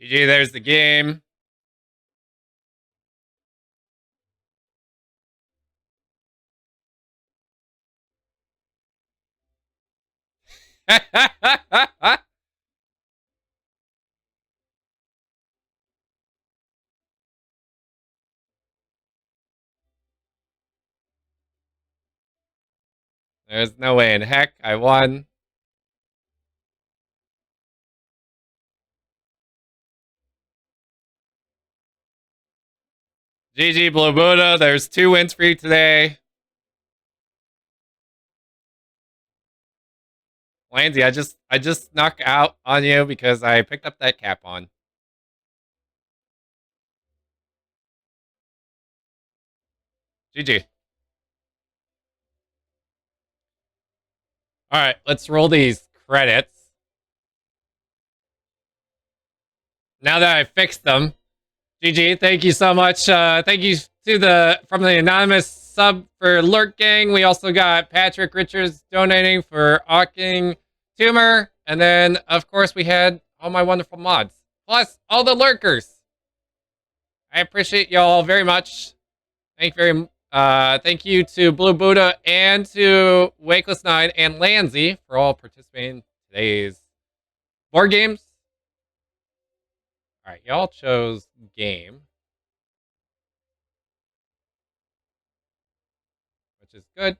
GG, there's the game. There's no way in heck I won. GG Blue Buddha. There's 2 wins for you today. Lansy, I just snuck out on you because I picked up that cap on. GG. All right, let's roll these credits. Now that I fixed them, GG, thank you so much. Thank you to from the anonymous sub for Lurk Gang. We also got Patrick Richards donating for Awking Tumor. And then, of course, we had all my wonderful mods. Plus, all the lurkers. I appreciate y'all very much. Thank you to Blue Buddha and to Wakeless9 and Lanzy for all participating in today's board games. All right, y'all chose game, which is good.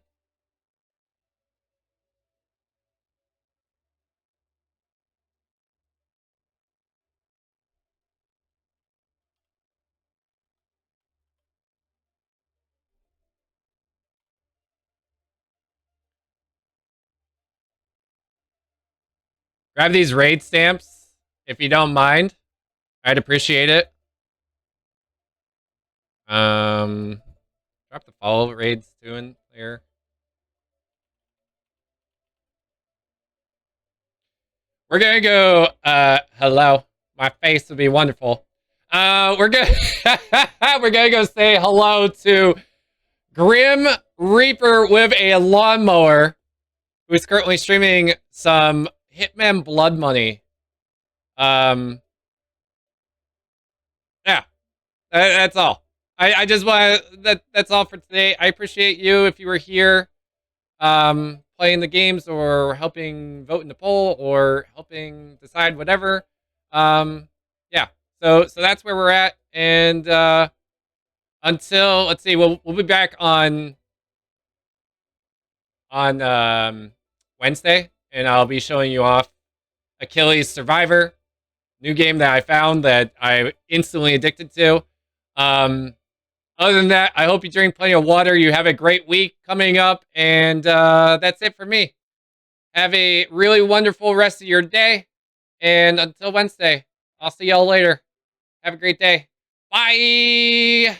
Grab these raid stamps if you don't mind. I'd appreciate it. Drop the follow raids too in there. We're gonna go. Hello. My face would be wonderful. We're gonna we're gonna go say hello to Grim Reaper with a lawnmower, who is currently streaming some Hitman Blood Money. Yeah, that's all. I just want that's all for today. I appreciate you if you were here, playing the games or helping vote in the poll or helping decide whatever. Yeah. So that's where we're at, and until let's see, we'll be back on Wednesday, and I'll be showing you off Achilles Survivor, new game that I found that I instantly addicted to. Other than that, I hope you drink plenty of water. You have a great week coming up, and that's it for me. Have a really wonderful rest of your day, and until Wednesday, I'll see y'all later. Have a great day. Bye!